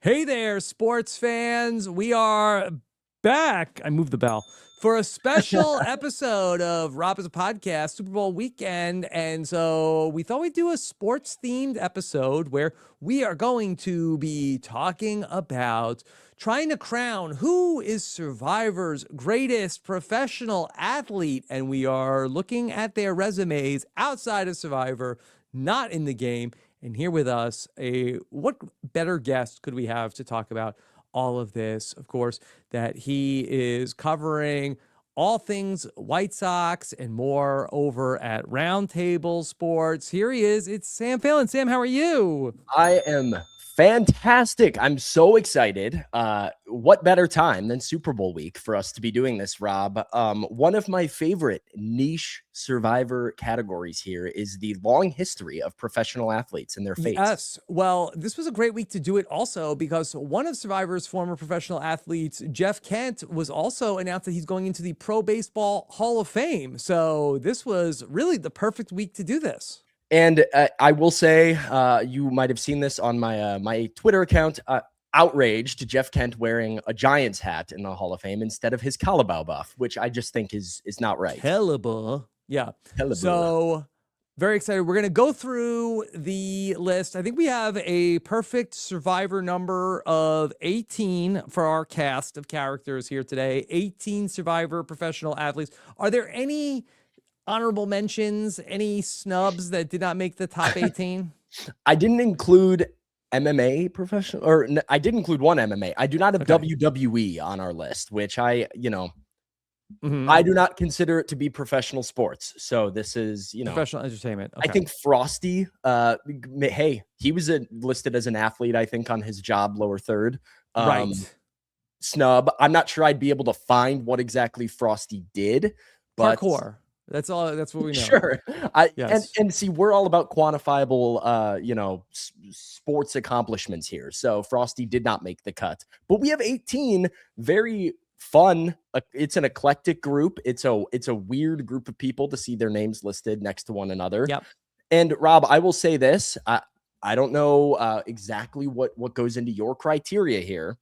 Hey there, sports fans. We are back. I moved the bell for a special episode of Rob is a Podcast, Super Bowl weekend. And so we thought we'd do a sports themed episode where we are going to be talking about trying to crown who is Survivor's greatest professional athlete. And we are looking at their resumes outside of Survivor, not in the game. And here with us, what better guest could we have to talk about all of this? Of course, that he is covering all things White Sox and more over at Roundtable Sports. Here he is. It's Sam Phalen. Sam, how are you? I am fantastic. I'm so excited. What better time than Super Bowl week for us to be doing this, Rob? One of my favorite niche Survivor categories here is the long history of professional athletes and their fates. Yes. Well, this was a great week to do it also because one of Survivor's former professional athletes, Jeff Kent, was also announced that he's going into the Pro Baseball Hall of Fame. So this was really the perfect week to do this. And I will say, you might have seen this on my Twitter account. Outraged Jeff Kent wearing a Giants hat in the Hall of Fame instead of his Calabao buff, which I just think is not right. Calabao. Yeah. Calabao. So very excited. We're going to go through the list. I think we have a perfect Survivor number of 18 for our cast of characters here today. 18 Survivor professional athletes. Are there any honorable mentions, any snubs that did not make the top 18? I didn't include MMA professional, or I did include one MMA. I do not have WWE on our list, which I do not consider it to be professional sports. So this is, professional entertainment. Okay. I think Frosty, hey, he was listed as an athlete, I think, on his job, lower third. Right. Snub. I'm not sure I'd be able to find what exactly Frosty did. But parkour. That's all. That's what we know. Sure. Yes. And see, we're all about quantifiable, sports accomplishments here. So Frosty did not make the cut, but we have 18 very fun. It's an eclectic group. It's a weird group of people to see their names listed next to one another. Yep. And Rob, I will say this. I don't know exactly what goes into your criteria here.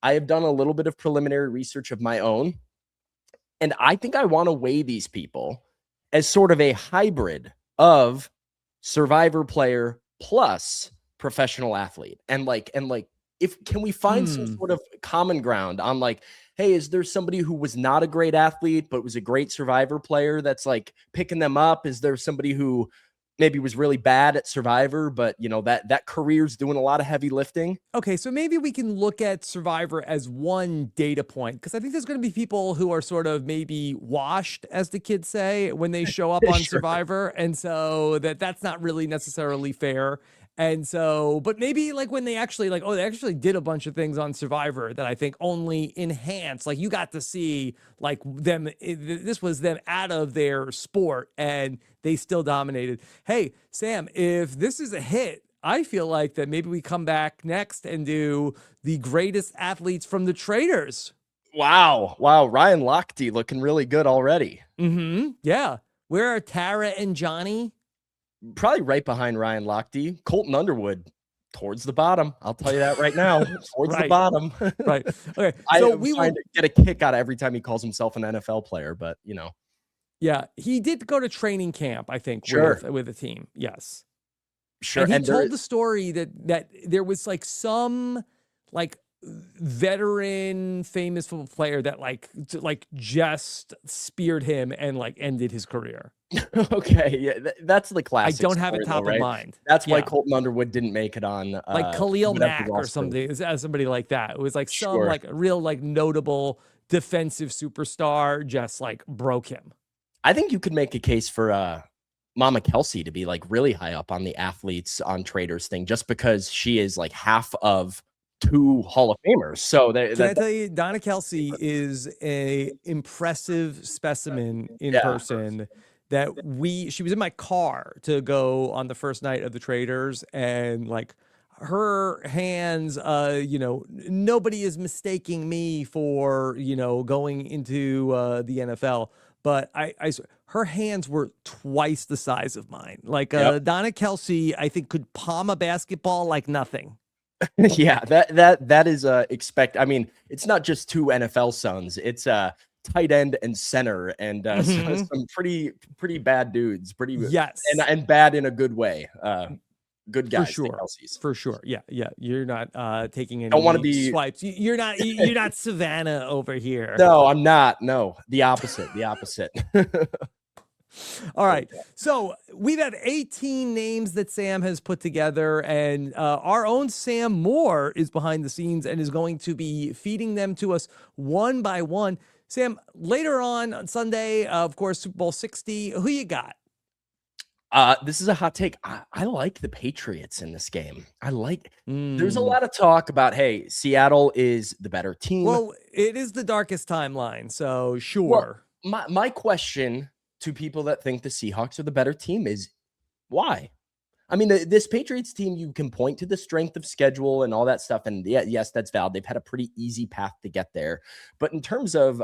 I have done a little bit of preliminary research of my own, and I think I want to weigh these people as sort of a hybrid of Survivor player plus professional athlete. And can we find some sort of common ground on hey, is there somebody who was not a great athlete, but was a great Survivor player that's picking them up? Is there somebody who maybe was really bad at Survivor, but that career's doing a lot of heavy lifting? Okay, so maybe we can look at Survivor as one data point, because I think there's going to be people who are sort of maybe washed, as the kids say, when they show up on Sure. Survivor, and so that's not really necessarily fair. And so, but maybe when they actually they actually did a bunch of things on Survivor that I think only enhance. You got to see them. This was them out of their sport, and they still dominated. Hey, Sam, if this is a hit, I feel like that maybe we come back next and do the greatest athletes from the Traders. Wow. Ryan Lochte looking really good already. Yeah. Where are Tara and Johnny? Probably right behind Ryan Lochte. Colton Underwood towards the bottom. I'll tell you that right now. Towards the bottom. Right. Okay. So we will get a kick out of every time he calls himself an NFL player, but Yeah, he did go to training camp, I think, with a team. Yes. Sure. And he told the story that there was some veteran famous football player that just speared him and ended his career. Okay, yeah, that's the classic. I don't have it top of mind. That's why Colton Underwood didn't make it on Khalil Mack or something, somebody like that. It was some real notable defensive superstar just broke him. I think you could make a case for Mama Kelsey to be really really high up on the athletes on Traders thing, just because she is half of 2 Hall of Famers. So can I tell you, Donna Kelsey is a impressive specimen in person. That she was in my car to go on the first night of the Traders, and her hands, nobody is mistaking me for going into the NFL. But her hands were twice the size of mine. Donna Kelsey, I think, could palm a basketball like nothing. Yeah, that is I mean, it's not just two NFL sons. It's tight end and center and Mhm. some pretty bad dudes, pretty Yes. and bad in a good way. Good For guys, the sure. Kelseys. For sure. Yeah, yeah. You're not taking Don't want to any be swipes. You're not Savannah over here. No, I'm not. No, the opposite. The opposite. All right. So we've had 18 names that Sam has put together, and our own Sam Moore is behind the scenes and is going to be feeding them to us one by one. Sam, later on Sunday, of course, Super Bowl 60, who you got? This is a hot take. I like the Patriots in this game. There's a Mm. lot of talk about, hey, Seattle is the better team. Well, it is the darkest timeline, so Well, sure. my question to people that think the Seahawks are the better team is why? I mean, this Patriots team, you can point to the strength of schedule and all that stuff. And yeah, yes, that's valid. They've had a pretty easy path to get there. But in terms of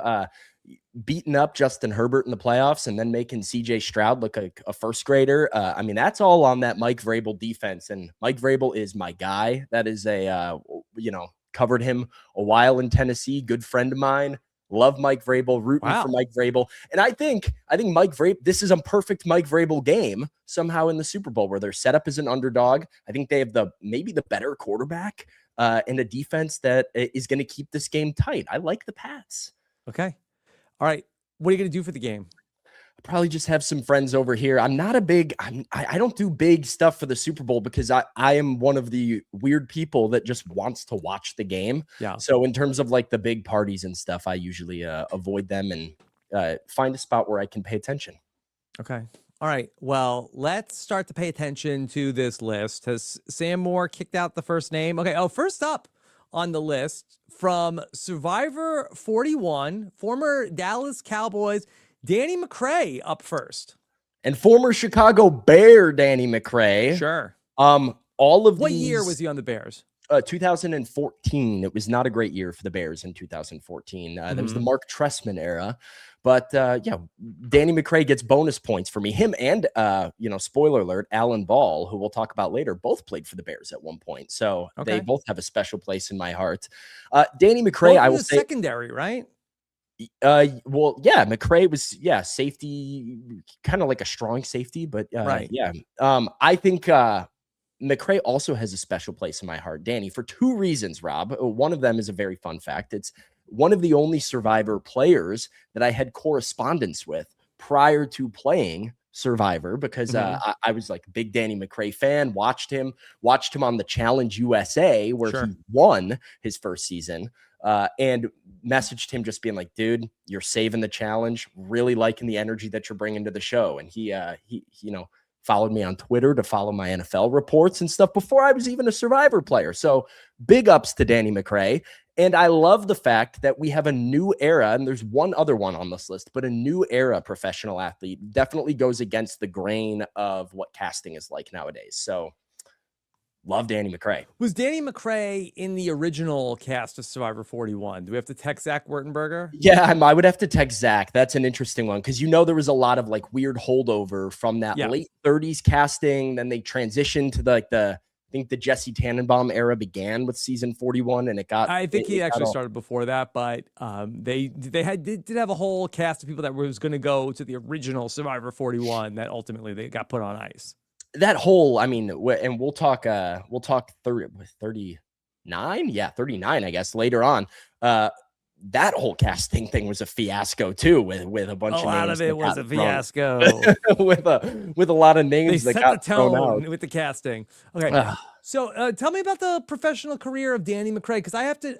beating up Justin Herbert in the playoffs and then making CJ Stroud look like a first grader, I mean, that's all on that Mike Vrabel defense. And Mike Vrabel is my guy. That is covered him a while in Tennessee. Good friend of mine. Love Mike Vrabel, rooting for Wow. Mike Vrabel. And I think Mike Vrabel, this is a perfect Mike Vrabel game somehow in the Super Bowl where they're set up as an underdog. I think they have maybe the better quarterback and a defense that is going to keep this game tight. I like the Pats. Okay. All right. What are you going to do for the game? I probably just have some friends over here. I don't do big stuff for the Super Bowl because I am one of the weird people that just wants to watch the game. Yeah. So in terms of like the big parties and stuff, I usually avoid them and find a spot where I can pay attention. Okay. All right. Well, let's start to pay attention to this list. Has Sam Moore kicked out the first name? Okay. Oh, first up on the list from Survivor 41, former Dallas Cowboys, Danny McCray up first. And former Chicago Bear Danny McCray. Sure. All of what year was he on the Bears? 2014. It was not a great year for the Bears in 2014. That was the Mhm. Mark Trestman era. But yeah, Danny McCray gets bonus points for me. Him and spoiler alert, Alan Ball, who we'll talk about later, both played for the Bears at one point. So Okay. they both have a special place in my heart. Danny McCray, I will say secondary, right? Well, yeah, McCray was safety, kind of like a strong safety, but Right. yeah. I think McCray also has a special place in my heart, Danny, for two reasons, Rob. One of them is a very fun fact. It's one of the only Survivor players that I had correspondence with prior to playing Survivor because I was like a big Danny McCray fan, watched him on the Challenge USA where Sure. he won his first season. And messaged him just being like, dude, you're saving the challenge, really liking the energy that you're bringing to the show. And he followed me on Twitter to follow my NFL reports and stuff before I was even a Survivor player. So big ups to Danny McCray. And I love the fact that we have a new era, and there's one other one on this list, but a new era professional athlete definitely goes against the grain of what casting is like nowadays. So love Danny McCray. Was Danny McCray in the original cast of Survivor 41? Do we have to text Zach Wertenberger? Yeah, I would have to text Zach. That's an interesting one because there was a lot of like weird holdover from that late 30s casting. Then they transitioned to I think the Jesse Tannenbaum era began with season 41, and I think he actually started before that, but they did have a whole cast of people that was going to go to the original Survivor 41 that ultimately they got put on ice. That whole, I mean, and we'll talk 39. Yeah, 39, I guess, later on. That whole casting thing was a fiasco too, with a bunch of names. A lot of it was a fiasco with a lot of names they that set got the thrown tone out with the casting. Okay, so tell me about the professional career of Danny McCray because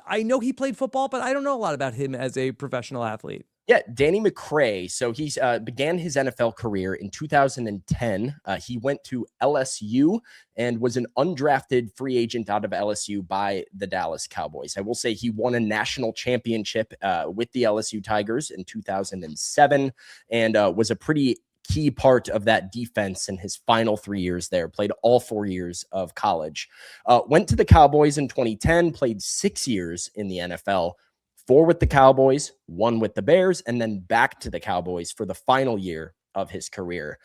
I know he played football, but I don't know a lot about him as a professional athlete. Yeah, Danny McCray. So he began his NFL career in 2010. He went to LSU and was an undrafted free agent out of LSU by the Dallas Cowboys. I will say he won a national championship with the LSU Tigers in 2007 and was a pretty key part of that defense in his final 3 years there, played all 4 years of college. Went to the Cowboys in 2010, played 6 years in the NFL. 4 with the Cowboys, 1 with the Bears, and then back to the Cowboys for the final year of his career.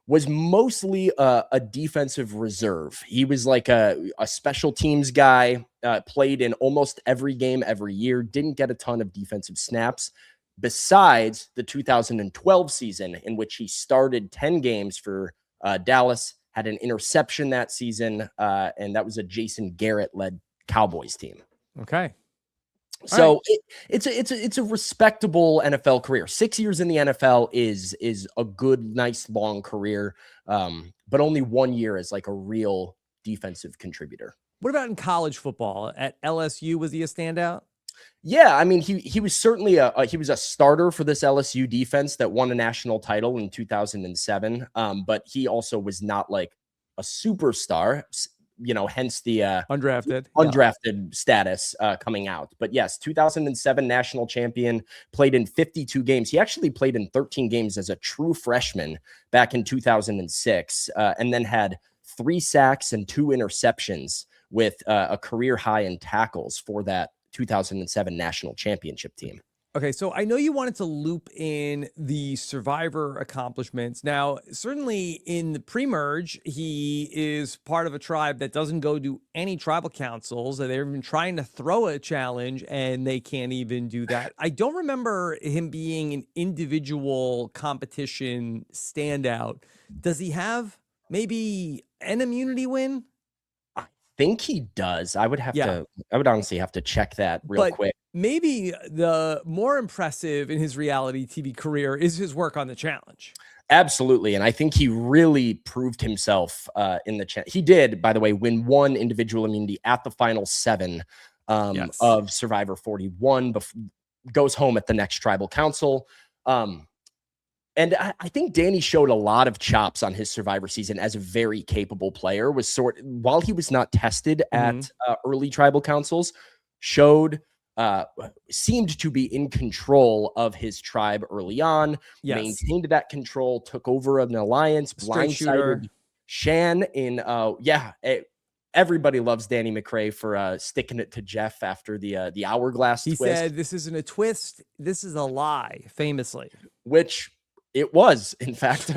was mostly a defensive reserve. He was like a special teams guy, played in almost every game every year, didn't get a ton of defensive snaps, besides the 2012 season in which he started 10 games for Dallas, had an interception that season, and that was a Jason Garrett-led Cowboys team. Okay. So it's a respectable NFL career. 6 years in the NFL is a good, nice, long career, but only 1 year as like a real defensive contributor. What about in college football? At LSU, was he a standout? Yeah, I mean, he was certainly he was a starter for this LSU defense that won a national title in 2007. But he also was not like a superstar, hence the undrafted status coming out. But yes, 2007 national champion, played in 52 games. He actually played in 13 games as a true freshman back in 2006, and then had 3 sacks and 2 interceptions with a career high in tackles for that 2007 national championship team. Okay, so I know you wanted to loop in the survivor accomplishments. Now, certainly in the pre-merge, he is part of a tribe that doesn't go to any tribal councils. They're even trying to throw a challenge, and they can't even do that. I don't remember him being an individual competition standout. Does he have maybe an immunity win? I think he does. I would honestly have to check that real quick. Maybe the more impressive in his reality TV career is his work on the challenge. Absolutely. And I think he really proved himself in the challenge. He did, by the way, win 1 individual immunity at the final 7 of Survivor 41, goes home at the next tribal council. And I think Danny showed a lot of chops on his Survivor season as a very capable player. While he was not tested at early tribal councils, seemed to be in control of his tribe early on, maintained that control, took over an alliance, blindsided Shan in, everybody loves Danny McRae for sticking it to Jeff after the hourglass twist. He said, "This isn't a twist, this is a lie," famously. Which it was, in fact,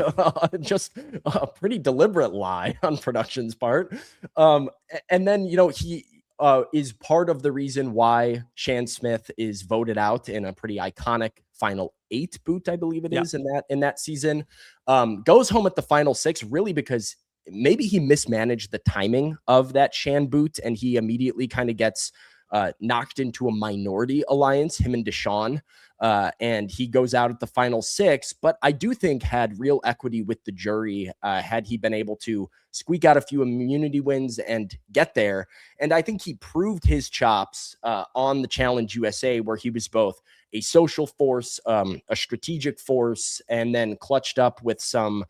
just a pretty deliberate lie on production's part. And then, he is part of the reason why Shan Smith is voted out in a pretty iconic final 8 boot, I believe it is in that season. Goes home at the final 6, really because maybe he mismanaged the timing of that Shan boot, and he immediately kind of gets knocked into a minority alliance, him and Deshaun, and he goes out at the final 6. But I do think had real equity with the jury had he been able to squeak out a few immunity wins and get there. And I think he proved his chops on the Challenge USA, where he was both a social force, a strategic force, and then clutched up with some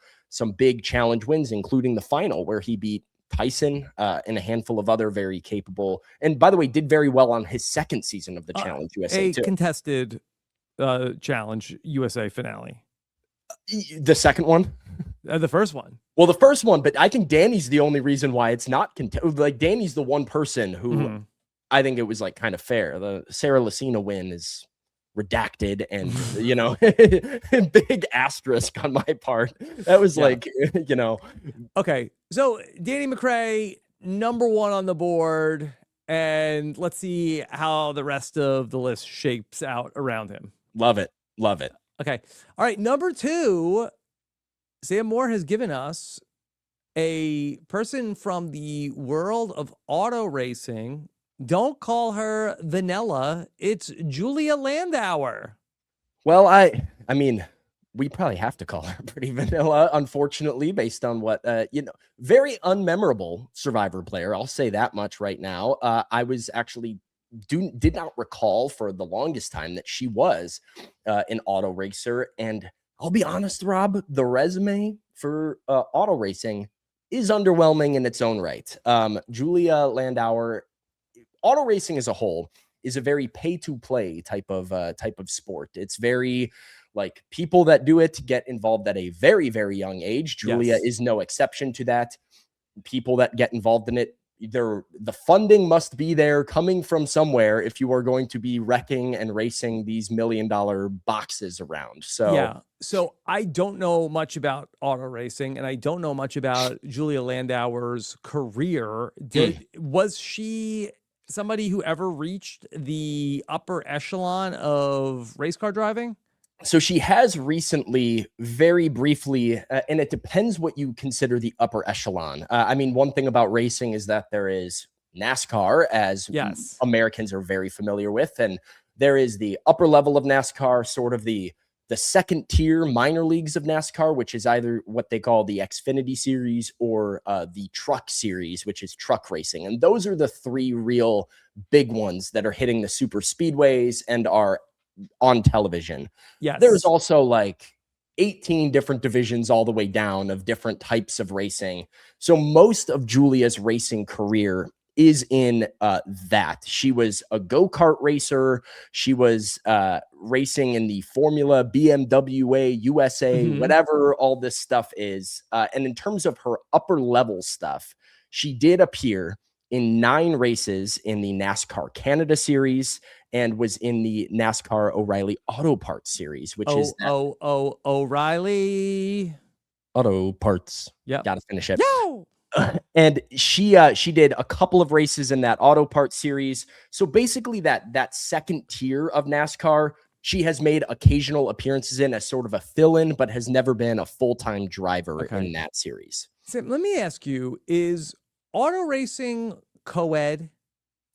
big challenge wins, including the final where he beat Tyson and a handful of other very capable, and by the way, did very well on his second season of the Challenge USA too. Contested Challenge USA finale. The second one? The first one. Well, the first one, but I think Danny's the only reason why it's not like Danny's the one person who I think it was like kind of fair. The Sarah Lucina win is redacted and big asterisk on my part. That was okay, so Danny McRae, number 1 on the board, and let's see how the rest of the list shapes out around him. Love it Okay, all right, number 2, Sam Moore has given us a person from the world of auto racing. Don't call her vanilla. It's Julia Landauer. Well, I mean, we probably have to call her pretty vanilla, unfortunately, based on what, very unmemorable Survivor player. I'll say that much right now. I was actually did not recall for the longest time that she was an auto racer. And I'll be honest, Rob, the resume for auto racing is underwhelming in its own right. Julia Landauer, auto racing as a whole is a very pay-to-play type of sport. It's very like people that do it get involved at a very, very young age. Julia is no exception to that. People that get involved in it the funding must be there coming from somewhere if you are going to be wrecking and racing these $1 million boxes around. So yeah. So I don't know much about auto racing, and I don't know much about Julia Landauer's career. Was she somebody who ever reached the upper echelon of race car driving? So she has recently, very briefly, and it depends what you consider the upper echelon. I mean, one thing about racing is that there is NASCAR, as Yes. Americans are very familiar with, and there is the upper level of NASCAR, sort of the second tier minor leagues of NASCAR, which is either what they call the Xfinity Series or the Truck Series, which is truck racing. And those are the three real big ones that are hitting the super speedways and are on television. Yes. There's also like 18 different divisions all the way down of different types of racing. So most of Julia's racing career is in that. She was a go-kart racer. She was racing in the Formula, BMW, USA, whatever all this stuff is. And in terms of her upper level stuff, she did appear in 9 races in the NASCAR Canada Series and was in the NASCAR O'Reilly Auto Parts Series, which is O'Reilly Auto Parts. Yeah, got to finish it. Yo! And she did a couple of races in that Auto Parts Series. So basically, that second tier of NASCAR, she has made occasional appearances in as sort of a fill-in, but has never been a full-time driver in that series. Sam, let me ask you: is auto racing co-ed?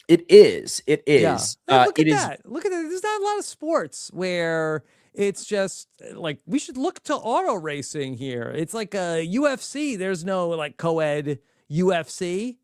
It is. It is. Yeah. Look at that. Look at that. There's not a lot of sports where it's just like we should look to auto racing here. It's like a UFC. There's no like co-ed UFC.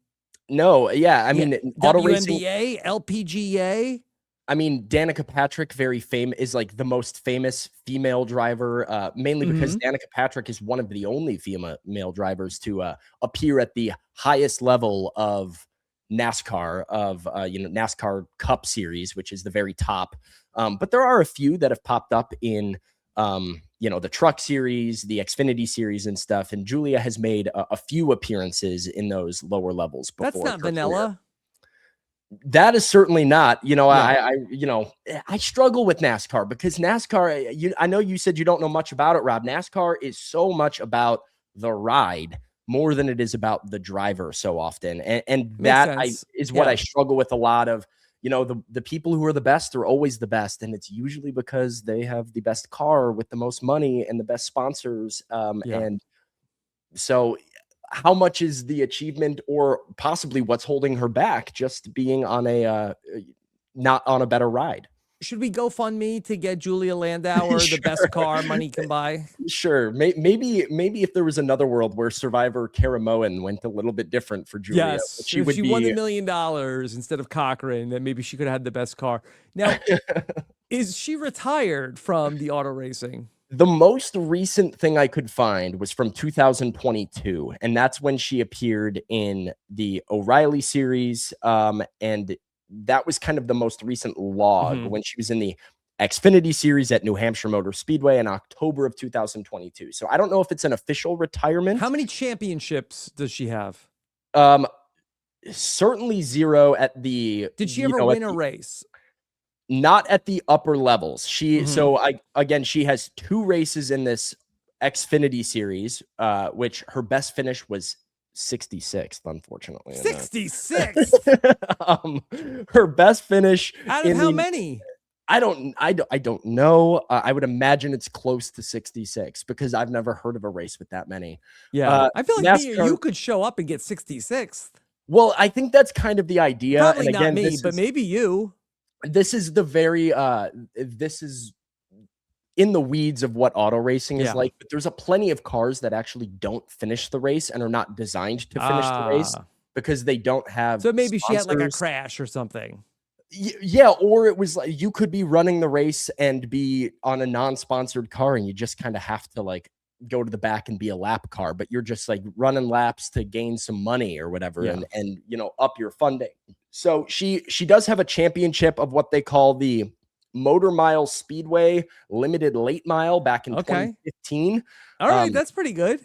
No. Yeah. I mean, auto racing. WNBA, LPGA. I mean, Danica Patrick, very famous, is like the most famous female driver, mainly because Danica Patrick is one of the only female drivers to appear at the highest level of NASCAR, of NASCAR Cup Series, which is the very top. But there are a few that have popped up in the Truck Series, the Xfinity Series, and stuff. And Julia has made a few appearances in those lower levels before. That's not vanilla. That is certainly not. I struggle with NASCAR because NASCAR, I know you said you don't know much about it, Rob. NASCAR is so much about the ride more than it is about the driver so often. And that is what I struggle with a lot of. The people who are the best are always the best. And it's usually because they have the best car with the most money and the best sponsors. And so how much is the achievement or possibly what's holding her back just being on not on a better ride? Should we GoFundMe to get Julia Landauer the best car money can buy? Sure. Maybe if there was another world where Survivor Karamoan went a little bit different for Julia. Yes, if she won $1 million instead of Cochran, then maybe she could have had the best car. Now, is she retired from the auto racing? The most recent thing I could find was from 2022, and that's when she appeared in the O'Reilly series. And that was kind of the most recent log when she was in the Xfinity series at New Hampshire Motor Speedway in October of 2022. So I don't know if it's an official retirement. How many championships does she have? Certainly 0 at the. Did she ever win a race? Not at the upper levels. She she has 2 races in this Xfinity series, which her best finish was 66th, unfortunately. 66th. Her best finish out of how many? I don't know. I would imagine it's close to 66 because I've never heard of a race with that many. Yeah, I feel like you could show up and get 66th. Well, I think that's kind of the idea. Probably not me, but maybe you. This is the very this is in the weeds of what auto racing is like, but there's plenty of cars that actually don't finish the race and are not designed to finish the race because they don't have so maybe sponsors. She had like a crash or something. Yeah, or it was like you could be running the race and be on a non-sponsored car and you just kind of have to like go to the back and be a lap car, but you're just like running laps to gain some money or whatever and up your funding. So she does have a championship of what they call the Motor Mile Speedway Limited Late Mile back in 2015. All right, that's pretty good.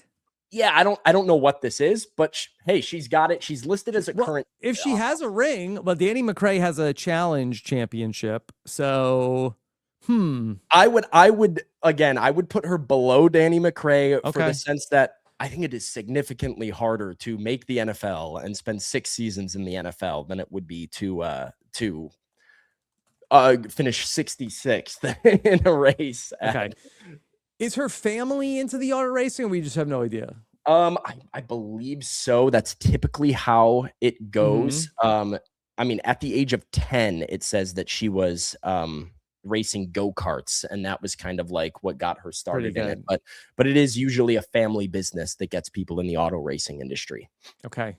Yeah, I don't know what this is, but hey, she's got it. She's listed as a current. If she has a ring, well, Danny McRae has a challenge championship. So, I would again, I would put her below Danny McRae for the sense that I think it is significantly harder to make the NFL and spend 6 seasons in the NFL than it would be to finish 66th in a race. Okay. Is her family into the auto racing, or we just have no idea? I believe so. That's typically how it goes. I mean, at the age of 10, it says that she was racing go-karts, and that was kind of like what got her started in it. But it is usually a family business that gets people in the auto racing industry. Okay.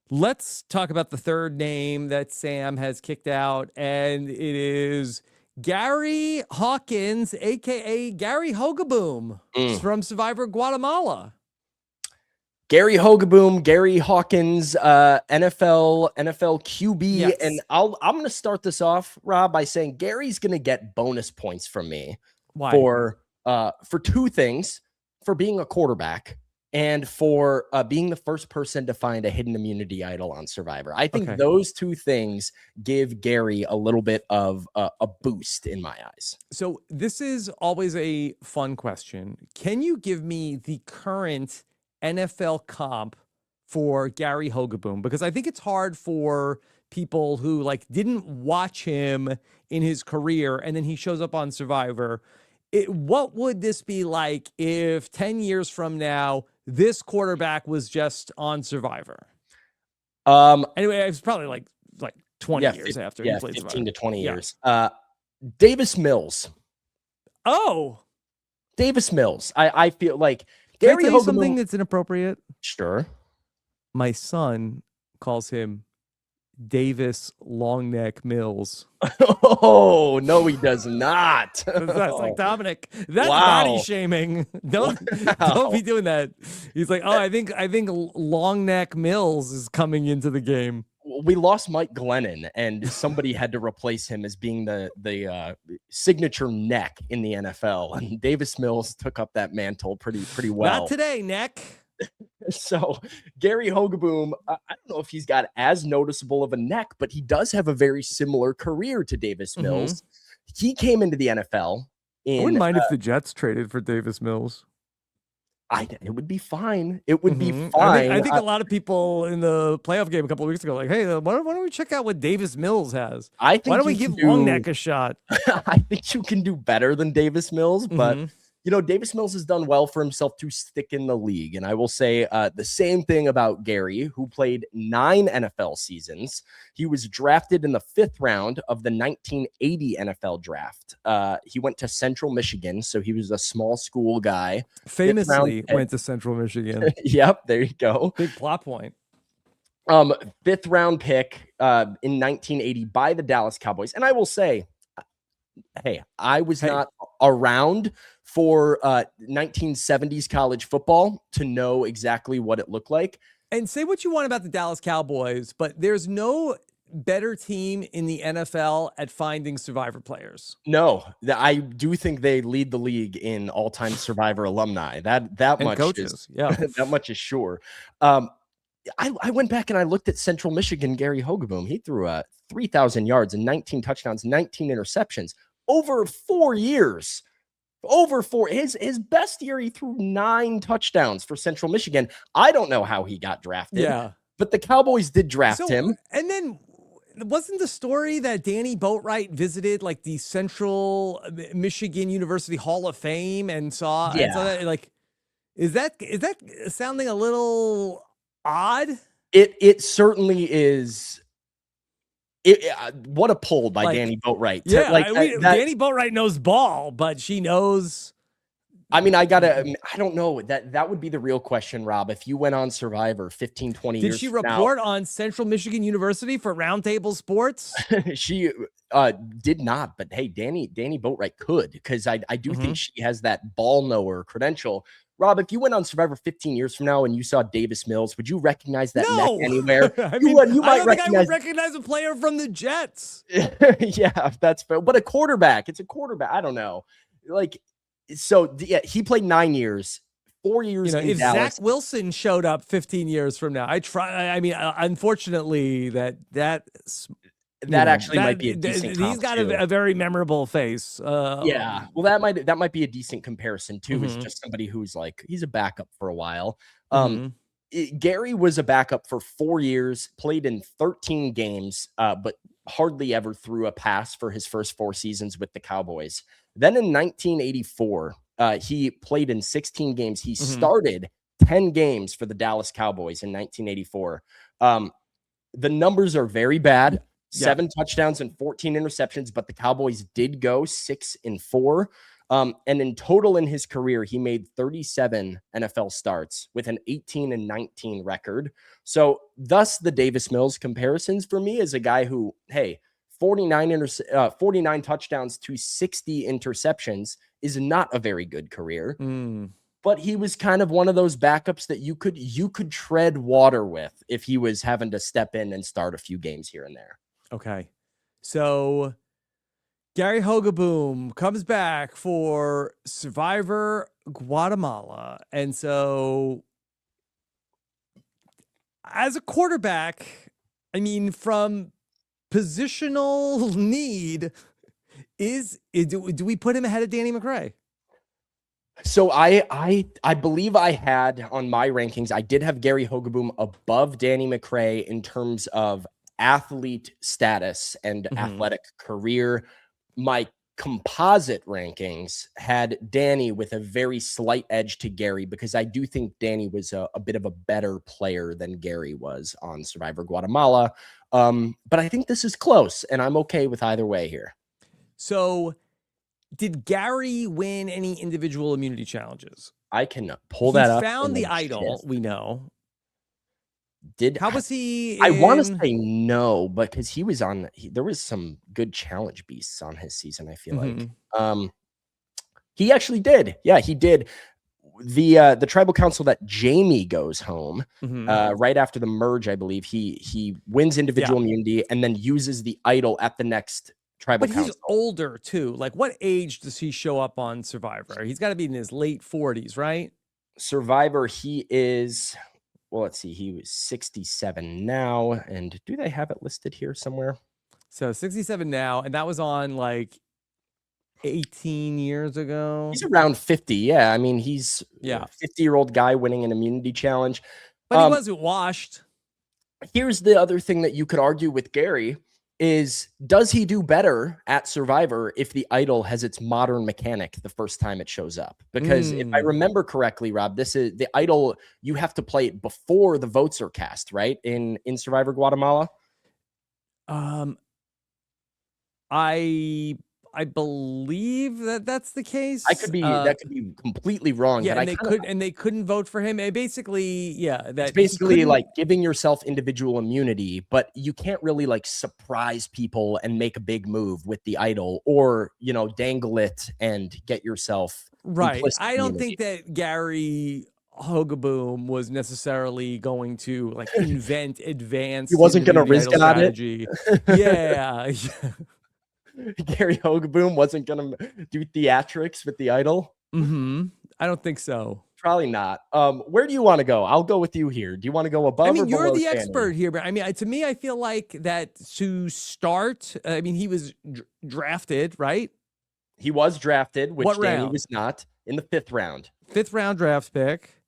Let's talk about the third name that Sam has kicked out, and it is Gary Hawkins, aka Gary Hogeboom from Survivor Guatemala. Gary Hogeboom, Gary Hawkins, NFL QB, yes. And I'm going to start this off, Rob, by saying Gary's going to get bonus points from me. Why? For 2 things: for being a quarterback and for being the first person to find a hidden immunity idol on Survivor. I think those 2 things give Gary a little bit of a boost in my eyes. So this is always a fun question. Can you give me the current NFL comp for Gary Hogeboom? Because I think it's hard for people who like didn't watch him in his career and then he shows up on Survivor. What would this be like if 10 years from now this quarterback was just on Survivor? Anyway, it's probably like 20 years after he played 15 Survivor. to 20 years. Davis Mills. Oh, Davis Mills. I feel like Gary. Can I tell you something that's inappropriate? Sure. My son calls him Davis Longneck Mills. Oh, no, he does not. That's like Dominic. That's body shaming. Don't be doing that. He's like, I think Longneck Mills is coming into the game. We lost Mike Glennon, and somebody had to replace him as being the signature neck in the NFL. And Davis Mills took up that mantle pretty well. Not today, neck. So Gary Hogeboom, I don't know if he's got as noticeable of a neck, but he does have a very similar career to Davis Mills. He came into the NFL. I wouldn't mind if the Jets traded for Davis Mills. It would be fine. It would be fine. I think a lot of people in the playoff game a couple of weeks ago, like, hey, why don't we check out what Davis Mills has? I think why don't we give Longneck a shot? I think you can do better than Davis Mills, but Davis Mills has done well for himself to stick in the league. And I will say the same thing about Gary, who played 9 NFL seasons. He was drafted in the 5th round of the 1980 NFL draft. He went to Central Michigan, so he was a small school guy. Famously went to Central Michigan. Yep, there you go. Big plot point. 5th round pick in 1980 by the Dallas Cowboys. And I will say, hey, I was not around for 1970s college football to know exactly what it looked like. And say what you want about the Dallas Cowboys, but there's no better team in the NFL at finding Survivor players. No, I do think they lead the league in all-time Survivor alumni. That much coaches, that much is sure. I went back and I looked at Central Michigan, Gary Hogeboom. He threw 3,000 yards and 19 touchdowns, 19 interceptions over 4 years. His best year, he threw 9 touchdowns for Central Michigan. I don't know how he got drafted. Yeah, but the Cowboys did draft him. And then wasn't the story that Danny Boatwright visited like the Central Michigan University Hall of Fame and saw? Yeah. And saw that, like, is that sounding a little odd? It certainly is. What a pull by Danny Boatwright. Yeah, Danny Boatwright knows ball, but she knows. I mean, I don't know. That would be the real question, Rob. If you went on Survivor 15, 20 years Did she report on Central Michigan University for Roundtable Sports? She did not, but hey, Danny Boatwright could, because I do think she has that ball knower credential. Rob, if you went on Survivor 15 years from now and you saw Davis Mills, would you recognize that neck anywhere? I would recognize a player from the Jets. Yeah, that's fair. But a quarterback, it's a quarterback. I don't know. He played 9 years, 4 years in if Dallas. Zach Wilson showed up 15 years from now, I mean, unfortunately, That actually might be a decent comp he's got too. a very memorable face. Yeah, well, that might be a decent comparison too. Is just somebody who's like he's a backup for a while. Gary was a backup for 4 years, played in 13 games, but hardly ever threw a pass for his first 4 seasons with the Cowboys. Then in 1984, he played in 16 games. He started 10 games for the Dallas Cowboys in 1984. The numbers are very bad. 7 touchdowns and 14 interceptions, but the Cowboys did go 6-4. And in total in his career, he made 37 NFL starts with an 18-19 record. So thus the Davis Mills comparisons for me is a guy who, hey, 49 touchdowns to 60 interceptions is not a very good career. But he was kind of one of those backups that you could tread water with if he was having to step in and start a few games here and there. Okay. So Gary Hogeboom comes back for Survivor Guatemala. And so as a quarterback, I mean, from positional need, do we put him ahead of Danny McRae? So I believe I had on my rankings, I did have Gary Hogeboom above Danny McRae in terms of athlete status and athletic career. My composite rankings had Danny with a very slight edge to Gary because I do think Danny was a bit of a better player than Gary was on Survivor Guatemala. But I think this is close, and I'm okay with either way here. So did Gary win any individual immunity challenges? I can pull that up. He found the idol, we know. How was he? I want to say no, but because he was on, there was some good challenge beasts on his season. I feel like he actually did. Yeah, he did. The tribal council that Jamie goes home right after the merge, I believe he wins individual immunity and then uses the idol at the next tribal council. But he's older too. Like, what age does he show up on Survivor? He's got to be in his late 40s, right? Survivor, he is. Well, let's see. He was 67 now. And do they have it listed here somewhere? So 67 now. And that was on like 18 years ago. He's around 50. Yeah. I mean, he's a 50-year-old guy winning an immunity challenge. But he wasn't washed. Here's the other thing that you could argue with Gary is, does he do better at Survivor if the idol has its modern mechanic the first time it shows up? Because if I remember correctly, Rob, this is the idol, you have to play it before the votes are cast, right? In Survivor Guatemala? I believe that that's the case. That could be completely wrong. Yeah, but they couldn't vote for him. And basically, it's basically like giving yourself individual immunity, but you can't really like surprise people and make a big move with the idol, or dangle it and get yourself right. I don't think that Gary Hogeboom was necessarily going to like invent advanced. He wasn't going to risk it on it. Yeah. Gary Hogeboom wasn't going to do theatrics with the idol. I don't think so. Probably not. Where do you want to go? I'll go with you here. Do you want to go above or below? You're the expert here, but I mean, to me, I feel like that to start, I mean, he was drafted, right? He was drafted, which Danny was not, in the 5th round. 5th round draft pick.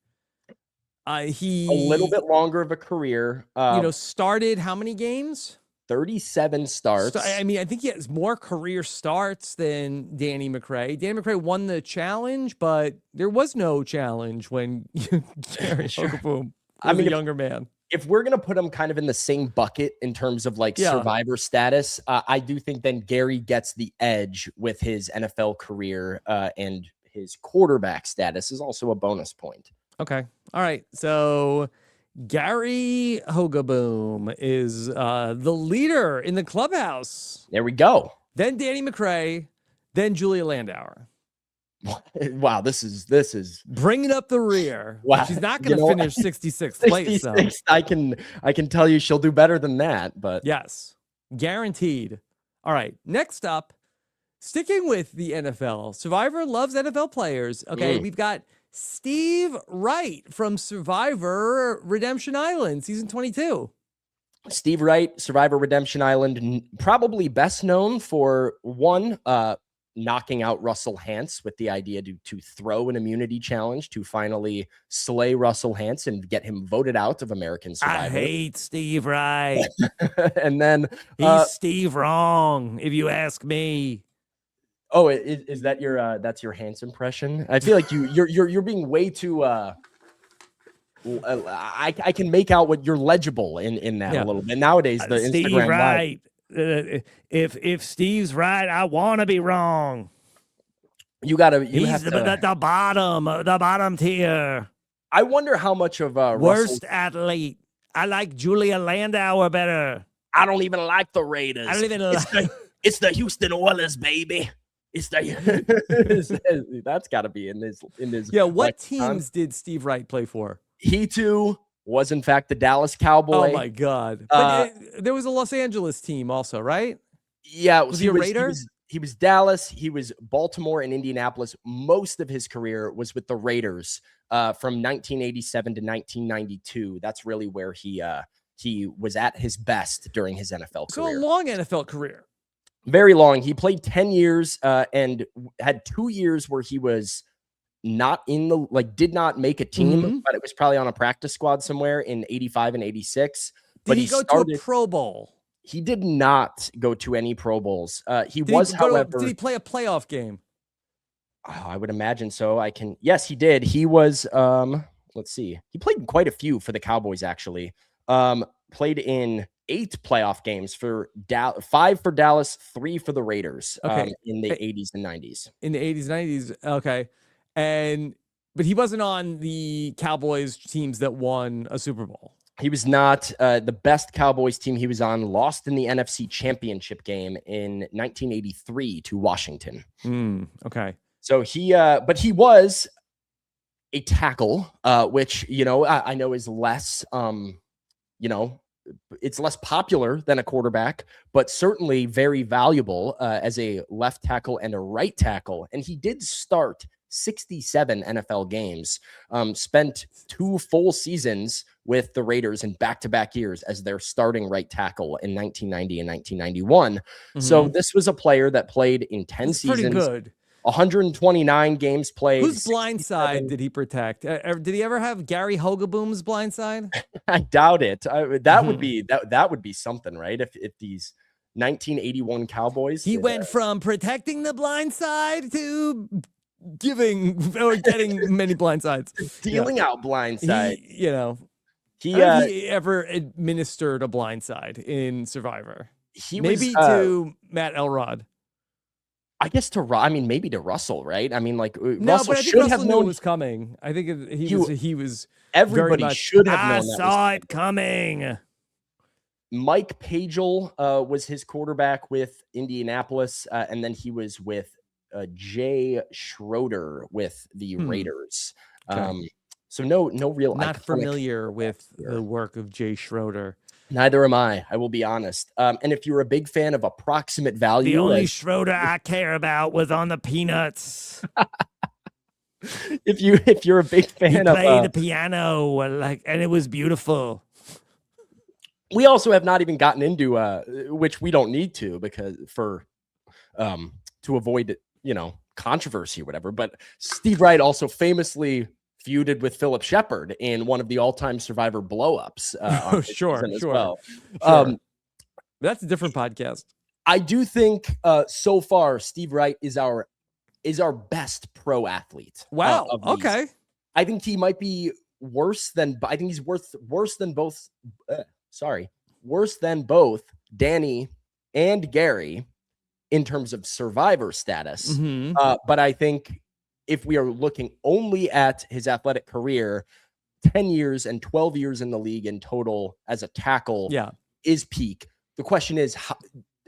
He a little bit longer of a career. Started how many games? 37 starts. I mean, I think he has more career starts than Danny McRae. Danny McRae won the challenge, but there was no challenge when Gary Hogeboom was a younger man. If we're going to put him kind of in the same bucket in terms of like Survivor status, I do think then Gary gets the edge with his NFL career, and his quarterback status is also a bonus point. Okay. All right. So Gary Hogeboom is the leader in the clubhouse. There we go. Then Danny McRae, then Julia Landauer. Wow, this is bringing up the rear. Wow, she's not going to finish 66th place. So. I can tell you she'll do better than that. But yes, guaranteed. All right, next up, sticking with the NFL, Survivor loves NFL players. Okay, we've got Steve Wright from Survivor Redemption Island, season 22. Steve Wright, Survivor Redemption Island, probably best known for one, knocking out Russell Hantz with the idea to throw an immunity challenge to finally slay Russell Hantz and get him voted out of American Survivor. I hate Steve Wright. And then he's Steve wrong, if you ask me. Oh, is that your that's your Hantz impression? I feel like you're being way too I can make out what you're legible in that a little bit. Nowadays the Steve Instagram Wright. If Steve's right, I want to be wrong. You have the bottom tier. I wonder how much of worst athlete. I like Julia Landauer better. I don't even like the Raiders. I don't even it's the Houston Oilers, baby. It's the that's got to be in this. Yeah, what teams did Steve Wright play for? He too was in fact the Dallas Cowboy. Oh my God! But there was a Los Angeles team also, right? Yeah, was he a Raider? He was Dallas. He was Baltimore and Indianapolis. Most of his career was with the Raiders from 1987 to 1992. That's really where he was at his best during his NFL career. So a long NFL career. Very long. He played 10 years and had 2 years where he was not in the, did not make a team, but it was probably on a practice squad somewhere in 85 and 86. Did he go to a Pro Bowl? He did not go to any Pro Bowls. However, did he play a playoff game? Oh, I would imagine so. Yes, he did. He was, let's see. He played quite a few for the Cowboys, actually. Played in 8 playoff games for 5 for Dallas, 3 for the Raiders in the 80s and 90s. In the 80s, 90s. Okay. But he wasn't on the Cowboys teams that won a Super Bowl. He was not. The best Cowboys team he was on lost in the NFC Championship game in 1983 to Washington. Okay. So but he was a tackle, which, I know is less, it's less popular than a quarterback, but certainly very valuable as a left tackle and a right tackle. And he did start 67 NFL games, spent 2 full seasons with the Raiders in back-to-back years as their starting right tackle in 1990 and 1991. So this was a player that played in 10 seasons. Pretty good. 129 games played. Whose blind side did he protect? Did he ever have Gary Hogeboom's blind side? I doubt it. That would be something, right? If these 1981 Cowboys. He went from protecting the blind side to giving or getting many blind sides. Dealing out blind side. He ever administered a blind side in Survivor. Maybe to Matt Elrod. I guess maybe to Russell, right? I mean, Russell should have known it was coming. I think he was. Everybody should have known. I saw it coming. Mike Pagel was his quarterback with Indianapolis, and then he was with Jay Schroeder with the Raiders. Okay. So no real. Not familiar with the work of Jay Schroeder. Neither am I will be honest. And if you're a big fan of approximate value, the only Schroeder I care about was on the Peanuts. if you're a big fan of played the piano and it was beautiful. We also have not even gotten into which we don't need to because to avoid controversy or whatever. But Steve Wright also famously feuded with Philip Shepard in one of the all-time Survivor blow-ups. Sure. Well. That's a different podcast. I do think so far Steve Wright is our best pro athlete. Wow. Okay. I think he might be worse than both Danny and Gary in terms of Survivor status. But I think if we are looking only at his athletic career, 10 years and 12 years in the league in total as a tackle is peak. The question is,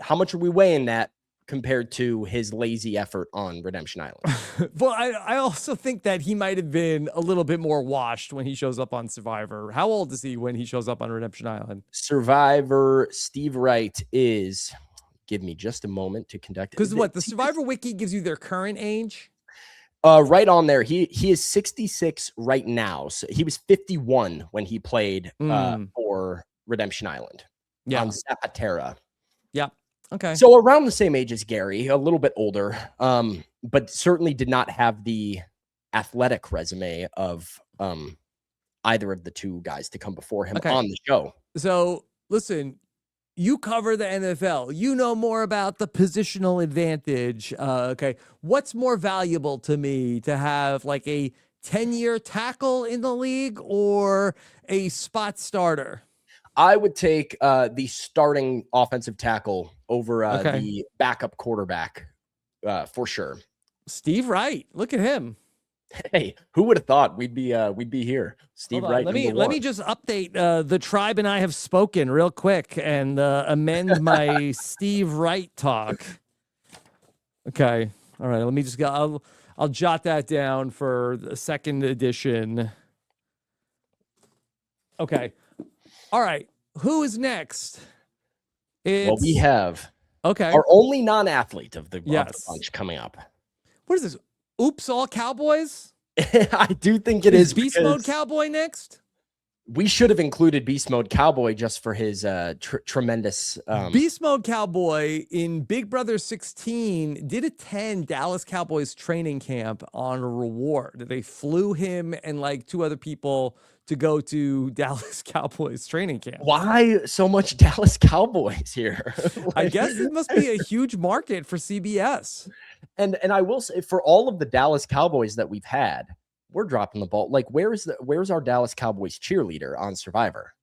how much are we weighing that compared to his lazy effort on Redemption Island? Well, I also think that he might have been a little bit more washed when he shows up on Survivor. How old is he when he shows up on Redemption Island? Survivor Steve Wright is, give me just a moment to conduct. Because the Survivor Wiki gives you their current age? Right on there. He is 66 right now. So he was 51 when he played for Redemption Island on Zapatera. Yeah. Okay. So around the same age as Gary, a little bit older, but certainly did not have the athletic resume of either of the two guys to come before him on the show. So listen, you cover the NFL. You know more about the positional advantage. Okay. What's more valuable to me, to have like a 10-year tackle in the league or a spot starter? I would take the starting offensive tackle over the backup quarterback for sure. Steve Wright. Look at him. Hey, who would have thought we'd be here? Steve Wright. Let me just update the tribe and I have spoken real quick and amend my Steve Wright talk. Okay. All right. Let me just go. I'll jot that down for the second edition. Okay. All right. Who is next? Well, we have our only non-athlete of the bunch coming up. What is this? Oops, all Cowboys? I do think it is. Beast Mode Cowboy next? We should have included Beast Mode Cowboy just for his tremendous... Beast Mode Cowboy in Big Brother 16 did attend Dallas Cowboys training camp on a reward. They flew him and like two other people to go to Dallas Cowboys training camp. Why so much Dallas Cowboys here? I guess it must be a huge market for CBS. And I will say, for all of the Dallas Cowboys that we've had, we're dropping the ball. Like, where's our Dallas Cowboys cheerleader on Survivor?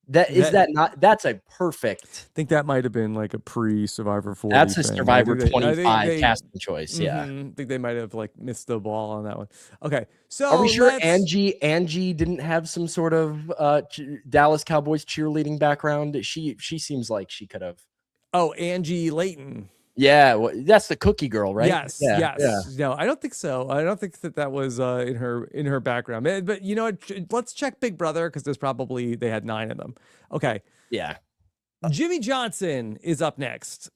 That's a perfect. I think that might have been like a pre-Survivor 40. That's a thing. Survivor 25 casting choice. Yeah. I think they might have like missed the ball on that one. Okay. So are we sure Angie didn't have some sort of Dallas Cowboys cheerleading background? She seems like she could have. Oh, Angie Layton. Yeah, well, that's the cookie girl, right? Yes, yes. Yeah. No, I don't think so. I don't think that was in her background. But you know what? Let's check Big Brother because they had 9 of them. Okay. Yeah. Jimmy Johnson is up next.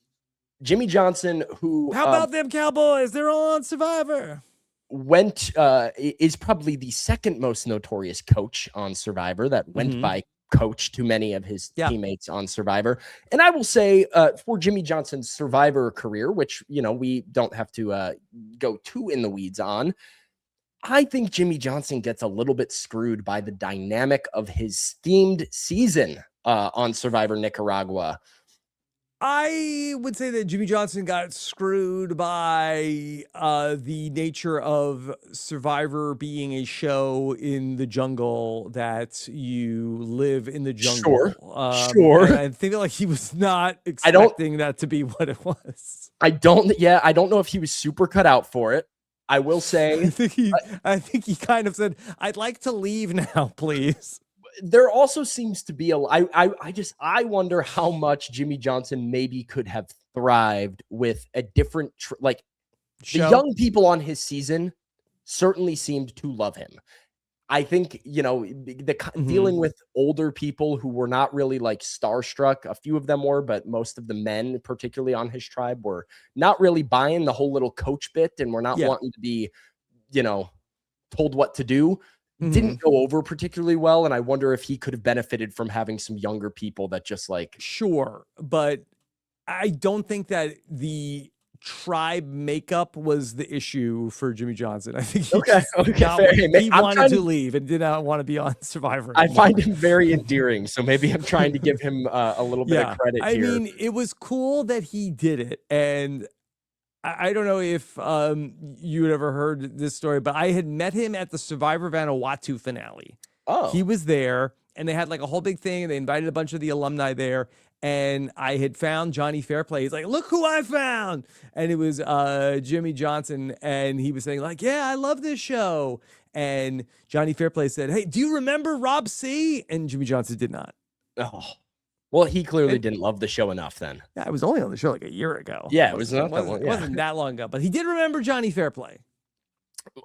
Jimmy Johnson, who... How about them Cowboys? They're all on Survivor. Is probably the second most notorious coach on Survivor that went by coach to many of his teammates on Survivor. And I will say for Jimmy Johnson's Survivor career, which, we don't have to go too in the weeds on, I think Jimmy Johnson gets a little bit screwed by the dynamic of his themed season on Survivor Nicaragua. I would say that Jimmy Johnson got screwed by the nature of Survivor being a show in the jungle that you live in the jungle. Sure. And I think like he was not expecting that to be what it was. I don't know if he was super cut out for it. I will say. I think he kind of said, "I'd like to leave now, please." There also seems to be I wonder how much Jimmy Johnson maybe could have thrived with a different the young people on his season certainly seemed to love him. I think, dealing with older people who were not really like starstruck, a few of them were, but most of the men, particularly on his tribe, were not really buying the whole little coach bit and were not wanting to be, told what to do. Didn't go over particularly well. And I wonder if he could have benefited from having some younger people that just like. Sure. But I don't think that the tribe makeup was the issue for Jimmy Johnson. I think he wanted to leave and did not want to be on Survivor anymore. I find him very endearing. So maybe I'm trying to give him a little bit of credit here. I mean, it was cool that he did it. And I don't know if you had ever heard this story, but I had met him at the Survivor Vanuatu finale. Oh. He was there, and they had like a whole big thing, and they invited a bunch of the alumni there, and I had found Johnny Fairplay. He's like, "Look who I found!" And it was Jimmy Johnson, and he was saying like, "Yeah, I love this show." And Johnny Fairplay said, "Hey, do you remember Rob C?" And Jimmy Johnson did not. Oh. Well, he clearly didn't love the show enough then. Yeah, I was only on the show like a year ago. Yeah, it wasn't that long ago, but he did remember Johnny Fairplay.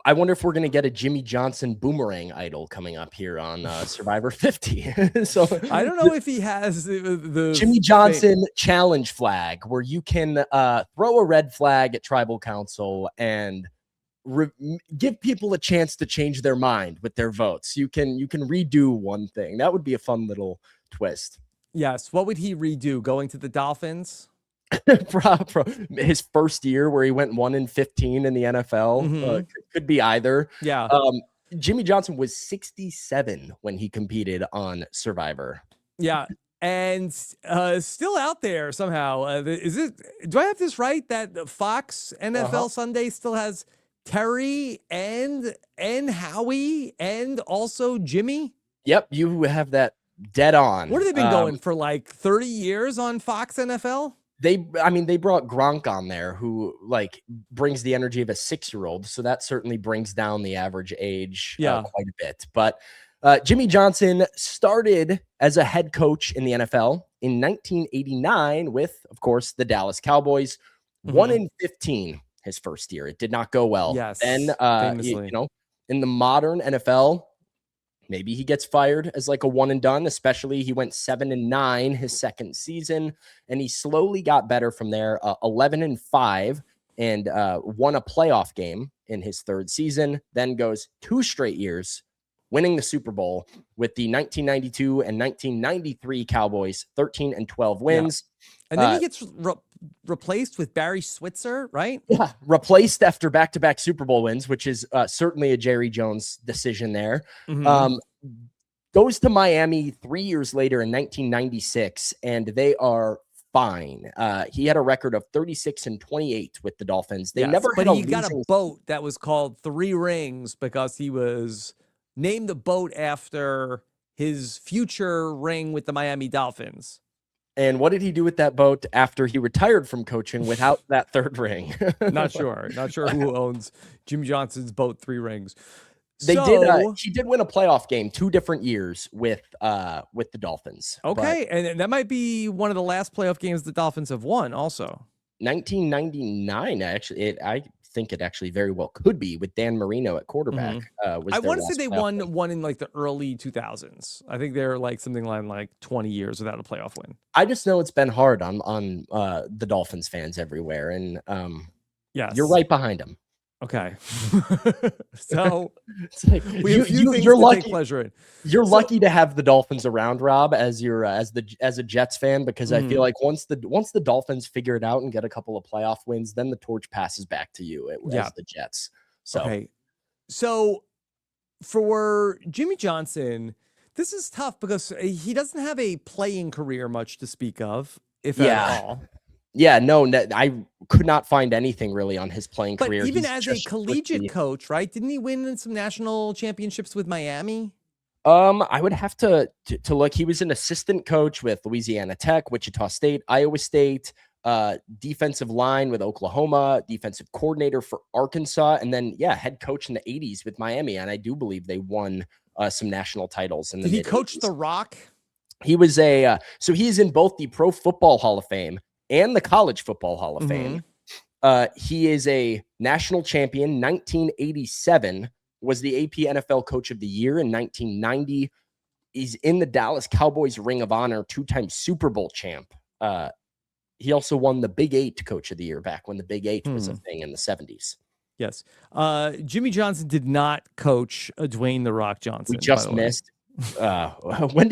I wonder if we're going to get a Jimmy Johnson boomerang idol coming up here on Survivor 50. So I don't know if he has the Jimmy Johnson challenge flag where you can throw a red flag at tribal council and give people a chance to change their mind with their votes. You can redo one thing. That would be a fun little twist. Yes. What would he redo? Going to the Dolphins? His first year where he went 1-15 in the NFL could be either. Yeah. Jimmy Johnson was 67 when he competed on Survivor. Yeah. And still out there somehow. Do I have this right that Fox NFL Sunday still has Terry and Howie and also Jimmy? Yep, you have that dead on. What have they been going for, like 30 years on Fox NFL? They brought Gronk on there, who like brings the energy of a 6-year-old. So that certainly brings down the average age quite a bit. But Jimmy Johnson started as a head coach in the NFL in 1989 with, of course, the Dallas Cowboys. 1-15 his first year. It did not go well. Yes. And in the modern NFL, maybe he gets fired as like a one and done, especially he went 7-9 his second season, and he slowly got better from there, 11-5, and won a playoff game in his third season, then goes 2 straight years winning the Super Bowl with the 1992 and 1993 Cowboys, 13-12 wins. Yeah. And then he gets replaced with Barry Switzer, right? Yeah, replaced after back-to-back Super Bowl wins, which is certainly a Jerry Jones decision there. Goes to Miami 3 years later in 1996, and they are fine. He had a record of 36-28 with the Dolphins. They never had he got a boat that was called 3 Rings because he was named the boat after his future ring with the Miami Dolphins. And what did he do with that boat after he retired from coaching without that 3rd ring? Not sure who owns Jimmy Johnson's boat 3 Rings. He did win a playoff game 2 different years with the Dolphins. Okay, and that might be one of the last playoff games the Dolphins have won also. 1999, actually, I think it actually very well could be, with Dan Marino at quarterback. I want to say they won in like the early 2000s. I think they're like something like 20 years without a playoff win. I just know it's been hard on the Dolphins fans everywhere, and you're right behind them. Okay. So it's like, we have you're lucky, take pleasure in. You're lucky to have the Dolphins around, Rob, as a Jets fan, because I feel like once the Dolphins figure it out and get a couple of playoff wins, then the torch passes back to you as the Jets. So okay. So for Jimmy Johnson, this is tough because he doesn't have a playing career much to speak of, if at all. Yeah, no, I could not find anything really on his playing career. But even as a collegiate coach, right? Didn't he win some national championships with Miami? I would have to look. He was an assistant coach with Louisiana Tech, Wichita State, Iowa State, defensive line with Oklahoma, defensive coordinator for Arkansas, and then head coach in the 80s with Miami. And I do believe they won some national titles. Did he coach The Rock? He was so he's in both the Pro Football Hall of Fame and the College Football Hall of Fame. He is a national champion. 1987 was the AP NFL Coach of the Year. In 1990, he's in the Dallas Cowboys Ring of Honor, 2-time Super Bowl champ. He also won the Big 8 Coach of the Year back when the Big 8 was a thing in the 70s. Yes. Jimmy Johnson did not coach Dwayne The Rock Johnson. We just missed. When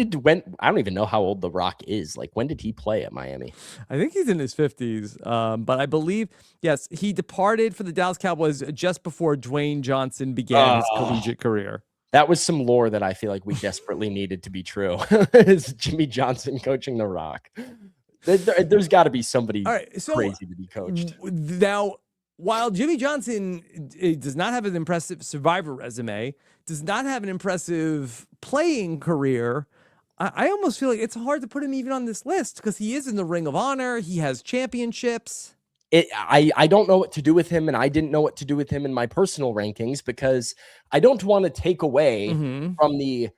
I don't even know how old The Rock is. Like, when did he play at Miami? I think he's in his 50s. But I believe, yes, he departed for the Dallas Cowboys just before Dwayne Johnson began his collegiate career. That was some lore that I feel like we desperately needed to be true. Is Jimmy Johnson coaching The Rock? There's got to be somebody crazy to be coached. Now, while Jimmy Johnson does not have an impressive Survivor resume, does not have an impressive playing career, I almost feel like it's hard to put him even on this list because he is in the Ring of Honor. He has championships. I don't know what to do with him, and I didn't know what to do with him in my personal rankings because I don't want to take away from the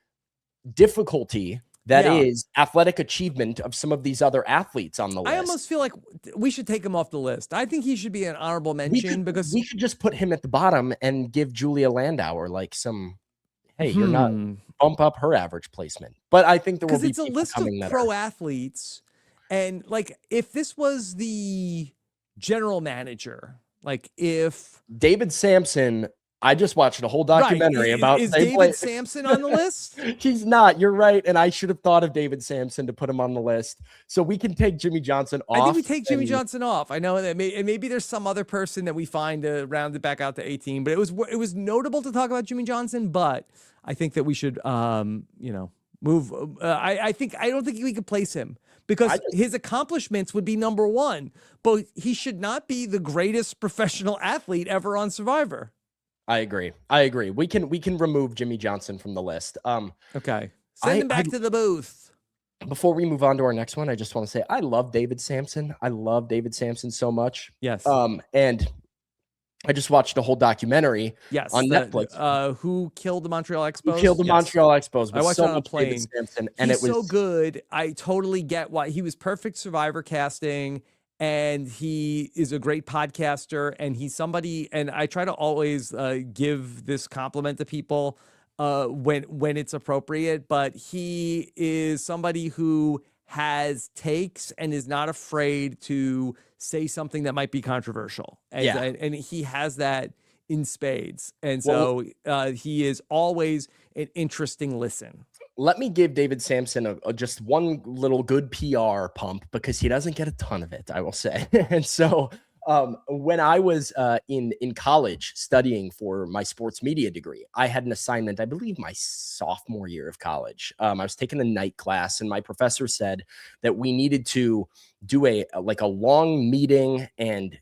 difficulty that is athletic achievement of some of these other athletes on the list. I almost feel like we should take him off the list. I think he should be an honorable mention because we could just put him at the bottom and give Julia Landauer like some, hey, you're not bump up her average placement. But I think there will be it's a list of pro athletes, and like if this was the general manager, Like if David Sampson, I just watched a whole documentary about is David Sampson on the list? He's not. You're right, and I should have thought of David Sampson to put him on the list. So we can take Jimmy Johnson off. I think we take Jimmy Johnson off. I know that maybe there's some other person that we find to round it back out to 18, but it was notable to talk about Jimmy Johnson. But I think that we should move. I don't think we could place him because his accomplishments would be number one, but he should not be the greatest professional athlete ever on Survivor. I agree. We can remove Jimmy Johnson from the list. Okay. Send him back to the booth. Before we move on to our next one, I just want to say I love David Sampson. I love David Sampson so much. Yes. And I just watched a whole documentary on Netflix. Who killed the Montreal Expos? Who killed the Montreal Expos? I watched it on a plane. David Sampson, and He's so good. I totally get why he was perfect Survivor casting. And he is a great podcaster, and he's somebody, and I try to always give this compliment to people when it's appropriate, but he is somebody who has takes and is not afraid to say something that might be controversial. And he has that in spades. And so he is always an interesting listen. Let me give David Sampson just one little good PR pump because he doesn't get a ton of it, I will say. And so when I was in college studying for my sports media degree, I had an assignment, I believe my sophomore year of college. I was taking a night class, and my professor said that we needed to do a long meeting and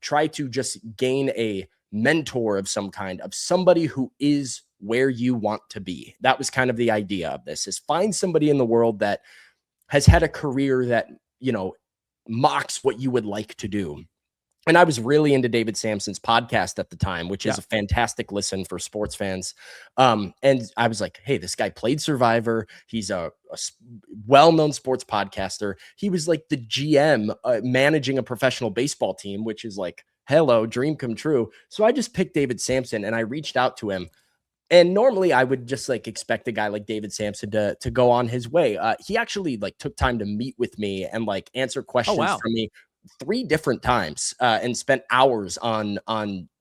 try to just gain a mentor of some kind, of somebody who is where you want to be. That was kind of the idea of this, is find somebody in the world that has had a career that, mocks what you would like to do. And I was really into David Sampson's podcast at the time, which is a fantastic listen for sports fans. And I was like, hey, this guy played Survivor. He's a well-known sports podcaster. He was like the GM managing a professional baseball team, which is like, hello, dream come true. So I just picked David Sampson and I reached out to him. And normally I would just expect a guy like David Sampson to go on his way. He actually took time to meet with me and answer questions from me 3 different times and spent hours on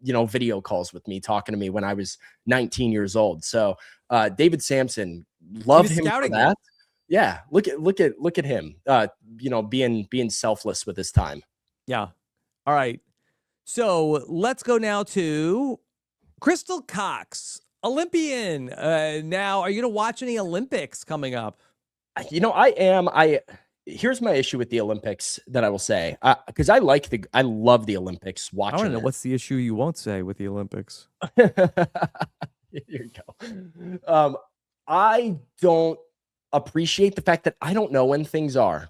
video calls with me, talking to me when I was 19 years old. So David Sampson, love him for that. Yeah. Look at him, being selfless with his time. Yeah. All right. So let's go now to Crystal Cox, Olympian. Now, are you going to watch any Olympics coming up? I am. Here's my issue with the Olympics that I will say, because I love the Olympics. Watching, I don't know what's the issue you won't say with the Olympics. Here you go. I don't appreciate the fact that I don't know when things are.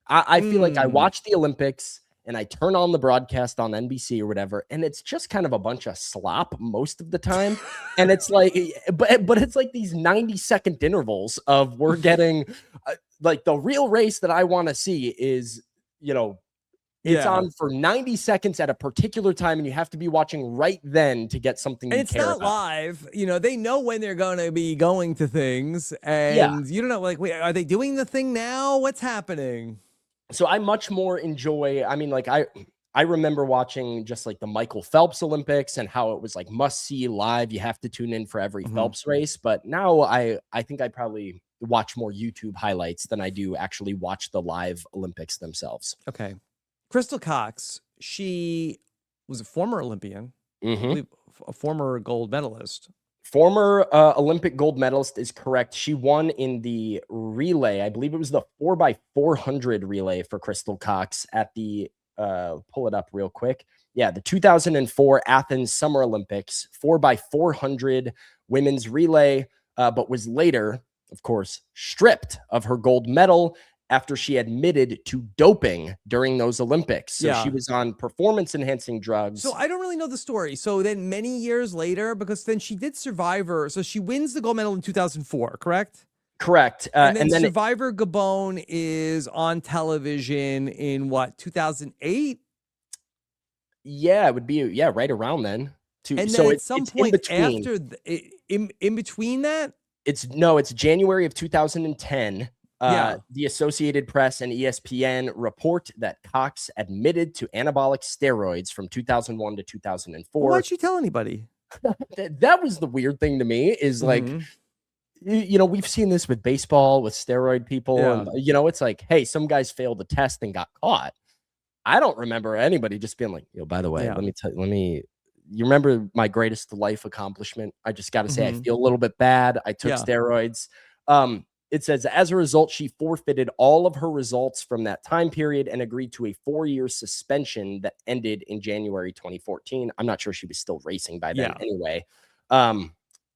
I feel like I watch the Olympics and I turn on the broadcast on NBC or whatever, and it's just kind of a bunch of slop most of the time. And it's but it's like these 90-second intervals of we're getting the real race that I want to see is, it's on for 90 seconds at a particular time, and you have to be watching right then to get something. And it's not live. They know when they're going to be going to things, and you don't know, wait, are they doing the thing now? What's happening? So I much more enjoy, I remember watching just the Michael Phelps Olympics and how it was must see live. You have to tune in for every Phelps race. But now I think I probably watch more YouTube highlights than I do actually watch the live Olympics themselves. Okay. Crystal Cox, she was a former Olympian, I believe, a former gold medalist. Former Olympic gold medalist is correct. She won in the relay. I believe it was the 4x400 relay for Crystal Cox at the, pull it up real quick. Yeah, the 2004 Athens Summer Olympics, 4x400 women's relay, but was later, of course, stripped of her gold medal after she admitted to doping during those Olympics. So she was on performance-enhancing drugs. So I don't really know the story. So then many years later, because then she did Survivor. So she wins the gold medal in 2004, correct? Correct. And then Survivor Gabon is on television in what, 2008? Yeah, it would be, right around then. And then at some point after, in between that? It's January of 2010. Yeah. The Associated Press and ESPN report that Cox admitted to anabolic steroids from 2001 to 2004. Why'd she tell anybody? That was the weird thing to me is like, we've seen this with baseball, with steroid people. Yeah. And, it's like, hey, some guys failed the test and got caught. I don't remember anybody just being like, by the way, Yeah. you remember my greatest life accomplishment? I just got to say, I feel a little bit bad. I took steroids. It says, as a result, she forfeited all of her results from that time period and agreed to a 4-year suspension that ended in January 2014. I'm not sure she was still racing by then anyway.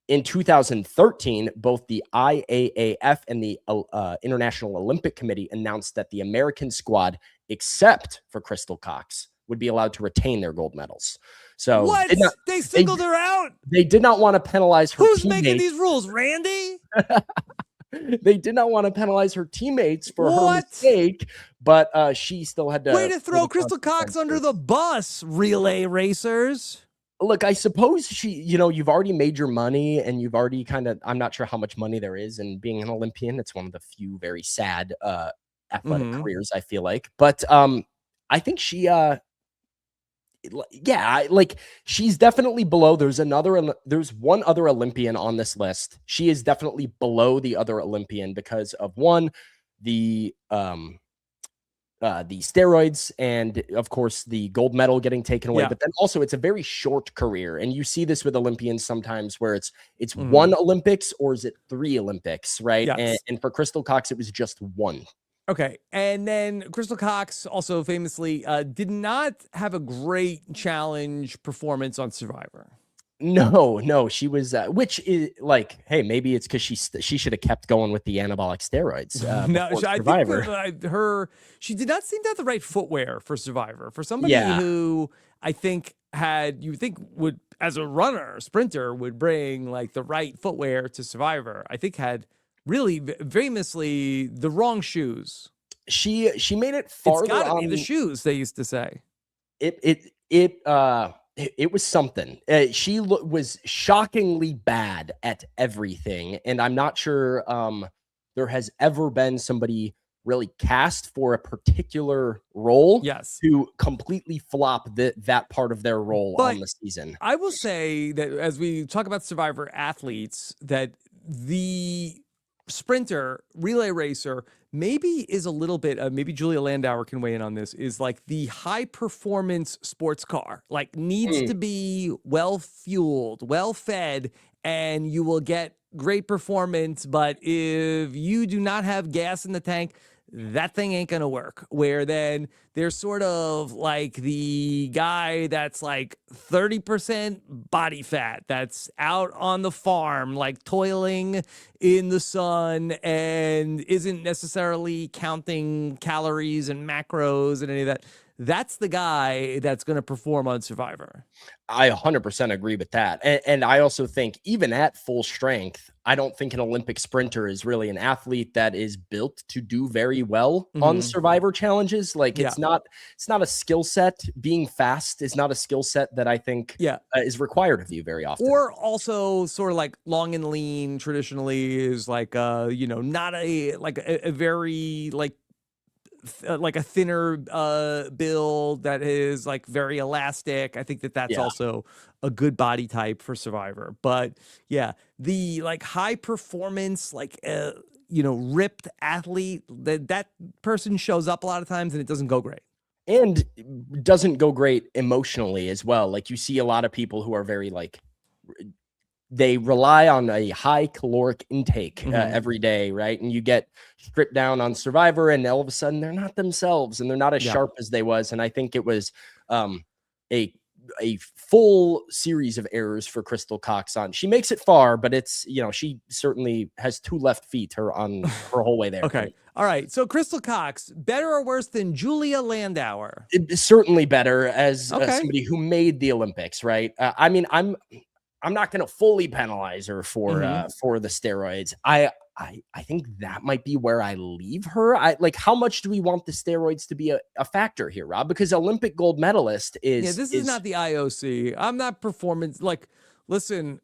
In 2013, both the IAAF and the International Olympic Committee announced that the American squad, except for Crystal Cox, would be allowed to retain their gold medals. So what? They singled her out? They did not want to penalize her Who's teammates. making these rules? Randy? They did not want to penalize her teammates for her mistake, but she still had to. Way to throw Crystal Cox under the bus, relay racers. Look, I suppose you've already made your money and you've already I'm not sure how much money there is in being an Olympian. It's one of the few very sad athletic careers, I feel like. But I think she's definitely below. There's one other Olympian on this list. She is definitely below the other Olympian because of the steroids and of course the gold medal getting taken away. But then also it's a very short career. And you see this with Olympians sometimes where it's one Olympics or is it 3 Olympics, right? Yes. And for Crystal Cox, it was just 1. Okay. And then Crystal Cox also famously did not have a great challenge performance on Survivor. No, she was, which is like, hey, maybe it's because she should have kept going with the anabolic steroids. No, I think she did not seem to have the right footwear for Survivor. For somebody who I think would, as a runner, sprinter, would bring like the right footwear to Survivor, I think had really famously the wrong shoes. She made it farther. It's gotta be the shoes, they used to say. It was something. She was shockingly bad at everything, and I'm not sure there has ever been somebody really cast for a particular role to completely flop that part of their role on the season. I will say that as we talk about Survivor athletes, that the sprinter, relay racer, maybe is a little bit, maybe Julia Landauer can weigh in on this, is like the high performance sports car, like needs to be well fueled, well fed, and you will get great performance. But if you do not have gas in the tank, that thing ain't gonna work. Where then there's sort of like the guy that's like 30% body fat, that's out on the farm, like toiling in the sun and isn't necessarily counting calories and macros and any of that. That's the guy that's going to perform on Survivor. I 100% agree with that. And I also think even at full strength, I don't think an Olympic sprinter is really an athlete that is built to do very well on Survivor challenges. Like it's not a skill set. Being fast is not a skill set that I think is required of you very often. Or also sort of like long and lean traditionally is like, not a very like a thinner build that is like very elastic. I think that's also a good body type for Survivor. But yeah, the like high performance, like ripped athlete, that person shows up a lot of times and it doesn't go great. And doesn't go great emotionally as well. Like you see a lot of people who are very like, they rely on a high caloric intake every day, right? And you get stripped down on Survivor and all of a sudden they're not themselves and they're not as sharp as they was. And I think it was a full series of errors for Crystal Cox on. She makes it far, but it's, she certainly has 2 left feet on her whole way there. Okay. All right. So Crystal Cox, better or worse than Julia Landauer? Certainly better as somebody who made the Olympics, right? I mean, I'm not going to fully penalize her for the steroids. I think that might be where I leave her. How much do we want the steroids to be a factor here, Rob? Because Olympic gold medalist is... this is not the IOC. I'm not performance... listen,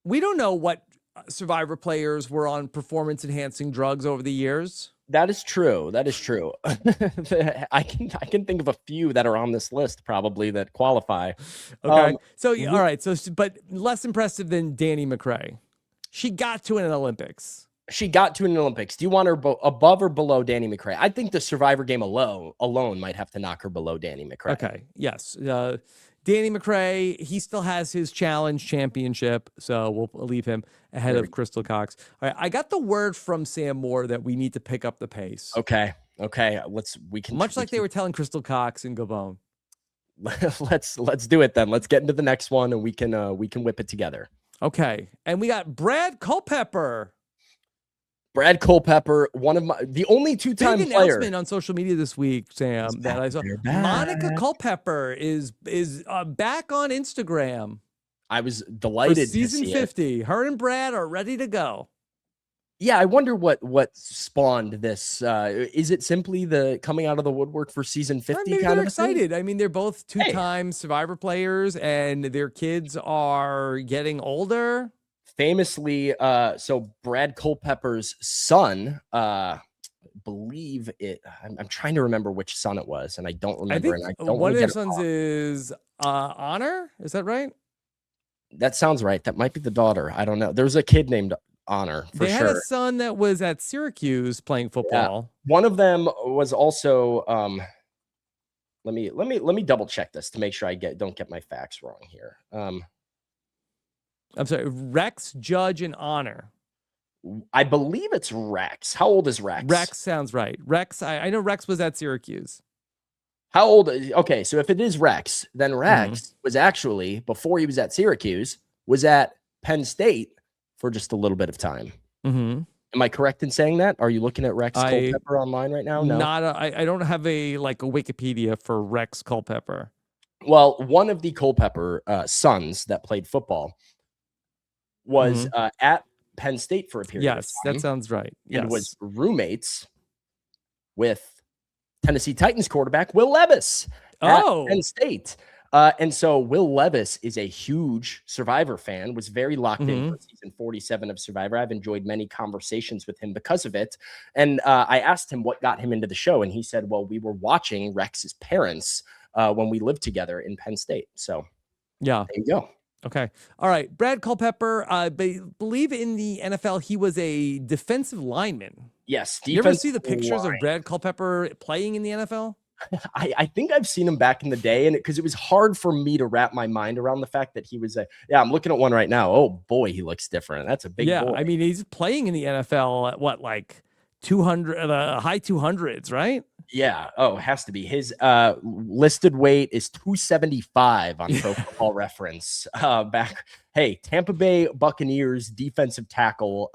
we don't know what Survivor players were on performance-enhancing drugs over the years. That is true. That is true. I can think of a few that are on this list probably that qualify. Okay. So, all We right. So, but less impressive than Danny McRae. She got to an Olympics. She got to an Olympics. Do you want her above or below Danny McRae? I think the Survivor game alone might have to knock her below Danny McRae. Okay. Yes. Danny McRae, he still has his challenge championship, so we'll leave him ahead of Crystal Cox. All right. I got the word from Sam Moore that we need to pick up the pace. Okay. Much like they were telling Crystal Cox and Gabon. Let's do it then. Let's get into the next one and we can whip it together. Okay. And we got Brad Culpepper. Brad Culpepper, the only two-time big player. announcement on social media this week, Sam, that I saw. Monica Culpepper is back on Instagram. I was delighted for season to see 50. Her and Brad are ready to go. Yeah, I wonder what spawned this. Is it simply the coming out of the woodwork for season 50? Maybe kind they're of excited. I mean, they're both two-time Survivor players, and their kids are getting older. Famously, so Brad Culpepper's son, believe it. I'm trying to remember which son it was, and I don't remember. I think one of their sons is Honor. Is that right? That sounds right. That might be the daughter. I don't know. There's a kid named Honor. They had a son that was at Syracuse playing football. Yeah. One of them was also. Let me double check this to make sure I don't get my facts wrong here. I'm sorry, Rex, Judge, and Honor. I believe it's Rex. How old is Rex? Rex sounds right. Rex, I know Rex was at Syracuse. How old? Okay, so if it is Rex, then Rex was actually, before he was at Syracuse, was at Penn State for just a little bit of time. Am I correct in saying that? Are you looking at Rex Culpepper online right now? No, I don't have a Wikipedia for Rex Culpepper. Well, one of the Culpepper sons that played football was at Penn State for a period of time. That sounds right. And was roommates with Tennessee Titans quarterback Will Levis at Penn State. And so Will Levis is a huge Survivor fan, was very locked in for season 47 of Survivor. I've enjoyed many conversations with him because of it. And I asked him what got him into the show. And he said, well, we were watching Rex's parents when we lived together in Penn State. So there you go. Okay. All right. Brad Culpepper, I believe in the NFL, he was a defensive lineman. Yes. You ever see the pictures of Brad Culpepper playing in the NFL? I think I've seen him back in the day, and because it was hard for me to wrap my mind around the fact that he was I'm looking at one right now. Oh boy, he looks different. That's a big boy. I mean, he's playing in the NFL at what, like 200, high 200s, right? Yeah. Oh, it has to be. His listed weight is 275 on Pro Football Reference. Tampa Bay Buccaneers defensive tackle,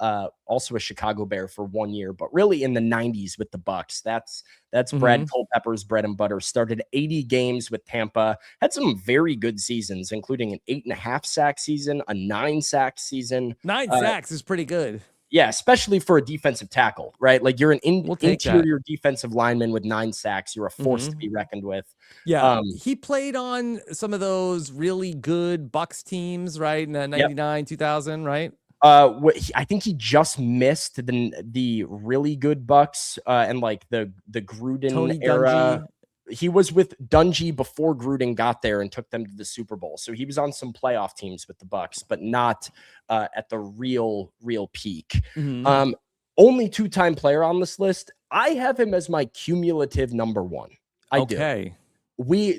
also a Chicago Bear for 1 year, but really in the 90s with the Bucs. That's Brad Culpepper's bread and butter. Started 80 games with Tampa, had some very good seasons, including an 8.5 sack season, a 9 sack season. 9 sacks is pretty good. Yeah, especially for a defensive tackle, right? Like you're an interior defensive lineman with 9 sacks. You're a force to be reckoned with. Yeah, he played on some of those really good Bucs teams, right? In 99, 2000, right? I think he just missed the really good Bucs and like the Gruden Tony era. Dungy. He was with Dungy before Gruden got there and took them to the Super Bowl. So he was on some playoff teams with the Bucs, but not at the real peak. Only 2-time player on this list. I have him as my cumulative number 1. I do.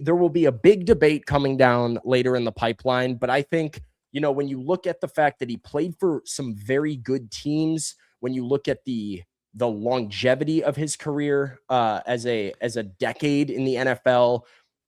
There will be a big debate coming down later in the pipeline, but I think, when you look at the fact that he played for some very good teams, when you look at the longevity of his career as a decade in the NFL,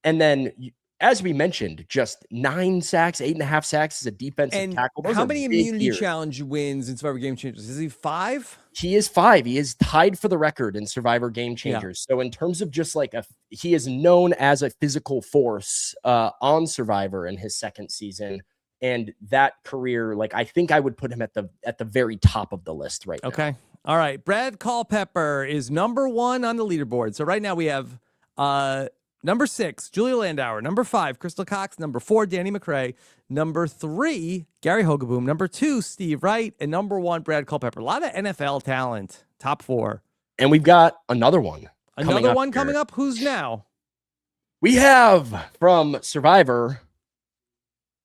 and then as we mentioned, just 9 sacks, 8.5 sacks as a defensive tackle. How many immunity challenge wins in Survivor Game Changers? Is he 5? He is 5. He is tied for the record in Survivor Game Changers. So in terms of just like he is known as a physical force on Survivor in his second season. And that career, I think I would put him at the very top of the list right now. Okay. All right. Brad Culpepper is number 1 on the leaderboard. So right now we have number 6, Julia Landauer. Number 5, Crystal Cox. Number 4, Danny McRae. Number 3, Gary Hogeboom. Number 2, Steve Wright. And number 1, Brad Culpepper. A lot of NFL talent. Top 4. And we've got another one. Coming up. Who's now? We have from Survivor.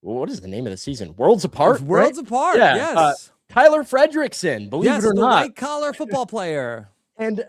What is the name of the season? Worlds Apart. Worlds right? Apart. Yeah. Yes. Tyler Frederickson. Believe it or the not, white collar football player. And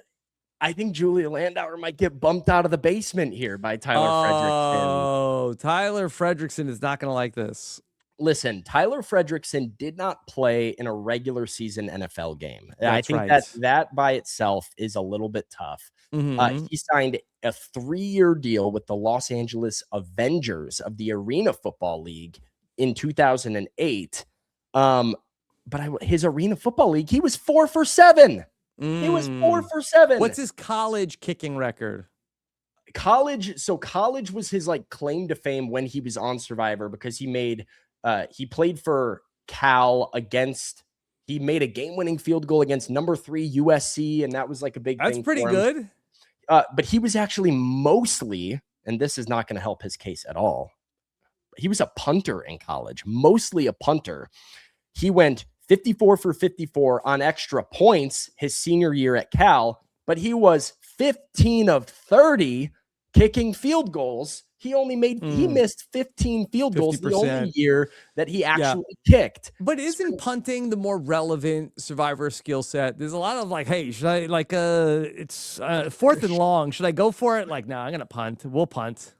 I think Julia Landauer might get bumped out of the basement here by Tyler Frederickson. Oh, Tyler Frederickson is not going to like this. Listen, Tyler Frederickson did not play in a regular season NFL game. I think right. that by itself is a little bit tough. Mm-hmm. He signed a 3-year deal with the Los Angeles Avengers of the Arena Football League in 2008. But his Arena Football League, he was 4 for 7. He was 4 for 7. What's his college kicking record? College was his like claim to fame when he was on Survivor, because he played for Cal he made a game-winning field goal against number 3 USC, and that was like a big thing. That's pretty good. But he was actually mostly, and this is not going to help his case at all, he was a punter in college, mostly a punter. He went 54 for 54 on extra points his senior year at Cal, but he was 15 of 30 kicking field goals. He missed 15 field goals 50%. the only year that he actually kicked. But isn't punting the more relevant Survivor skill set? There's a lot of like, hey, should I it's 4th and long. Should I go for it? Like, no, I'm going to punt. We'll punt.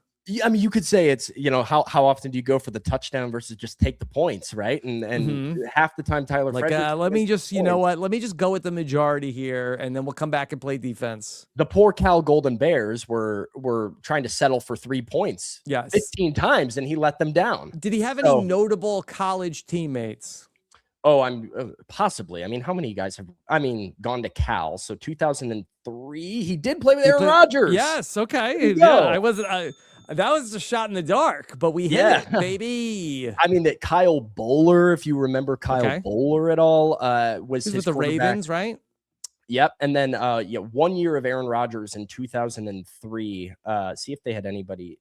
I mean, you could say it's, how often do you go for the touchdown versus just take the points, right? And half the time Tyler Frederickson, let me just, let me just go with the majority here, and then we'll come back and play defense. The poor Cal Golden Bears were trying to settle for 3 points 15 times, and he let them down. Did he have any notable college teammates? Oh, I'm possibly. I mean, how many guys have, gone to Cal? So 2003, he did play with Aaron Rodgers. Yes. Okay. Yeah. That was a shot in the dark, but we hit it, baby. I mean, that Kyle Bowler, if you remember Kyle Bowler at all, was his with the Ravens, right? Yep. And then 1 year of Aaron Rodgers in 2003. See if they had anybody.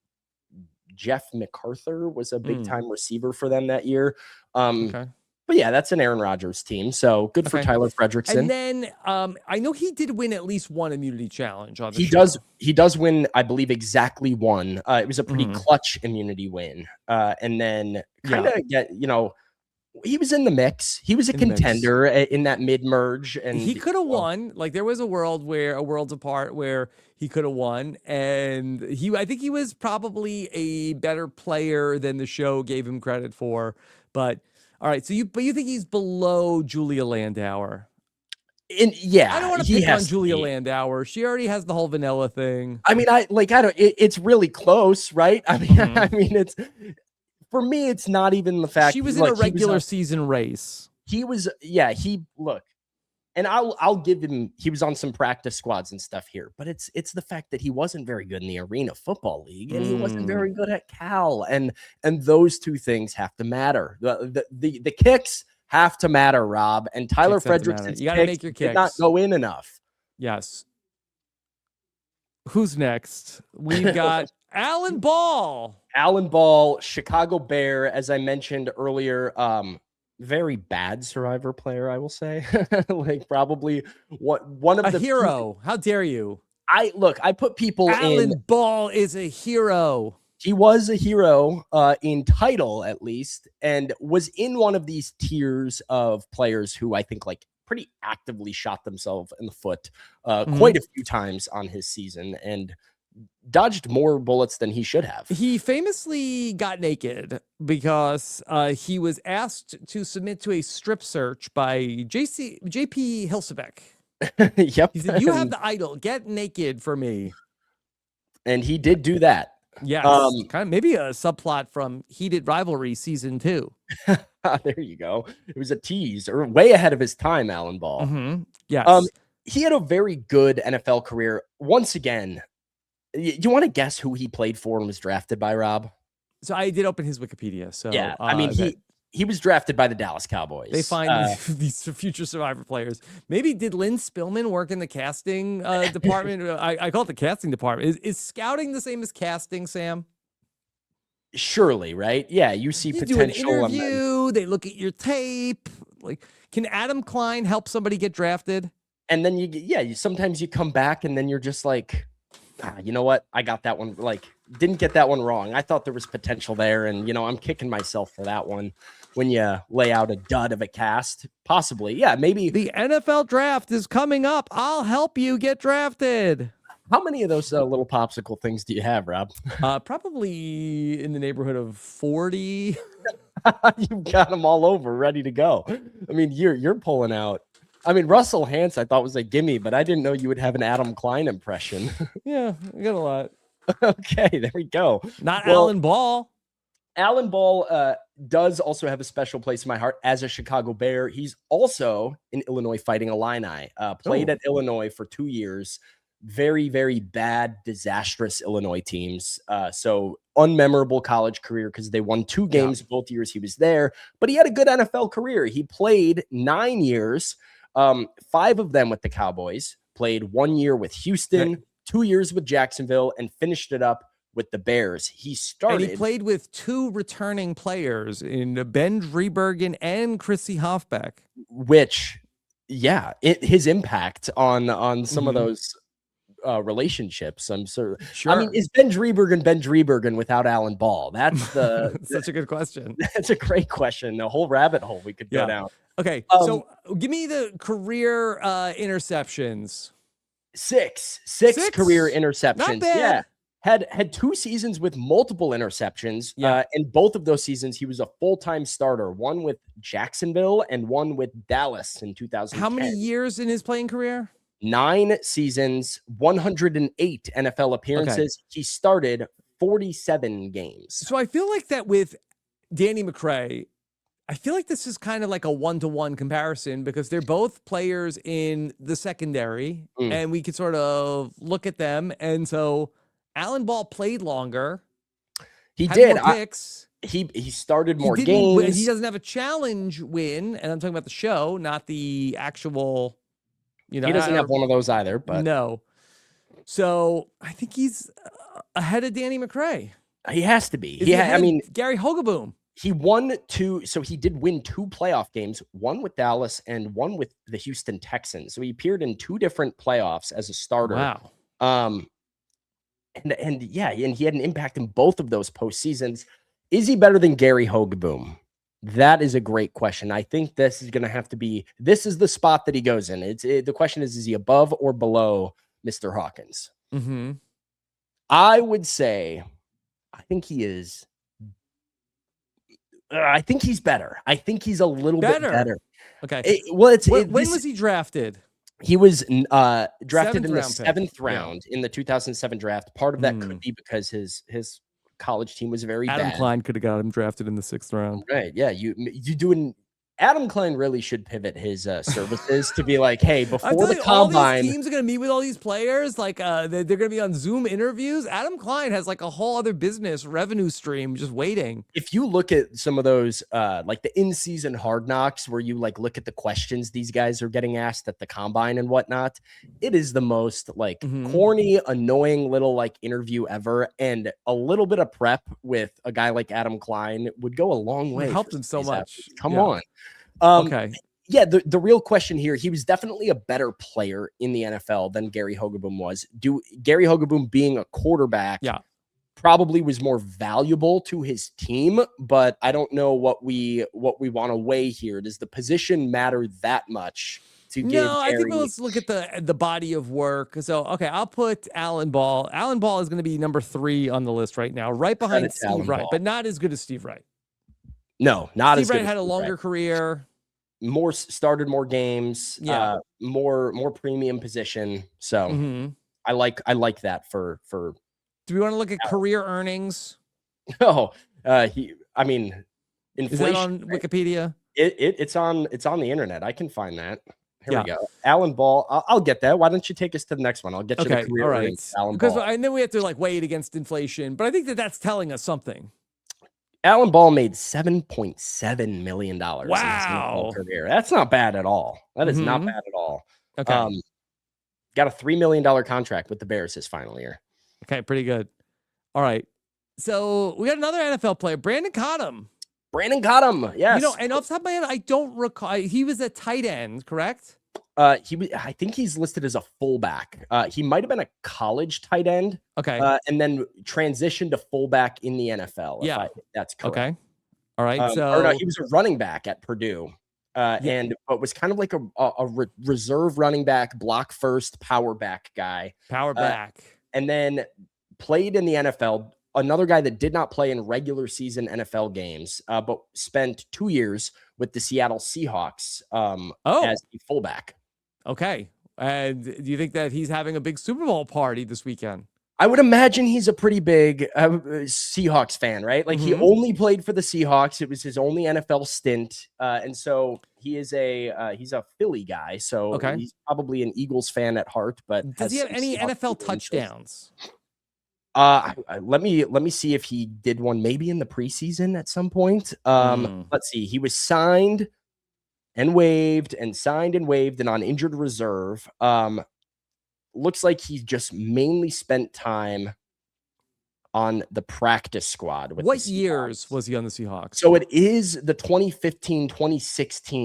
Jeff MacArthur was a big time receiver for them that year. But yeah, that's an Aaron Rodgers team. So good for Tyler Frederickson. And then I know he did win at least one immunity challenge on the show. He does win, I believe, exactly one. It was a pretty clutch immunity win. And then he was in the mix. He was a contender in that mid-merge. And he could have won. Like, there was a Worlds Apart where he could have won. And I think he was probably a better player than the show gave him credit for. But all right, so you think he's below Julia Landauer? I don't want to pick on Julia Landauer. She already has the whole vanilla thing. I mean, it's really close, right? I mean, it's, for me, it's not even the fact she was in a regular season race. And I'll give him, he was on some practice squads and stuff here, but it's the fact that he wasn't very good in the Arena Football League, and he wasn't very good at Cal, and those two things have to matter. The kicks have to matter, Rob, and Tyler Frederickson's you got to make your kicks did not go in enough. Yes. Who's next? We've got Alan Ball. Alan Ball, Chicago Bear, as I mentioned earlier. Very bad Survivor player, I will say. Like, probably one of the hero. How dare you? I put people Alan Ball is a hero. He was a hero in title, at least, and was in one of these tiers of players who I think like pretty actively shot themselves in the foot quite a few times on his season, and dodged more bullets than he should have. He famously got naked because he was asked to submit to a strip search by JP Hilsebeck. Yep. He said, "You have the idol. Get naked for me." And he did do that. Yes. Kind of maybe a subplot from Heated Rivalry season 2. There you go. It was a tease, or way ahead of his time, Alan Ball. Yes. He had a very good NFL career. Once again, you want to guess who he played for and was drafted by, Rob? So I did open his Wikipedia. So yeah, I mean, he was drafted by the Dallas Cowboys. They find these future Survivor players. Maybe did Lynn Spillman work in the casting department? I call it the casting department. Is scouting the same as casting, Sam? Surely, right? Yeah, you see potential. Do an interview. They look at your tape. Like, can Adam Klein help somebody get drafted? And then sometimes you come back and then you're just like, you know what? I got that one. Like, didn't get that one wrong. I thought there was potential there. And, I'm kicking myself for that one when you lay out a dud of a cast. Possibly. Yeah, maybe. The NFL draft is coming up. I'll help you get drafted. How many of those little popsicle things do you have, Rob? Probably in the neighborhood of 40. You've got them all over, ready to go. I mean, you're pulling out. I mean, Russell Hance, I thought was a gimme, but I didn't know you would have an Adam Klein impression. Yeah, I got a lot. Okay, there we go. Not Alan Ball. Alan Ball does also have a special place in my heart as a Chicago Bear. He's also an Illinois Fighting Illini. Played at Illinois for 2 years. Very, very bad, disastrous Illinois teams. So unmemorable college career because they won 2 games both years he was there. But he had a good NFL career. He played 9 years. 5 of them with the Cowboys, played 1 year with Houston, 2 years with Jacksonville, and finished it up with the Bears. He played with 2 returning players in Ben Driebergen and Chrissy Hofbeck. Which, his impact on some of those relationships. I'm sure. I mean, is Ben Driebergen without Alan Ball? That's such a good question. That's a great question. A whole rabbit hole we could go down. Okay, so give me the career interceptions. 6 career interceptions. Not bad. Yeah, had 2 seasons with multiple interceptions. And both of those seasons he was a full-time starter. One with Jacksonville and one with Dallas in 2010. How many years in his playing career? 9 seasons, 108 NFL appearances. Okay. He started 47 games. So I feel like that with Danny McCray, I feel like this is kind of like a one-to-one comparison because they're both players in the secondary and we could sort of look at them. And so Alan Ball played longer. He did. More picks. He started more games. He doesn't have a challenge win. And I'm talking about the show, not the actual, he doesn't have one of those either, but no. So I think he's ahead of Danny McCray. He has to be. Gary Hogeboom. He won 2, so he did win 2 playoff games, one with Dallas and one with the Houston Texans. So he appeared in 2 different playoffs as a starter. Wow. And he had an impact in both of those postseasons. Is he better than Gary Hogeboom? That is a great question. I think this is going to have to be. This is the spot that he goes in. The question is he above or below Mr. Hawkins? Mm-hmm. I would say, I think he is. I think he's better. I think he's a little bit better. Okay. When was he drafted? He was drafted in the 7th round in the 2007 draft. Part of that could be because his college team was very bad. Adam Klein could have got him drafted in the 6th round. Right. Yeah. You doing. Adam Klein really should pivot his services to be like, hey, before the combine, all these teams are going to meet with all these players. Like they're going to be on Zoom interviews. Adam Klein has like a whole other business revenue stream just waiting. If you look at some of those, like the in-season Hard Knocks, where you like look at the questions these guys are getting asked at the combine and whatnot, it is the most like corny, annoying little like interview ever. And a little bit of prep with a guy like Adam Klein would go a long way. It helped him so much. Come on. Okay. Yeah, the real question here, he was definitely a better player in the NFL than Gary Hogeboom was. Gary Hogeboom being a quarterback probably was more valuable to his team, but I don't know what we want to weigh here. Does the position matter that much to give Gary? I think let's look at the body of work. So, okay, I'll put Alan Ball. Alan Ball is going to be number 3 on the list right now, right behind Steve Wright, but not as good as Steve Wright. No, not as good. Steve Wright had a longer career. Started more games, more premium position. So I like that for. Do we want to look at career earnings? No, inflation. Is that on Wikipedia? It's on the internet. I can find that. Here we go. Alan Ball. I'll get that. Why don't you take us to the next one? I'll get you the career earnings. Alan Ball. I know we have to like weigh it against inflation, but I think that's telling us something. Alan Ball made $7.7 million. Wow. In his career. That's not bad at all. That is not bad at all. Okay. Got a $3 million contract with the Bears his final year. Okay, pretty good. All right. So we got another NFL player, Brandon Cottom. Brandon Cottom, yes. And off the top of my head, I don't recall. He was a tight end, correct? I think he's listed as a fullback. He might have been a college tight end. Okay. And then transitioned to fullback in the NFL. Yeah. If that's correct. Okay. All right. Or no, he was a running back at Purdue. But was kind of like a reserve running back, block first, power back guy. Power back. And then played in the NFL. Another guy that did not play in regular season NFL games, but spent 2 years with the Seattle Seahawks as a fullback. Okay. And do you think that he's having a big Super Bowl party this weekend? I would imagine he's a pretty big Seahawks fan, right? Like he only played for the Seahawks. It was his only NFL stint. And so he's a Philly guy. So he's probably an Eagles fan at heart, but does he have any NFL touchdowns? Let me see if he did one maybe in the preseason at some point. Let's see. He was signed and waived and on injured reserve. Looks like he just mainly spent time on the practice squad. What years was he on the Seahawks? So it is the 2015-2016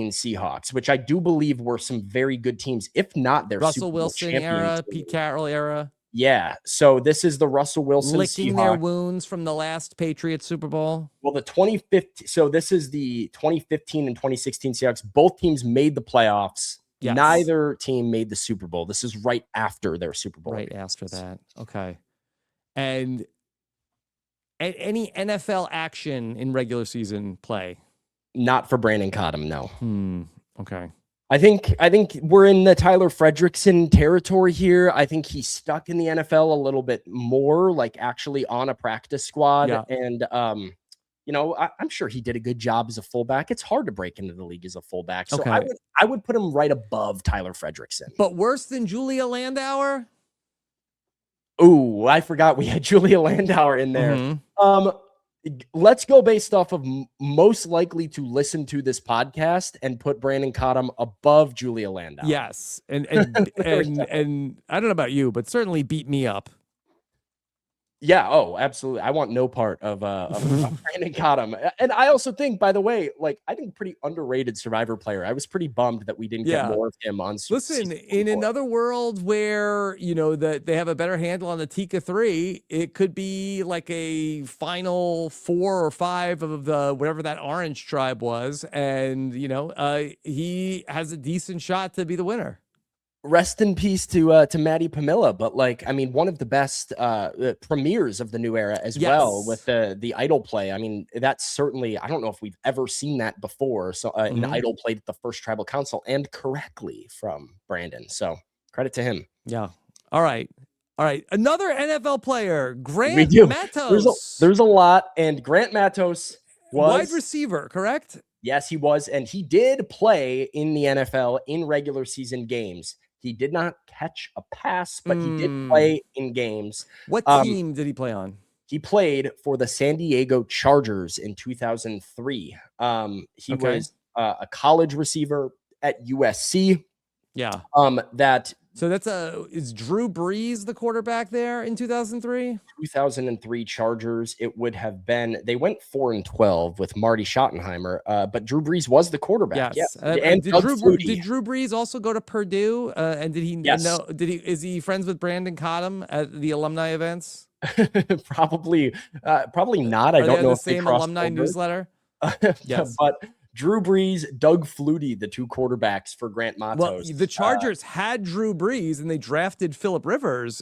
Seahawks, which I do believe were some very good teams, if not their Russell Super Bowl Wilson era, Pete Carroll era. Yeah. So this is the Russell Wilson licking their wounds from the last Patriots Super Bowl. Well, the 2015. So this is the 2015 and 2016 Seahawks. Both teams made the playoffs. Yes. Neither team made the Super Bowl. This is right after their Super Bowl. Right after that. Okay. And any NFL action in regular season play? Not for Brandon Cottom, no. Okay. I think we're in the Tyler Frederickson territory here. I think he's stuck in the NFL a little bit more, like actually on a practice squad. Yeah. And I'm sure he did a good job as a fullback. It's hard to break into the league as a fullback. So I would put him right above Tyler Frederickson. But worse than Julia Landauer? Ooh, I forgot we had Julia Landauer in there. Let's go based off of most likely to listen to this podcast and put Brandon Cottom above Julia Landauer. Yes. And I don't know about you, but certainly beat me up. Yeah. Oh, absolutely. I want no part of Brandon Cottom. And I also think, by the way, I think pretty underrated Survivor player. I was pretty bummed that we didn't get more of him on. Listen, in another world where, that they have a better handle on the Tika 3, it could be like a final 4 or 5 of the, whatever that orange tribe was. And, he has a decent shot to be the winner. Rest in peace to Maddie Pamela, but one of the best premieres of the new era as well with the idol play. I mean, that's certainly, I don't know if we've ever seen that before. So an idol played at the first tribal council and correctly from Brandon. So credit to him. Yeah. All right. Another NFL player, Grant Matos. There's a lot, and Grant Matos was wide receiver, correct? Yes, he was, and he did play in the NFL in regular season games. He did not catch a pass, but he did play in games. What team did he play on? He played for the San Diego Chargers in 2003. He was a college receiver at USC. Yeah. So is Drew Brees the quarterback there in 2003? 2003 Chargers. It would have been, they went 4-12 with Marty Schottenheimer, but Drew Brees was the quarterback. Yes. And did Drew Brees also go to Purdue? And did he know? Is he friends with Brandon Cottom at the alumni events? Probably not. I don't know if the same alumni newsletter. Yes, but Drew Brees, Doug Flutie, the two quarterbacks for Grant Matos. Well, the Chargers had Drew Brees, and they drafted Phillip Rivers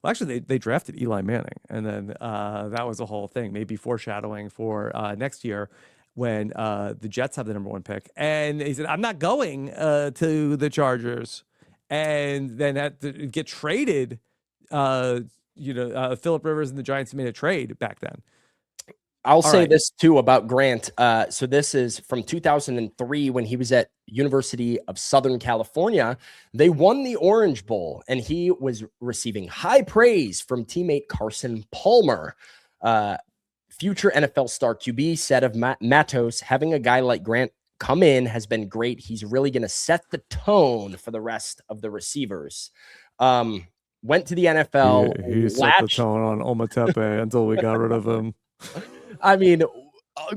actually, they drafted Eli Manning, and then that was a whole thing, maybe foreshadowing for next year when the Jets have the number 1 pick. And he said, I'm not going to the Chargers. And then had to get traded. Phillip Rivers and the Giants made a trade back then. I'll say this too about Grant. So this is from 2003 when he was at University of Southern California. They won the Orange Bowl, and he was receiving high praise from teammate Carson Palmer. Future NFL star QB said of Matos, having a guy like Grant come in has been great. He's really going to set the tone for the rest of the receivers. Went to the NFL. He set the tone on Ometepe until we got rid of him. I mean,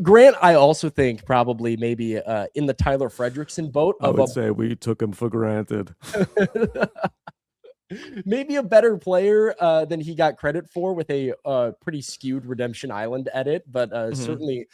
Grant, I also think probably maybe in the Tyler Frederickson boat I of would say we took him for granted. maybe a better player than he got credit for with a pretty skewed Redemption Island edit, but certainly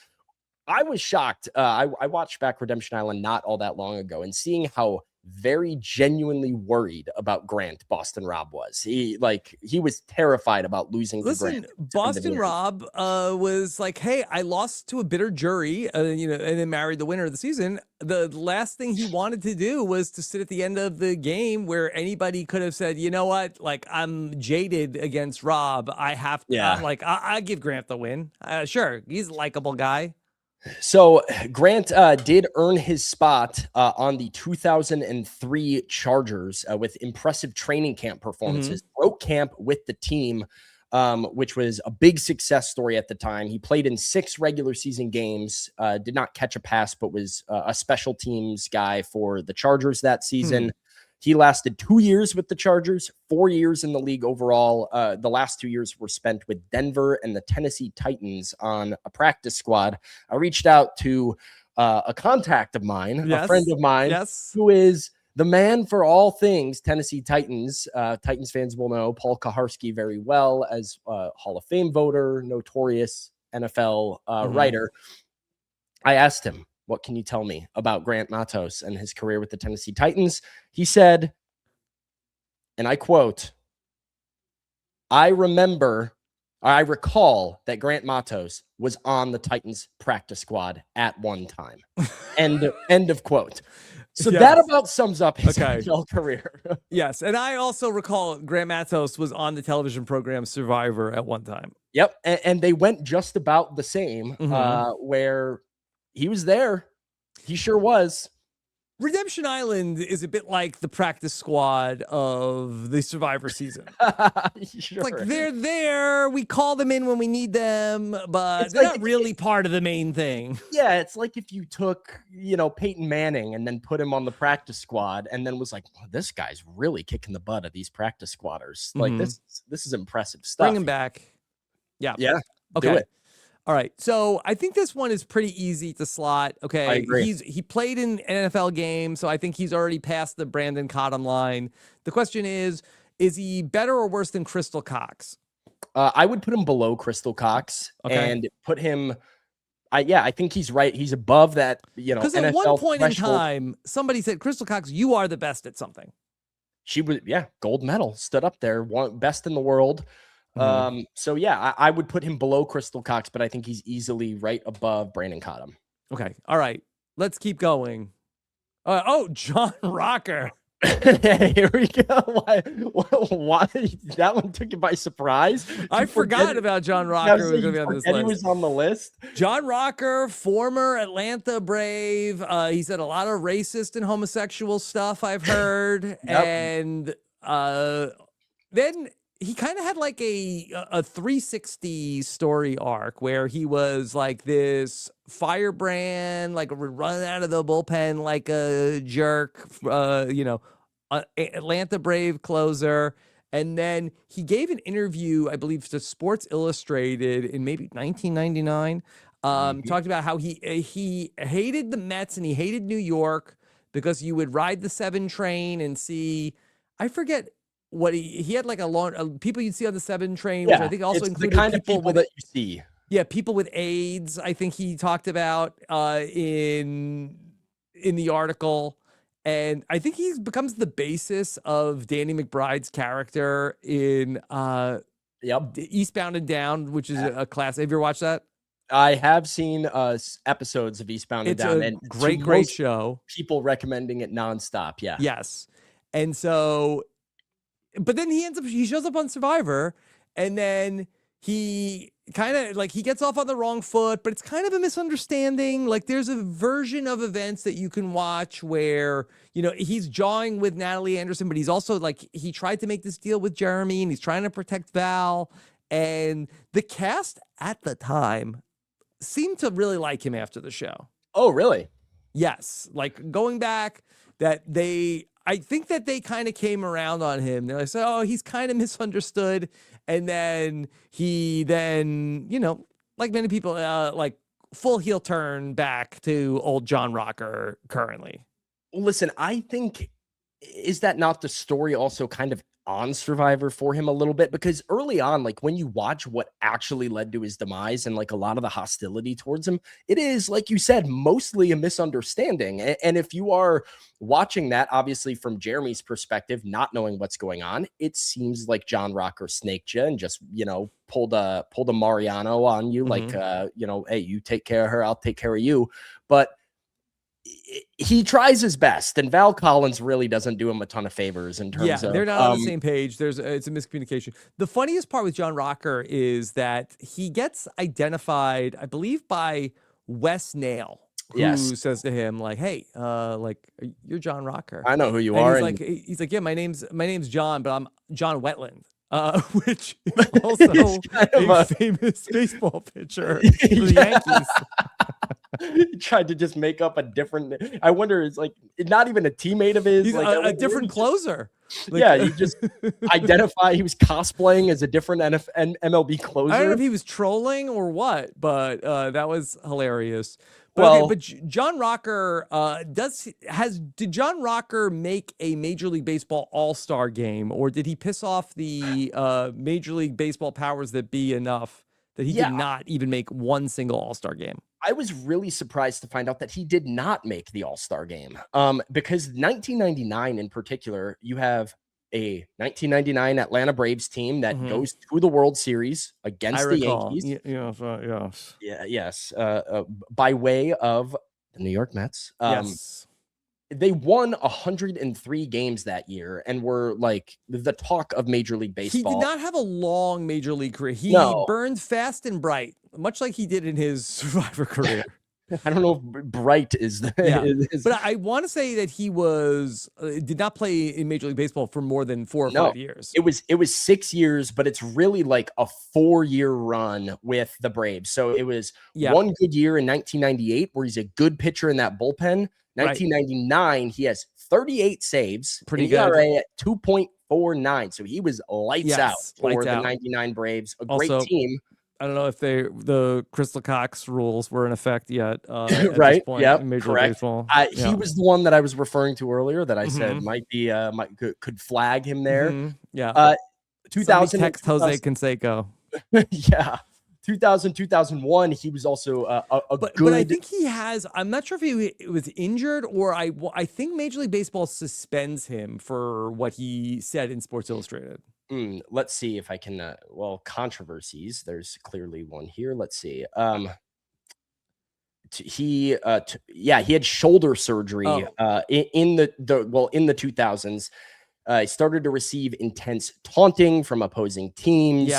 I was shocked. I watched back Redemption Island not all that long ago, and seeing how very genuinely worried about Grant Boston Rob was. He was terrified about losing to Listen, Grant. Boston Rob was like, "Hey, I lost to a bitter jury, and then married the winner of the season." The last thing he wanted to do was to sit at the end of the game where anybody could have said, "You know what? Like, I'm jaded against Rob. I have to. Yeah. I give Grant the win. Sure, he's a likable guy." So Grant did earn his spot on the 2003 Chargers with impressive training camp performances. Broke camp with the team, which was a big success story at the time. He played in 6 regular season games, did not catch a pass, but was a special teams guy for the Chargers that season. He lasted 2 years with the Chargers, 4 years in the league overall. The last 2 years were spent with Denver and the Tennessee Titans on a practice squad. I reached out to a contact of mine, a friend of mine, who is the man for all things Tennessee Titans. Titans fans will know Paul Kaharski very well as a Hall of Fame voter, notorious NFL writer. I asked him, what can you tell me about Grant Matos and his career with the Tennessee Titans? He said, and I quote, I recall that Grant Matos was on the Titans practice squad at one time. End of quote. So that about sums up his NFL career. Yes. And I also recall Grant Matos was on the television program Survivor at one time. Yep. And they went just about the same, where he was there. He sure was. Redemption Island is a bit like the practice squad of the Survivor season. Sure. It's like they're there. We call them in when we need them, but they're not really part of the main thing. Yeah, it's like if you took, Peyton Manning and then put him on the practice squad and then was like, well, this guy's really kicking the butt of these practice squatters. Like this is impressive stuff. Bring him back. Yeah. Yeah. Okay. Do it. All right. So I think this one is pretty easy to slot. Okay. I agree. He played in an NFL game, so I think he's already passed the Brandon Cottom line. The question is he better or worse than Crystal Cox? I would put him below Crystal Cox and put him. I think he's right. He's above that, Because NFL at one point threshold. in time, somebody said, Crystal Cox, you are the best at something. She was, gold medal, stood up there, best in the world. So I would put him below Crystal Cox, but I think he's easily right above Brandon Cottom. Okay. All right. Let's keep going. John Rocker. Here we go. Why? That one took you by surprise. I forgot about John Rocker. Was going to be on this list. He was on the list. John Rocker, former Atlanta Brave. He said a lot of racist and homosexual stuff, I've heard. And then he kind of had like a 360 story arc where he was like this firebrand, like running out of the bullpen like a jerk, Atlanta Brave closer. And then he gave an interview, I believe, to Sports Illustrated in maybe 1999, talked about how he hated the Mets and he hated New York because you would ride the 7 train and see, I forget what he had like a long people you'd see on the 7 train, which I think also included the kind of people that you see. Yeah, people with AIDS. I think he talked about in the article, and I think he becomes the basis of Danny McBride's character in Eastbound and Down, which is a class. Have you ever watched that? I have seen episodes of Eastbound and Down, and great show. People recommending it nonstop. Yeah. Yes, and so. But then he shows up on Survivor, and then he kind of like he gets off on the wrong foot, but it's kind of a misunderstanding. Like there's a version of events that you can watch where, he's jawing with Natalie Anderson, but he's also like, he tried to make this deal with Jeremy and he's trying to protect Val. And the cast at the time seemed to really like him after the show. Oh, really? Yes. Like going back I think that they kind of came around on him. They're like, he's kind of misunderstood. And then he like many people, full heel turn back to old John Rocker currently? Listen, I think, is that not the story also kind of on Survivor for him a little bit? Because early on, like when you watch what actually led to his demise and like a lot of the hostility towards him, it is, like you said, mostly a misunderstanding. And if you are watching that, obviously from Jeremy's perspective, not knowing what's going on, it seems like John Rocker snaked you and just, pulled a Mariano on you, like, hey, you take care of her, I'll take care of you. But he tries his best, and Val Collins really doesn't do him a ton of favors in terms of. They're not on the same page. It's a miscommunication. The funniest part with John Rocker is that he gets identified, I believe, by Wes Nail, who says to him, like, "Hey, you're John Rocker. I know who you and are." He's like, "Yeah, my name's John, but I'm John Wetland." Which is also kind of a famous baseball pitcher for the Yankees. He tried to just make up a different. I wonder, it's like not even a teammate of his. He's like a different closer. He just identified. He was cosplaying as a different MLB closer. I don't know if he was trolling or what, but that was hilarious. But John Rocker did John Rocker make a Major League Baseball All-Star game, or did he piss off the Major League Baseball powers that be enough that he did not even make one single All-Star game? I was really surprised to find out that he did not make the All-Star game. Because 1999 in particular, you have a 1999 Atlanta Braves team that goes to the World Series against the Yankees. Yes. By way of the New York Mets. Yes. They won 103 games that year and were like the talk of Major League Baseball. He did not have a long Major League career. He burned fast and bright, much like he did in his Survivor career. I don't know if Bright is but I want to say that he did not play in Major League Baseball for more than 4 or 5 years. It was 6 years, but it's really like a 4-year run with the Braves. So it was one good year in 1998 where he's a good pitcher in that bullpen. 1999, he has 38 saves, pretty good, ERA at 2.49. So he was lights out for the 99 Braves, a great team. I don't know if the Crystal Cox rules were in effect yet. At right. This point in Major League Baseball. He was the one that I was referring to earlier that I said could flag him there. 2000 text Jose Canseco. 2001, he was also good. But I think he has. I'm not sure if he was injured or I think Major League Baseball suspends him for what he said in Sports Illustrated. Let's see if I can. Controversies. There's clearly one here. Let's see. He had shoulder surgery in the 2000s. He started to receive intense taunting from opposing teams,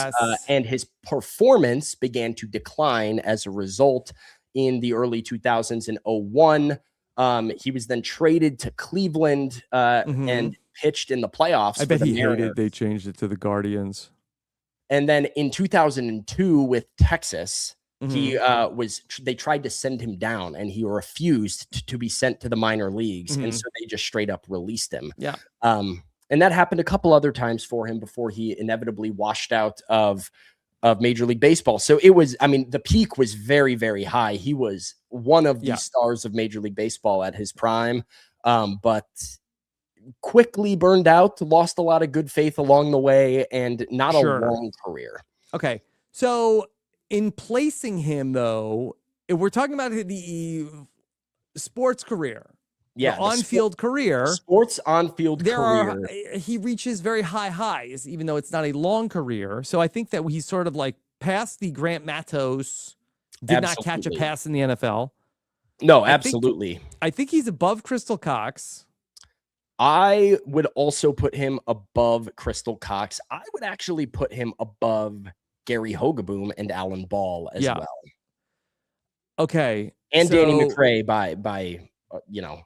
and his performance began to decline as a result in the early 2000s. In 2001, he was then traded to Cleveland and pitched in the playoffs. I bet he hated they changed it to the Guardians. And then in 2002 with Texas, they tried to send him down and he refused to be sent to the minor leagues. And so they just straight up released him. And that happened a couple other times for him before he inevitably washed out of Major League Baseball. So it was, the peak was very, very high. He was one of the stars of Major League Baseball at his prime, but quickly burned out, lost a lot of good faith along the way, and not a long career. Okay. So in placing him, though, if we're talking about the sports career, the on-field career, sports on-field career, he reaches very high highs, even though it's not a long career. So I think that he's sort of like past the Grant Matos, did not catch a pass in the NFL. No, absolutely. I think he's above Crystal Cox. I would also put him above Crystal Cox. I would actually put him above Gary Hogeboom and Alan Ball as well. Okay. And Danny McRae by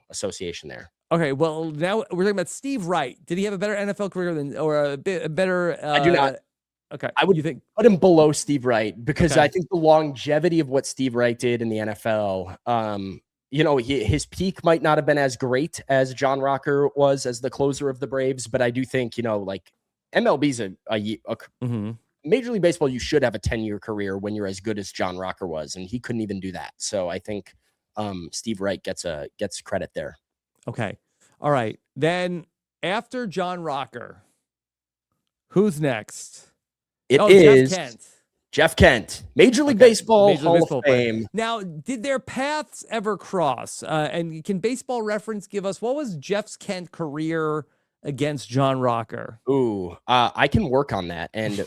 association there. Okay, well, now we're talking about Steve Wright. Did he have a better NFL career a better? I do not. Okay, I would put him below Steve Wright because I think the longevity of what Steve Wright did in the NFL, his peak might not have been as great as John Rocker was as the closer of the Braves, but I do think, MLB's Major League Baseball, you should have a 10-year career when you're as good as John Rocker was, and he couldn't even do that. So I think Steve Wright gets credit there. Okay. All right. Then after John Rocker, who's next? It is Jeff Kent. Jeff Kent, Major League Baseball Major League Hall Baseball of Fame. player. Now, did their paths ever cross? And can Baseball Reference give us what was Jeff Kent's career against John Rocker? Ooh, I can work on that and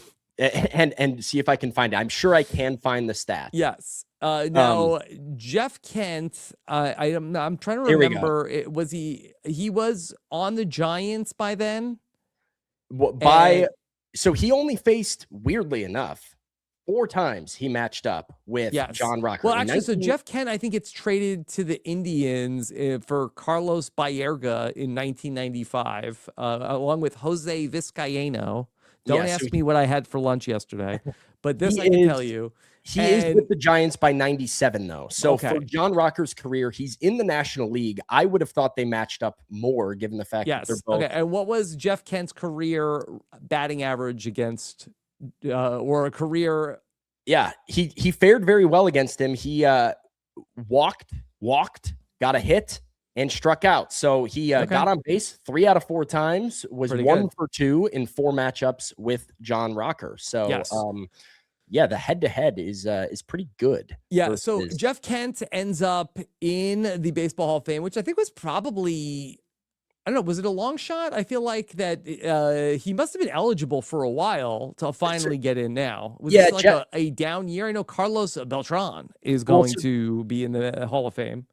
see if I can find it. I'm sure I can find the stat. Yes. Now, Jeff Kent, I'm trying to remember. Was he was on the Giants by then? So he only faced, weirdly enough, 4 times he matched up with John Rocker. Well, actually, so Jeff Kent, I think it's traded to the Indians for Carlos Baerga in 1995, along with Jose Vizcaíno. Don't ask me what I had for lunch yesterday, but this I can tell you. He is with the Giants by 97, though. So for John Rocker's career, he's in the National League. I would have thought they matched up more, given the fact that they're both. Okay, and what was Jeff Kent's career batting average against, or a career? Yeah, he fared very well against him. He walked, got a hit, and struck out. So he got on base 3 out of 4 times, was pretty 1 for 2 in 4 matchups with John Rocker. So yeah, the head-to-head is pretty good. Yeah, so Jeff Kent ends up in the Baseball Hall of Fame, which I think was probably, I don't know, was it a long shot? I feel like that he must have been eligible for a while to finally get in now. Was this like a down year? I know Carlos Beltran is going to be in the Hall of Fame.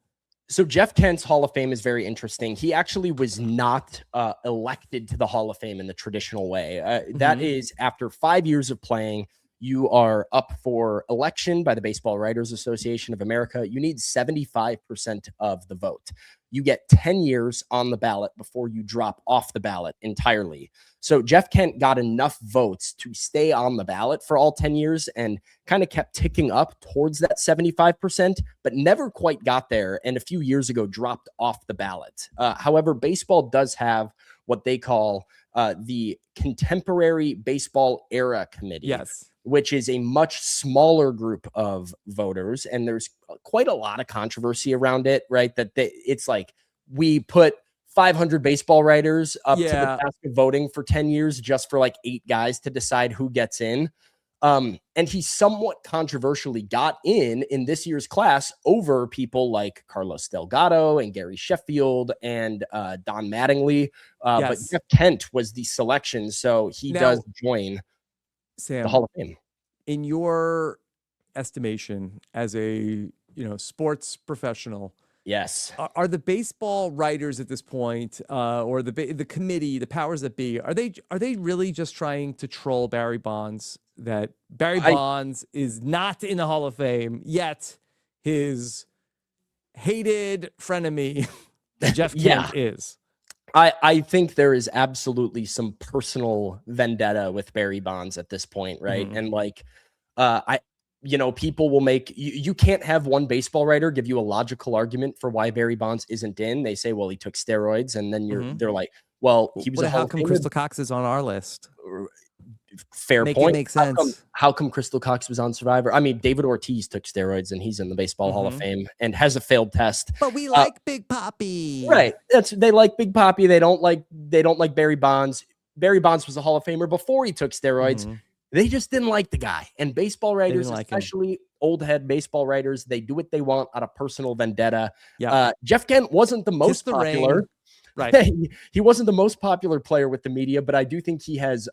So Jeff Kent's Hall of Fame is very interesting. He actually was not elected to the Hall of Fame in the traditional way. That is after 5 years of playing. You are up for election by the Baseball Writers Association of America. You need 75% of the vote. You get 10 years on the ballot before you drop off the ballot entirely. So Jeff Kent got enough votes to stay on the ballot for all 10 years and kind of kept ticking up towards that 75%, but never quite got there. And a few years ago, dropped off the ballot. However, baseball does have what they call the Contemporary Baseball Era Committee. Which is a much smaller group of voters. And there's quite a lot of controversy around it, right? That it's like we put 500 baseball writers up to the task of voting for 10 years just for like 8 guys to decide who gets in. And he somewhat controversially got in this year's class over people like Carlos Delgado and Gary Sheffield and Don Mattingly. But Jeff Kent was the selection. So he does join Sam, the Hall of Fame. In your estimation as a sports professional, are the baseball writers at this point, or the committee, the powers that be, are they really just trying to troll Barry Bonds? That Barry Bonds is not in the Hall of Fame yet, his hated frenemy Jeff Kent is. I think there is absolutely some personal vendetta with Barry Bonds at this point, right? And like, people will make you can't have one baseball writer give you a logical argument for why Barry Bonds isn't in. They say, well, he took steroids, and then they're like, well, he was. How come Crystal Cox is on our list? Fair point. It makes sense. How come Crystal Cox was on Survivor? I mean, David Ortiz took steroids and he's in the Baseball Hall of Fame and has a failed test. But we like Big Papi. Right. They like Big Papi. They don't like Barry Bonds. Barry Bonds was a Hall of Famer before he took steroids. They just didn't like the guy. And baseball writers, especially old head baseball writers, they do what they want out of personal vendetta. Jeff Kent wasn't the most popular. Right. He wasn't the most popular player with the media, but I do think he has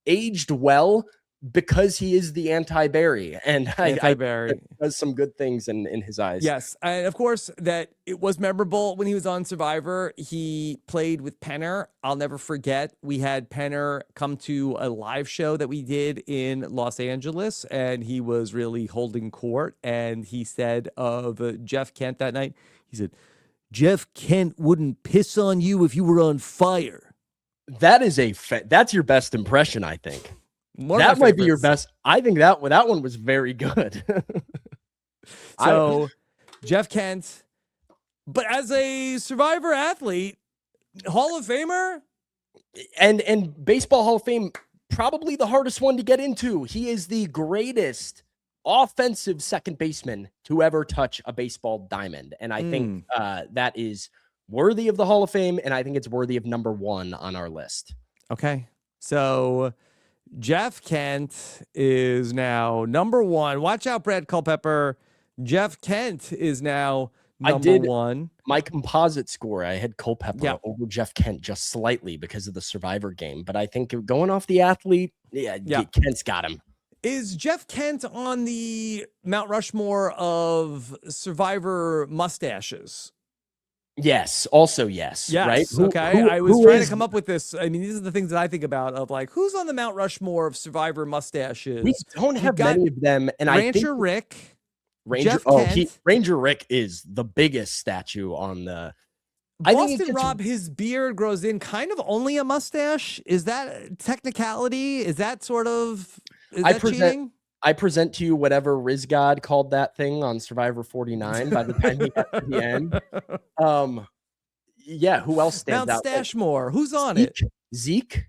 aged well because he is the anti-Barry, and anti-Barry does some good things in his eyes. Yes, and of course that it was memorable when he was on Survivor. He played with Penner. I'll never forget. We had Penner come to a live show that we did in Los Angeles, and he was really holding court. And he said of Jeff Kent that night, he said, "Jeff Kent wouldn't piss on you if you were on fire." That is that's your best impression, I think. That might be your best. I think that one was very good. So, Jeff Kent, but as a Survivor athlete, Hall of Famer, and Baseball Hall of Fame probably the hardest one to get into. He is the greatest offensive second baseman to ever touch a baseball diamond. And I think that is worthy of the Hall of Fame, and I think it's worthy of number 1 on our list. Okay. So Jeff Kent is now number 1. Watch out, Brad Culpepper. Jeff Kent is now number 1. My composite score, I had Culpepper over Jeff Kent just slightly because of the Survivor game. But I think going off the athlete, Kent's got him. Is Jeff Kent on the Mount Rushmore of Survivor mustaches? Yes. Also, yes. Right. Okay. I was trying to come up with this. I mean, these are the things that I think about of like, who's on the Mount Rushmore of Survivor mustaches? We don't have many of them. And Rancher Rick. Ranger Rick is the biggest statue on the. Boston Rob, his beard grows in kind of only a mustache. Is that technicality? Is that sort of cheating? I present to you whatever Riz God called that thing on Survivor 49 by the time he got to the end. Who else stands out? Mount Stashmore. Who's on it? Zeke.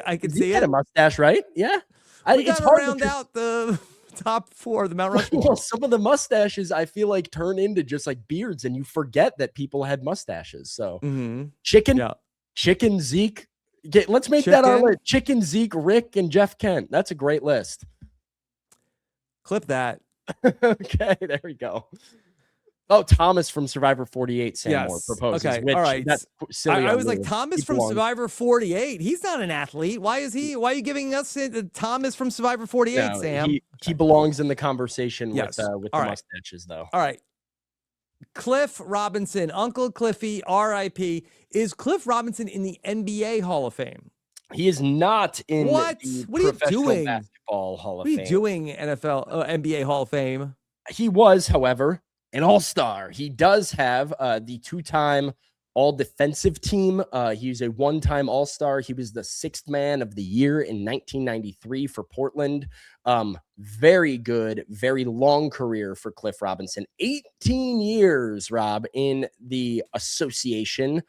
I can see it. Had a mustache, right? Yeah. It's hard to round out the top 4 of the Mount Rushmore. Well, some of the mustaches I feel like turn into just like beards, and you forget that people had mustaches. So Chicken Zeke. Let's make that our list. Chicken Zeke, Rick, and Jeff Kent. That's a great list. Clip that. Okay, there we go. Oh, Thomas from Survivor 48, Sam Moore proposes. Okay, all right. That's silly. I was like, Thomas from Survivor 48. He's not an athlete. Why is he? Why are you giving us Thomas from Survivor 48, Sam? He belongs in the conversation with the mustaches, though. All right. Cliff Robinson, Uncle Cliffy, R.I.P. Is Cliff Robinson in the NBA Hall of Fame? He is not in what are you doing? Basketball Hall of Fame. What are you doing, NBA Hall of Fame? He was, however, an all-star. He does have the 2-time all-defensive team. He's a 1-time all-star. He was the 6th man of the year in 1993 for Portland. Very good, very long career for Cliff Robinson. 18 years, Rob, in the association.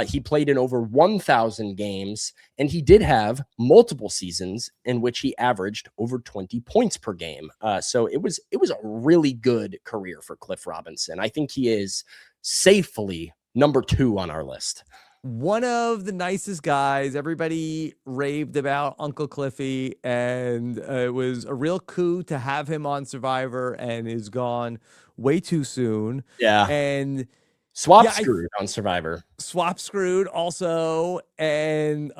He played in over 1,000 games, and he did have multiple seasons in which he averaged over 20 points per game. So it was a really good career for Cliff Robinson. I think he is safely number 2 on our list. One of the nicest guys. Everybody raved about Uncle Cliffy, and it was a real coup to have him on Survivor, and is gone way too soon. Yeah. And screwed on Survivor. Swap screwed also, and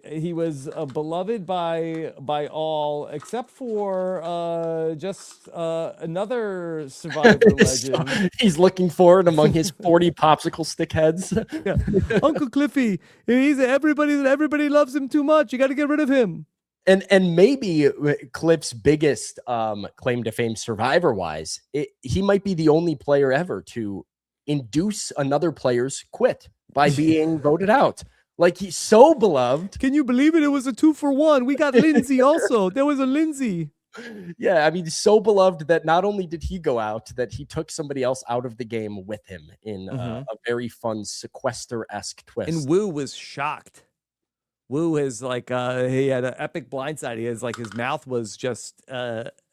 he was beloved by all except for just another Survivor legend. He's looking for it among his 40 popsicle stick heads. Uncle Cliffy, everybody loves him too much. You got to get rid of him. And maybe Cliff's biggest claim to fame Survivor wise, he might be the only player ever to induce another player's quit by being voted out. Like, he's so beloved. Can you believe it? It was a 2-for-1. We got Lindsay also. There was a Lindsay. Yeah, I mean, so beloved that not only did he go out, that he took somebody else out of the game with him in a very fun sequester-esque twist. And Wu was shocked. Wu is like, he had an epic blindside. His mouth was just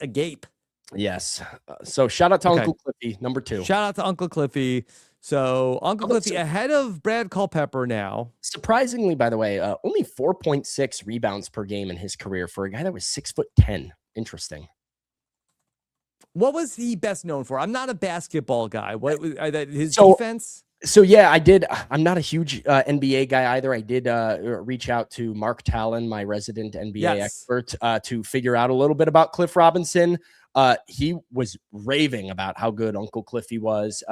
agape. Yes. So shout out to Uncle Cliffy, number 2. Shout out to Uncle Cliffy. So Uncle Cliffy ahead of Brad Culpepper now. Surprisingly, by the way, only 4.6 rebounds per game in his career for a guy that was 6'10". Interesting. What was he best known for? I'm not a basketball guy. What was his defense? So yeah, I did. I'm not a huge NBA guy either. I did reach out to Mark Talon, my resident NBA expert, to figure out a little bit about Cliff Robinson. He was raving about how good Uncle Cliffy was.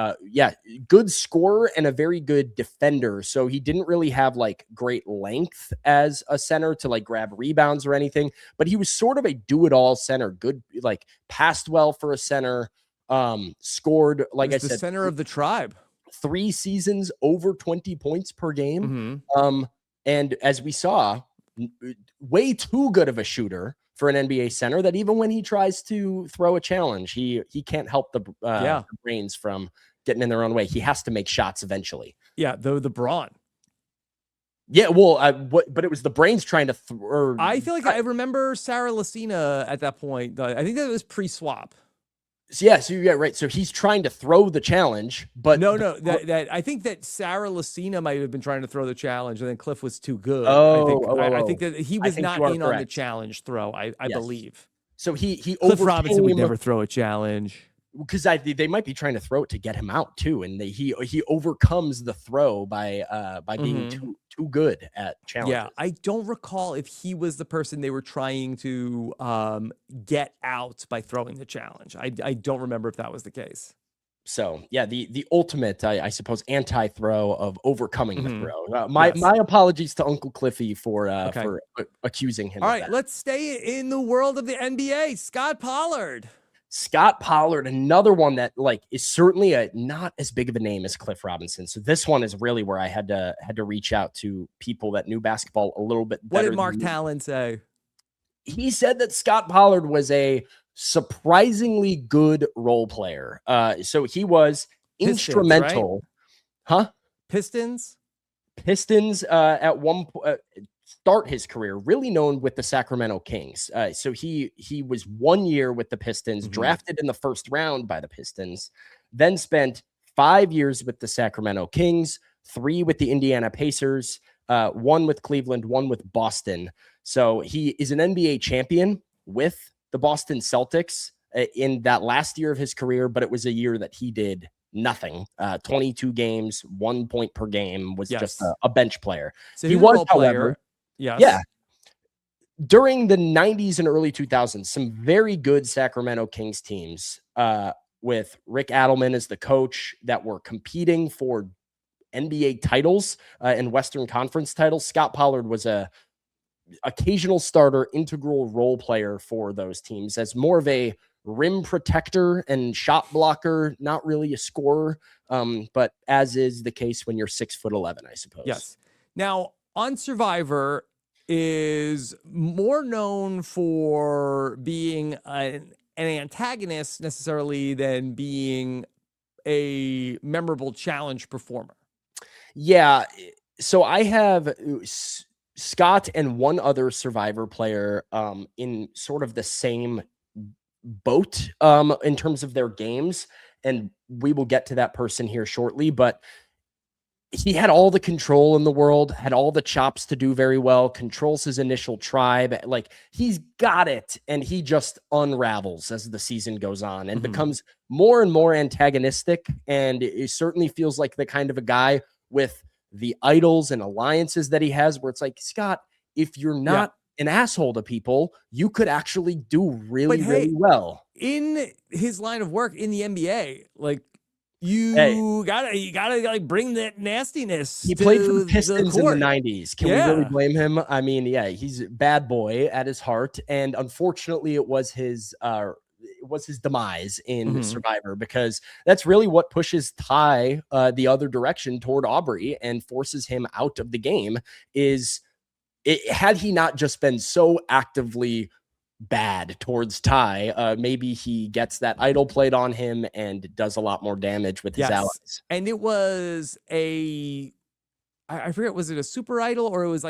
Good scorer and a very good defender. So he didn't really have like great length as a center to like grab rebounds or anything, but he was sort of a do-it-all center. Good, like passed well for a center. Scored, like I said, the center of the tribe. 3 seasons over 20 points per game. And as we saw, way too good of a shooter for an NBA center, that even when he tries to throw a challenge, he can't help the brains from getting in their own way. He has to make shots eventually. Yeah, the brawn. Yeah, well, but it was the brains trying to I feel like I remember Sarah Lacina at that point. I think that was pre-swap. Yeah, so yeah, right. So he's trying to throw the challenge, but No, that I think that Sarah Lacina might have been trying to throw the challenge, and then Cliff was too good. I think that he was not in on the challenge throw. I believe. So he Cliff Robinson would never throw a challenge. Because they might be trying to throw it to get him out too, and he overcomes the throw by being too good at challenges. Yeah, I don't recall if he was the person they were trying to get out by throwing the challenge. I don't remember if that was the case. So yeah, the ultimate, I suppose, anti-throw of overcoming the throw. My apologies to Uncle Cliffy for accusing him. All right, let's stay in the world of the NBA. Scott Pollard. Scott Pollard, another one that is certainly not as big of a name as Cliff Robinson. So this one is really where I had to reach out to people that knew basketball a little bit better. What did Mark Talon say? He said that Scott Pollard was a surprisingly good role player. So he was instrumental. Right? Pistons at one point start his career really known with the Sacramento Kings. So he was 1 year with the Pistons, drafted in the first round by the Pistons, then spent 5 years with the Sacramento Kings, 3 with the Indiana Pacers, 1 with Cleveland, 1 with Boston. So he is an NBA champion with the Boston Celtics in that last year of his career, but it was a year that he did nothing. 22 games, 1 point per game, was just a bench player. So he was, however, yeah. During the 90s and early 2000s, some very good Sacramento Kings teams with Rick Adelman as the coach that were competing for NBA titles and Western Conference titles. Scott Pollard was a occasional starter, integral role player for those teams as more of a rim protector and shot blocker, not really a scorer, but as is the case when you're 6'11", I suppose. Yes. Now, on Survivor is more known for being an antagonist necessarily than being a memorable challenge performer. Yeah. So I have Scott and one other Survivor player in sort of the same boat in terms of their games, and we will get to that person here shortly, but he had all the control in the world, had all the chops to do very well, controls his initial tribe. He's got it, and he just unravels as the season goes on and becomes more and more antagonistic, and it certainly feels like the kind of a guy with the idols and alliances that he has where it's like, Scott, if you're not an asshole to people, you could actually do really well. In his line of work in the NBA, you gotta bring that nastiness. He played for the Pistons in the 90s. Can we really blame him? I mean, he's a bad boy at his heart, and unfortunately, it was his demise in Survivor, because that's really what pushes Ty the other direction toward Aubrey and forces him out of the game. Had he not just been so actively bad towards Ty, maybe he gets that idol played on him and does a lot more damage with his allies. And it was I forget, was it a super idol or it was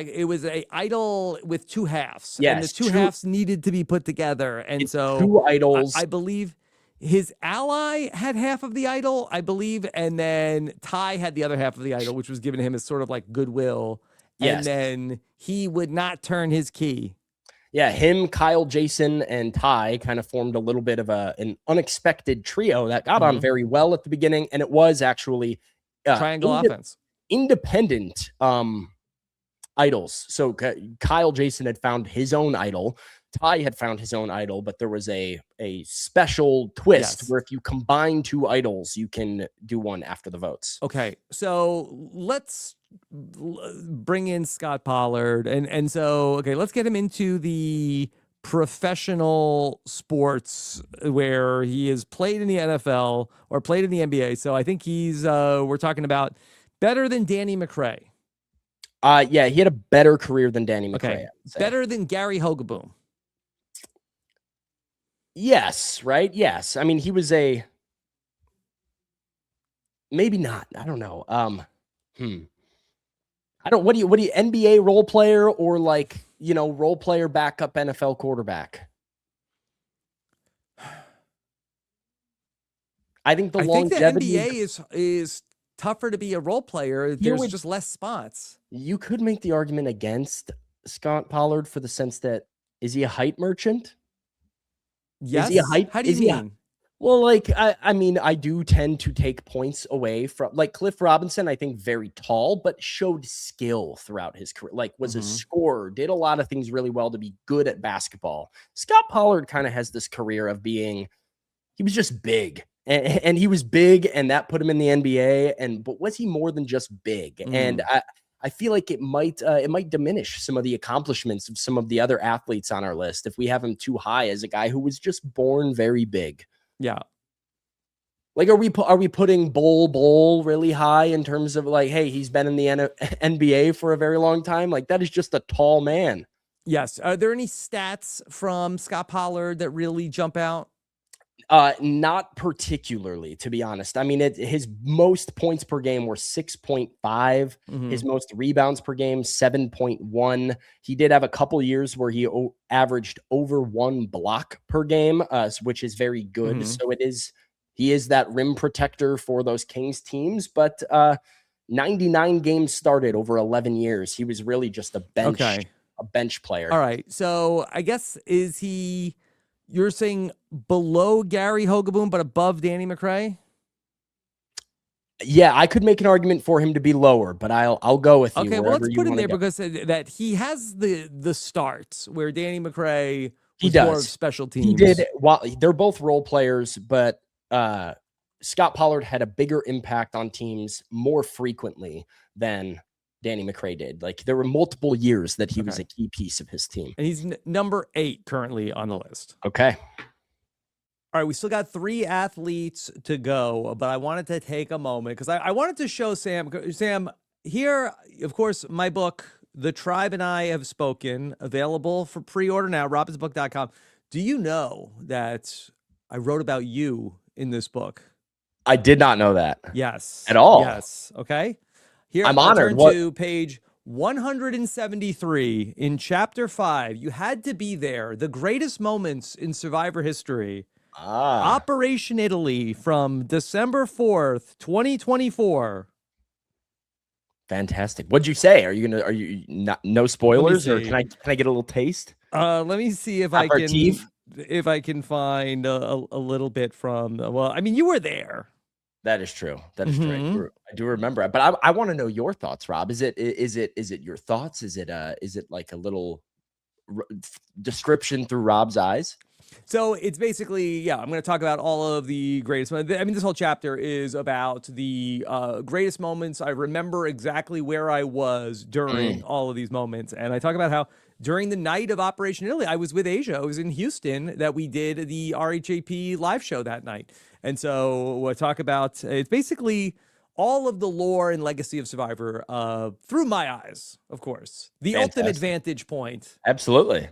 a idol with 2 halves? Yes, and the two halves needed to be put together. And so 2 idols. I believe his ally had half of the idol, I believe, and then Ty had the other half of the idol, which was given to him as sort of like goodwill. And then he would not turn his key. Yeah, him, Kyle, Jason, and Ty kind of formed a little bit of an unexpected trio that got on very well at the beginning, and it was actually triangle offense. Independent idols. So Kyle, Jason had found his own idol. Ty had found his own idol, but there was a special twist where if you combine 2 idols, you can do one after the votes. Okay, so let's bring in Scott Pollard, and so let's get him into the professional sports where he has played in the NFL or played in the NBA. So I think he's we're talking about better than Danny McRae. He had a better career than Danny McRae. Okay, better than Gary Hogeboom. Yes, right? Yes. I mean, he was maybe not. I don't know. what do you NBA role player or like, role player backup NFL quarterback? I think the longevity NBA is tougher to be a role player. There's just less spots. You could make the argument against Scott Pollard for the sense that, is he a height merchant? Yes. Is he a height? How do you mean? Well, like, I mean, I do tend to take points away from, like, Cliff Robinson, I think very tall, but showed skill throughout his career, like was a scorer, did a lot of things really well to be good at basketball. Scott Pollard kind of has this career of being, he was just big. And he was big, and that put him in the NBA. But was he more than just big? And I feel like it might diminish some of the accomplishments of some of the other athletes on our list if we have him too high as a guy who was just born very big. Yeah. Like, are we putting Bull really high in terms of like, hey, he's been in the NBA for a very long time? Like, that is just a tall man. Yes. Are there any stats from Scott Pollard that really jump out? Not particularly, to be honest. I mean, his most points per game were 6.5. His most rebounds per game, 7.1. He did have a couple years where he averaged over 1 block per game, which is very good. So he is that rim protector for those Kings teams, but 99 games started over 11 years. He was really just a bench player. All right. So I guess, you're saying below Gary Hogeboom, but above Danny McRae? Yeah, I could make an argument for him to be lower, but I'll go with you. Okay, well, let's put him there because that he has the starts where Danny McRae was more of special teams. He did. While they're both role players, but Scott Pollard had a bigger impact on teams more frequently than Danny McRae did. Like, there were multiple years that he was a key piece of his team. And he's number 8 currently on the list. Okay. All right, we still got 3 athletes to go, but I wanted to take a moment because I wanted to show Sam. Sam, here, of course, my book, The Tribe and I Have Spoken, available for pre-order now, robinsbook.com. Do you know that I wrote about you in this book? I did not know that. Yes. At all? Yes. Okay. Here, I'm honored. Turn to page 173 in chapter 5. You had to be there. The greatest moments in Survivor history. Operation Italy from December 4th, 2024. Fantastic. What'd you say? Are you not, no spoilers, or can I get a little taste? Let me see if I can find a little bit from well, I mean, you were there. That is true. That is true. I do remember it, but I want to know your thoughts, Rob. Is it your thoughts? Is it like a little description through Rob's eyes? So it's basically, I'm going to talk about all of the greatest. I mean, this whole chapter is about the greatest moments. I remember exactly where I was during all of these moments. And I talk about how during the night of Operation Italy, I was with Asia. I was in Houston that we did the RHAP live show that night. And so we'll talk about, it's basically all of the lore and legacy of Survivor through my eyes, of course. The ultimate vantage point. Absolutely.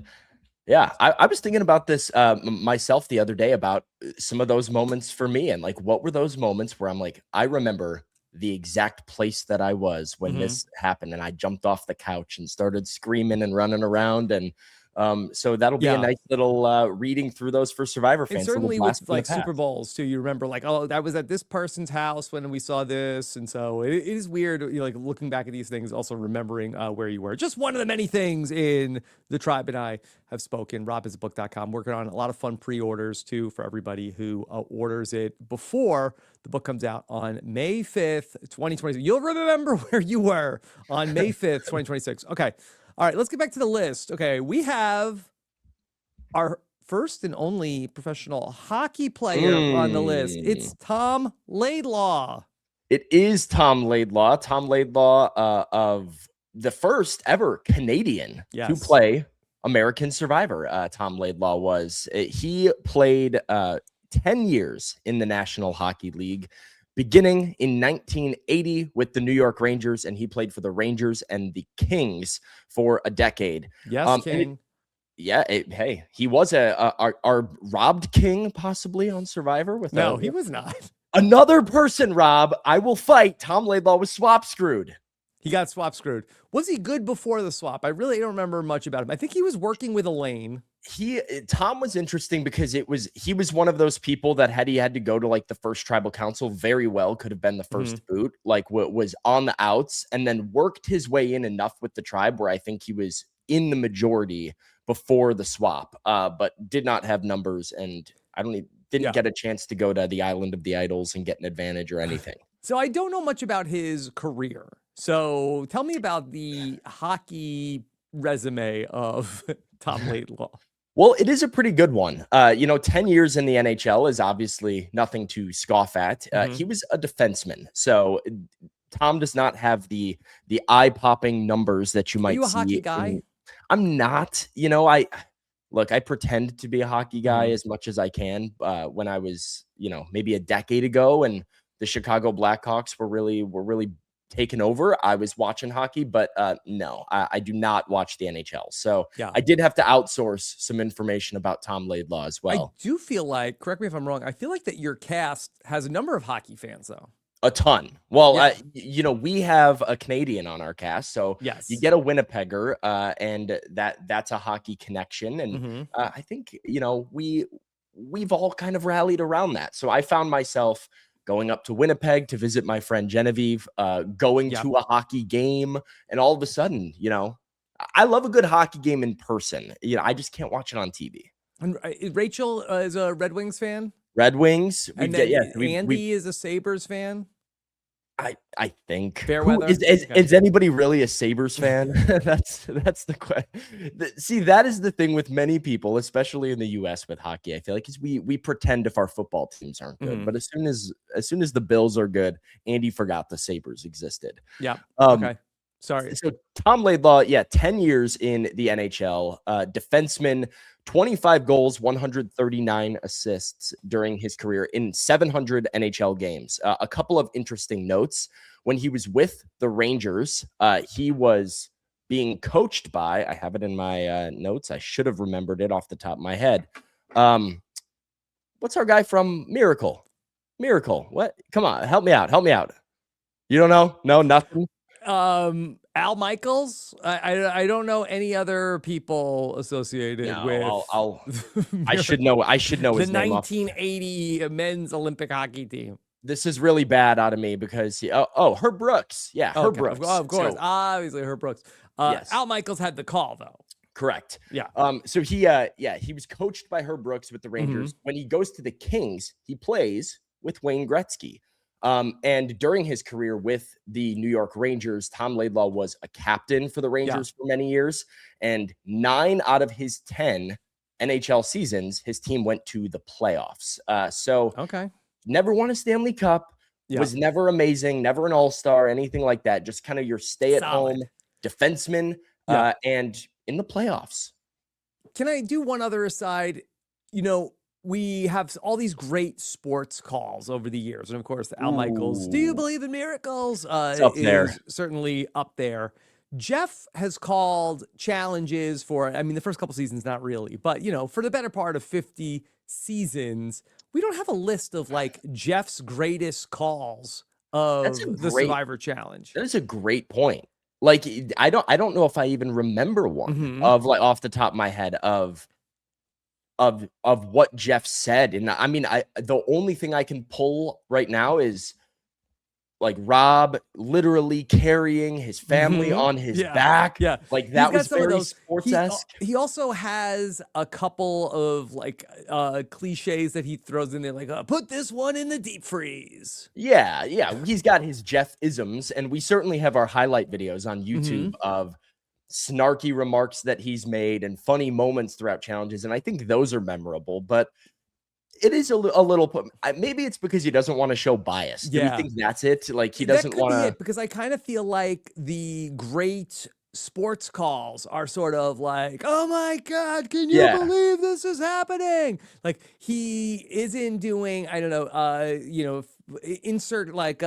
Yeah, I was thinking about this myself the other day about some of those moments for me, and like, what were those moments where I'm like, I remember the exact place that I was when this happened, and I jumped off the couch and started screaming and running around, and so that'll be a nice little reading through those for Survivor fans. And certainly with like Super Bowls too, you remember like, oh, that was at this person's house when we saw this, and so it is weird, like looking back at these things, also remembering where you were. Just one of the many things in The Tribe and I Have Spoken. robinsbook.com, working on a lot of fun pre-orders too for everybody who orders it before the book comes out on May 5th, 2026. You'll remember where you were on May 5th, 2026. Okay. All right, let's get back to the list. Okay, we have our first and only professional hockey player on the list. It's Tom Laidlaw. It is Tom Laidlaw. Tom Laidlaw of the first ever Canadian to play American Survivor. Tom Laidlaw was. He played 10 years in the National Hockey League, beginning in 1980 with the New York Rangers, and he played for the Rangers and the Kings for a decade. Yes, King. Hey, he was our robbed king possibly on Survivor. No, he was not. Another person, Rob, I will fight. Tom Laidlaw was swap screwed. He got swap screwed. Was he good before the swap? I really don't remember much about him. I think he was working with Elaine. Tom was interesting because he was one of those people that had to go to like the first tribal council, very well could have been the first boot, like was on the outs, and then worked his way in enough with the tribe where I think he was in the majority before the swap, but did not have numbers, and didn't get a chance to go to the Island of the Idols and get an advantage or anything. So I don't know much about his career. So tell me about the hockey resume of Tom Laidlaw. Well, it is a pretty good one. 10 years in the NHL is obviously nothing to scoff at. He was a defenseman. So Tom does not have the eye-popping numbers that you might see. Are you a hockey guy? I'm not. I pretend to be a hockey guy as much as I can. When I was, maybe a decade ago, and the Chicago Blackhawks were really taken over, I was watching hockey, but no, I do not watch the NHL. So I did have to outsource some information about Tom Laidlaw as well. I do feel like, correct me if I'm wrong, I feel like that your cast has a number of hockey fans, though. A ton. Well, we have a Canadian on our cast, so you get a Winnipegger, and that's a hockey connection. And I think, we've all kind of rallied around that. So I found myself going up to Winnipeg to visit my friend Genevieve, going to a hockey game, and all of a sudden, I love a good hockey game in person. I just can't watch it on TV. And Rachel is a Red Wings fan. Red Wings, Andy is a Sabres fan. I think. Fairweather. Is anybody really a Sabres fan? that's the question. See, that is the thing with many people, especially in the US with hockey. I feel like we pretend if our football teams aren't good, but as soon as the Bills are good, Andy forgot the Sabres existed. Yeah. Okay. Sorry. So Tom Laidlaw, 10 years in the NHL, defenseman, 25 goals, 139 assists during his career in 700 NHL games. A couple of interesting notes. When he was with the Rangers, he was being coached by, I have it in my notes. I should have remembered it off the top of my head. What's our guy from Miracle? What? Come on, help me out. You don't know? No, nothing. Al Michaels. I don't know any other people associated with. I should know his the name. The 1980 men's Olympic hockey team. This is really bad out of me because Herb Brooks. Yeah, Herb Brooks. Of course, obviously Herb Brooks. Yes. Al Michaels had the call though. Correct. Yeah. So he was coached by Herb Brooks with the Rangers. When he goes to the Kings, he plays with Wayne Gretzky. And during his career with the New York Rangers, Tom Laidlaw was a captain for the Rangers for many years. And 9 out of his 10 NHL seasons, his team went to the playoffs. Never won a Stanley Cup, was never amazing, never an all-star, anything like that. Just kind of your stay-at-home defenseman and in the playoffs. Can I do one other aside? We have all these great sports calls over the years. And of course, Al Michaels, do you believe in miracles? Is certainly up there. Jeff has called challenges for, the first couple seasons, not really, but for the better part of 50 seasons, we don't have a list of like Jeff's greatest calls of the Survivor Challenge. That is a great point. Like, I don't know if I even remember one of like off the top of my head of what Jeff said. And the only thing I can pull right now is like Rob literally carrying his family on his back. Yeah. Like that was very sports-esque. He also has a couple of like cliches that he throws in there, like put this one in the deep freeze. Yeah. He's got his Jeff isms, and we certainly have our highlight videos on YouTube of snarky remarks that he's made and funny moments throughout challenges. And I think those are memorable, but it is a little, maybe it's because he doesn't want to show bias. Do you think that's it? Like he doesn't want to, because I kind of feel like the great sports calls are sort of like, oh my God, can you believe this is happening? Like he isn't doing, I don't know, insert like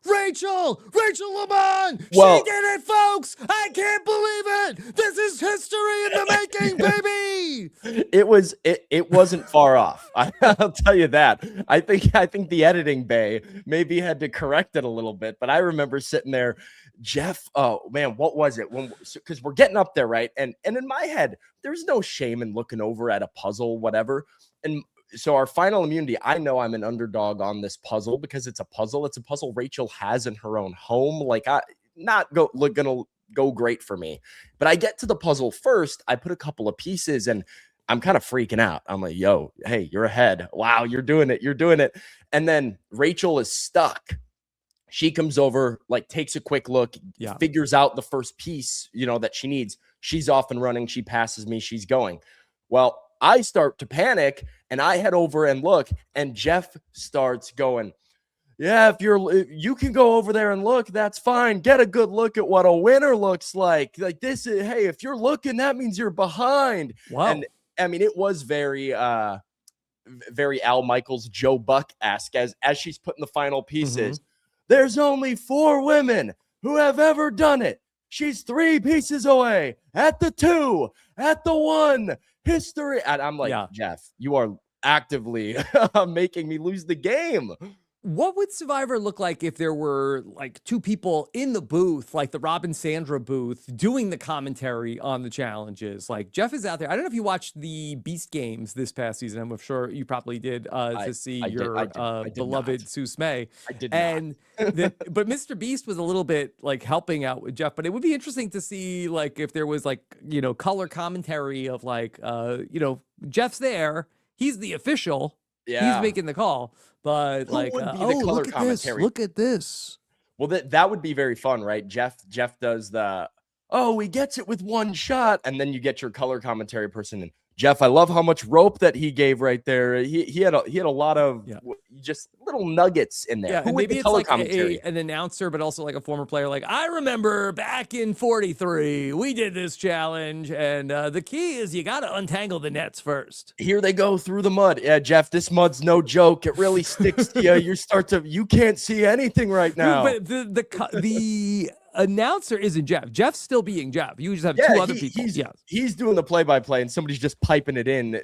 Rachel Lamont, Well- she did it, folks. I can't believe it. This is history in the making, baby. It wasn't far off. I'll tell you that. I think the editing bay maybe had to correct it a little bit, but I remember sitting there, Jeff. Oh man, what was it? Because we're getting up there, right? And in my head, there's no shame in looking over at a puzzle, whatever. And so our final immunity, I know I'm an underdog on this puzzle because it's a puzzle. It's a puzzle Rachel has in her own home. Like gonna go great for me. But I get to the puzzle first. I put a couple of pieces and I'm kind of freaking out. I'm like, yo, hey, you're ahead. Wow, you're doing it. You're doing it. And then Rachel is stuck. She comes over, like takes a quick look, figures out the first piece, that she needs. She's off and running. She passes me. She's going. Well, I start to panic and I head over and look, and Jeff starts going, yeah, if you can go over there and look, that's fine. Get a good look at what a winner looks like. Like this is, hey, if you're looking, that means you're behind. Wow. And I mean, it was very Al Michaels, Joe Buck-esque as she's putting the final pieces. There's only 4 women who have ever done it. She's 3 pieces away at the 2, at the 1. History. And I'm like, Jeff, you are actively making me lose the game. What would Survivor look like if there were like 2 people in the booth, like the Rob and Sandra booth, doing the commentary on the challenges? Like Jeff is out there. I don't know if you watched the Beast Games this past season. I'm sure you probably did to see your beloved Seuss May. I did not. But Mr. Beast was a little bit like helping out with Jeff. But it would be interesting to see like if there was like, color commentary of like, Jeff's there. He's the official. Yeah. He's making the call. But who would be the color commentary? Look at this. Well, that would be very fun, right? Jeff does he gets it with one shot, and then you get your color commentary person. And Jeff, I love how much rope that he gave right there. He had a lot of just little nuggets in there. Yeah, Who and would maybe the it's color like commentary? an announcer, but also like a former player. Like, I remember back in 43, we did this challenge, and the key is you got to untangle the nets first. Here they go through the mud. Yeah, Jeff, this mud's no joke. It really sticks to you. You can't see anything right now. But the announcer isn't Jeff. Jeff's still being Jeff. You just have 2 other people. He's doing the play-by-play, and somebody's just piping it in,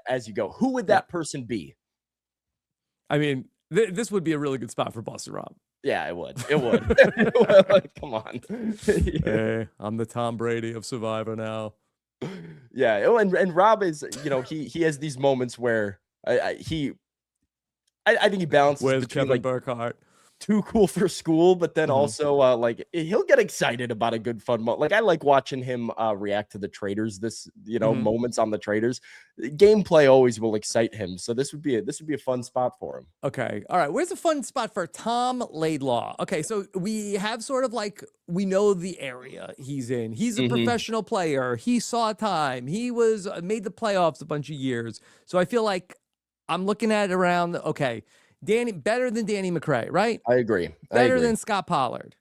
as you go. Who would that person be? I mean, this would be a really good spot for Boston Rob. Yeah, it would. It would. Come on. Hey, I'm the Tom Brady of Survivor now. Yeah, and Rob is, he has these moments where I think he balances Where's between Kevin Burkhardt? Too cool for school, but then also like he'll get excited about a good fun moment. Like I like watching him react to the traders. This moments on the traders. Gameplay always will excite him. So this would be a fun spot for him. Okay, all right. Where's a fun spot for Tom Laidlaw? Okay, so we have sort of like we know the area he's in. He's a professional player. He saw time. He made the playoffs a bunch of years. So I feel like I'm looking at it around. Okay. Danny, better than Danny McRae, right? I agree. Better than Scott Pollard.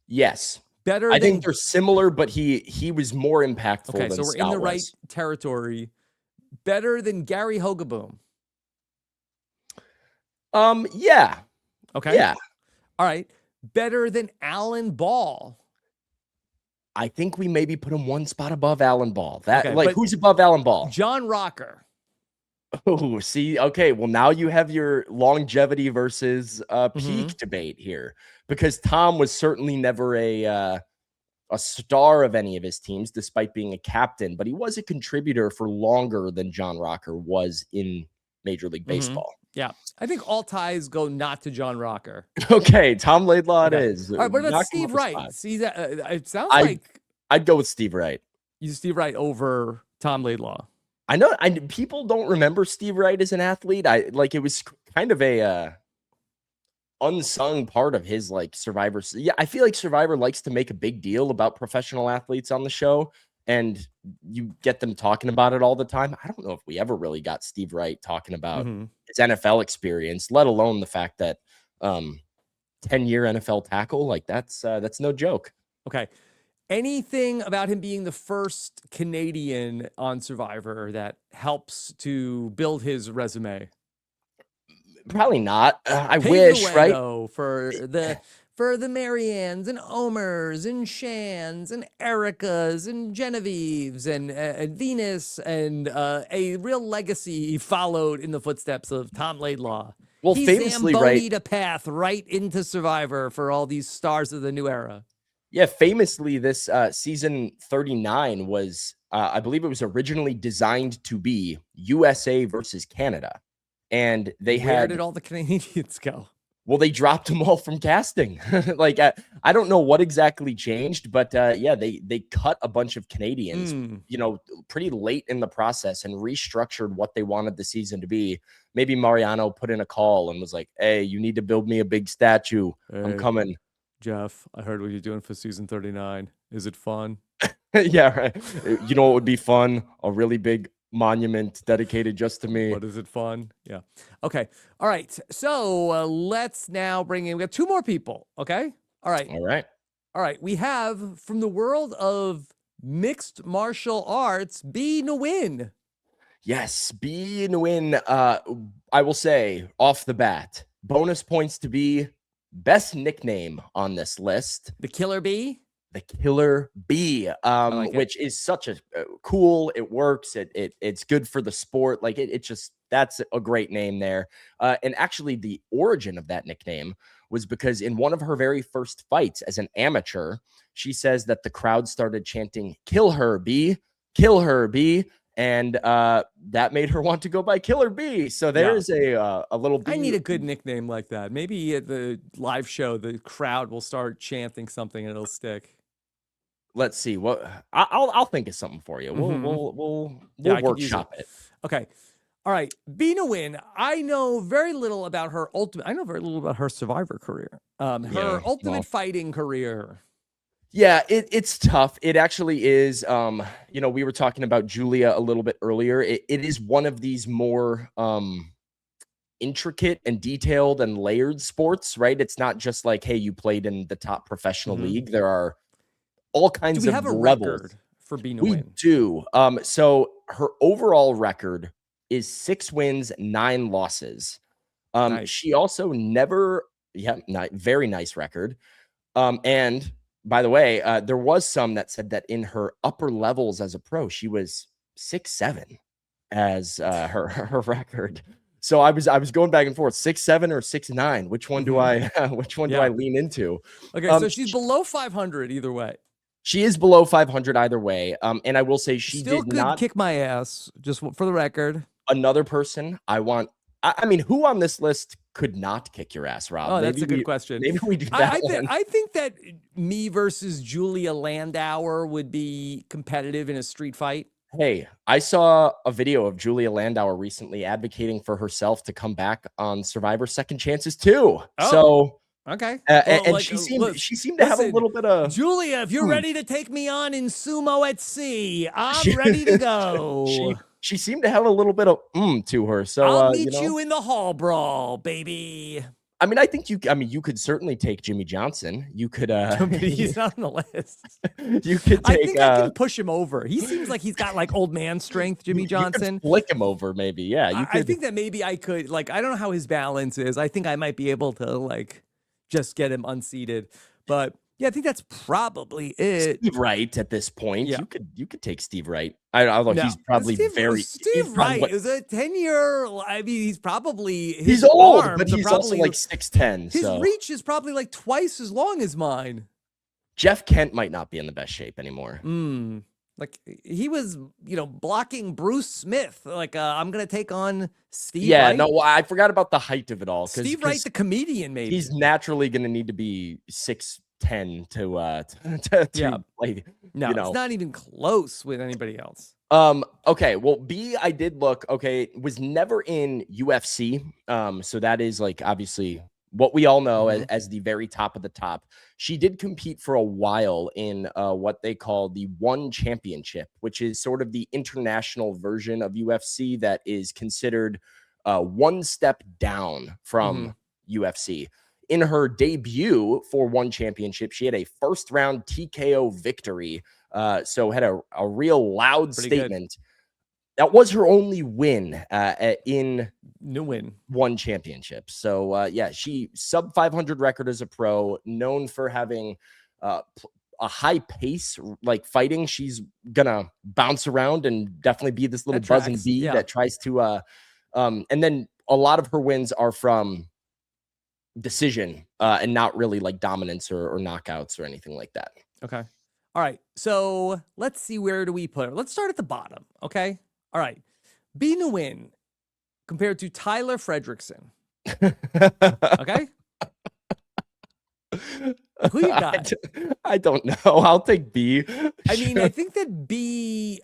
Yes. I think they're similar, but he was more impactful. Okay, than so we're Scott in the was. right territory. Better than Gary Hogeboom. Yeah. Okay. Yeah. All right. Better than Alan Ball. I think we maybe put him one spot above Alan Ball. Who's above Alan Ball? John Rocker. Oh, see, okay. Well, now you have your longevity versus peak debate here, because Tom was certainly never a star of any of his teams, despite being a captain, but he was a contributor for longer than John Rocker was in Major League Baseball. Yeah, I think all ties go not to John Rocker. Okay, Tom Laidlaw it is. All right, what about Steve Wright? See that? It sounds like I'd go with Steve Wright. Steve Wright over Tom Laidlaw. I know people don't remember Steve Wright as an athlete. It was kind of a unsung part of his Survivor. Yeah, I feel like Survivor likes to make a big deal about professional athletes on the show, and you get them talking about it all the time. I don't know if we ever really got Steve Wright talking about his NFL experience, let alone the fact that 10-year NFL tackle, that's no joke. Okay. Anything about him being the first Canadian on Survivor that helps to build his resume? Probably not. I Pave wish, the way, right? though, for the Mariannes and Omers and Shans and Ericas and Genevieves and Venus and a real legacy followed in the footsteps of Tom Laidlaw. Well, He famously, right? Zambonied a path right into Survivor for all these stars of the new era. Yeah, famously, this season 39 was, I believe it was originally designed to be USA versus Canada. And they Where did all the Canadians go? well, they dropped them all from casting. Like, I don't know what exactly changed, but yeah, they cut a bunch of Canadians, pretty late in the process and restructured what they wanted the season to be. Maybe Mariano put in a call and was like, hey, you need to build me a big statue. Hey, I'm coming. Jeff, I heard what you're doing for season 39. Is it fun? Yeah, right. You know what would be fun? A really big monument dedicated just to me. What is it fun? Yeah. Okay. All right. So let's now bring in, we got two more people. Okay. All right. All right. All right. We have from the world of mixed martial arts, B. Nguyen. Yes, B. Nguyen. I will say off the bat, bonus points to be best nickname on this list. The Killer Bee. The Killer Bee, which is such a cool. It works. It's good for the sport. Like it just that's a great name there. And actually, the origin of that nickname was because in one of her very first fights as an amateur, she says that the crowd started chanting "Kill her, Bee! Kill her, Bee!" And that made her want to go by Killer Bee. So there's a little bee. I need a good nickname like that. Maybe at the live show, the crowd will start chanting something and it'll stick. Let's see what I'll think of something for you. We'll workshop it. Okay. All right. B. Nguyen, I know very little about her ultimate. I know very little about her Survivor career. Her ultimate fighting career. Yeah, it's tough. It actually is. We were talking about Julia a little bit earlier. It is one of these more intricate and detailed and layered sports, right? It's not just like, hey, you played in the top professional league. There are all kinds of Do we have a levels. record for B. Nguyen? We do. So her overall record is 6 wins, 9 losses. Nice. She also never, very nice record. And by the way, there was some that said that in her upper levels as a pro, she was 6'7" as her record. So I was going back and forth, 6'7" or 6'9". Which one do I do I lean into? Okay, so she's below 500 either way. She is below 500 either way. And I will say she still did could not kick my ass, just for the record. Another person I want. I mean, who on this list could not kick your ass, Rob? Oh, that's a good question. Maybe we do that one. I think that me versus Julia Landauer would be competitive in a street fight. Hey, I saw a video of Julia Landauer recently advocating for herself to come back on Survivor Second Chances too. Oh. So okay. And she seemed to have a little bit of Julia, if you're ready to take me on in sumo at sea, I'm ready to go. She seemed to have a little bit of to her. So I'll meet you in the hall brawl, baby. I mean, I think you could certainly take Jimmy Johnson. You could he's on the list. You could take I think I can push him over. He seems like he's got like old man strength, Jimmy Johnson. You could flick him over, maybe. Yeah. I think that maybe I could, I don't know how his balance is. I think I might be able to just get him unseated. But yeah, I think that's probably it. Steve Wright at this point. Yeah. You could take Steve Wright. Although he's probably Steve Wright is a 10-year. I mean, he's probably he's old, but he's also like 6'10". His reach is probably like twice as long as mine. Jeff Kent might not be in the best shape anymore. Like he was, blocking Bruce Smith. I'm gonna take on Steve. Yeah, Wright. no, I forgot about the height of it all. Steve Wright, the comedian, maybe he's naturally gonna need to be 6'10" to play. No, it's not even close with anybody else. Okay, well, B, I did look. Okay, was never in UFC. So that is obviously what we all know as the very top of the top. She did compete for a while in what they call the One Championship, which is sort of the international version of UFC that is considered one step down from UFC. In her debut for One Championship, she had a first-round TKO victory. So had a real loud statement. That was her only win in New win. one championship. So yeah, she sub 500 record as a pro, known for having a high pace, like fighting. She's gonna bounce around and definitely be this little buzzing bee that tries to and then a lot of her wins are from decision and not really like dominance or knockouts or anything like that. Okay. All right. So let's see, where do we put her? Let's start at the bottom. Okay. All right. B Nguyen compared to Tyler Frederickson. Okay. Who you got? I don't know. I'll take B. I mean, I think that B,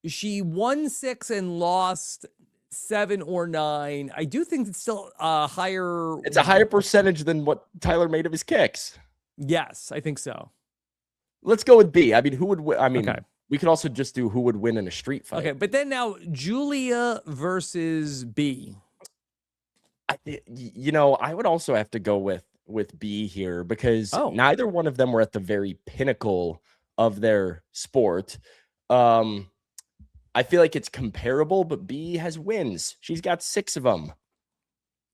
she won 6 and lost 7 or 9. I do think it's still a higher. It's a higher percentage than what Tyler made of his kicks. Yes, I think so. Let's go with B. I mean, who would win? I mean, okay. We could also just do who would win in a street fight. Okay, but then now Julia versus B. I would also have to go with B here because neither one of them were at the very pinnacle of their sport. I feel like it's comparable, but B has wins. She's got 6 of them.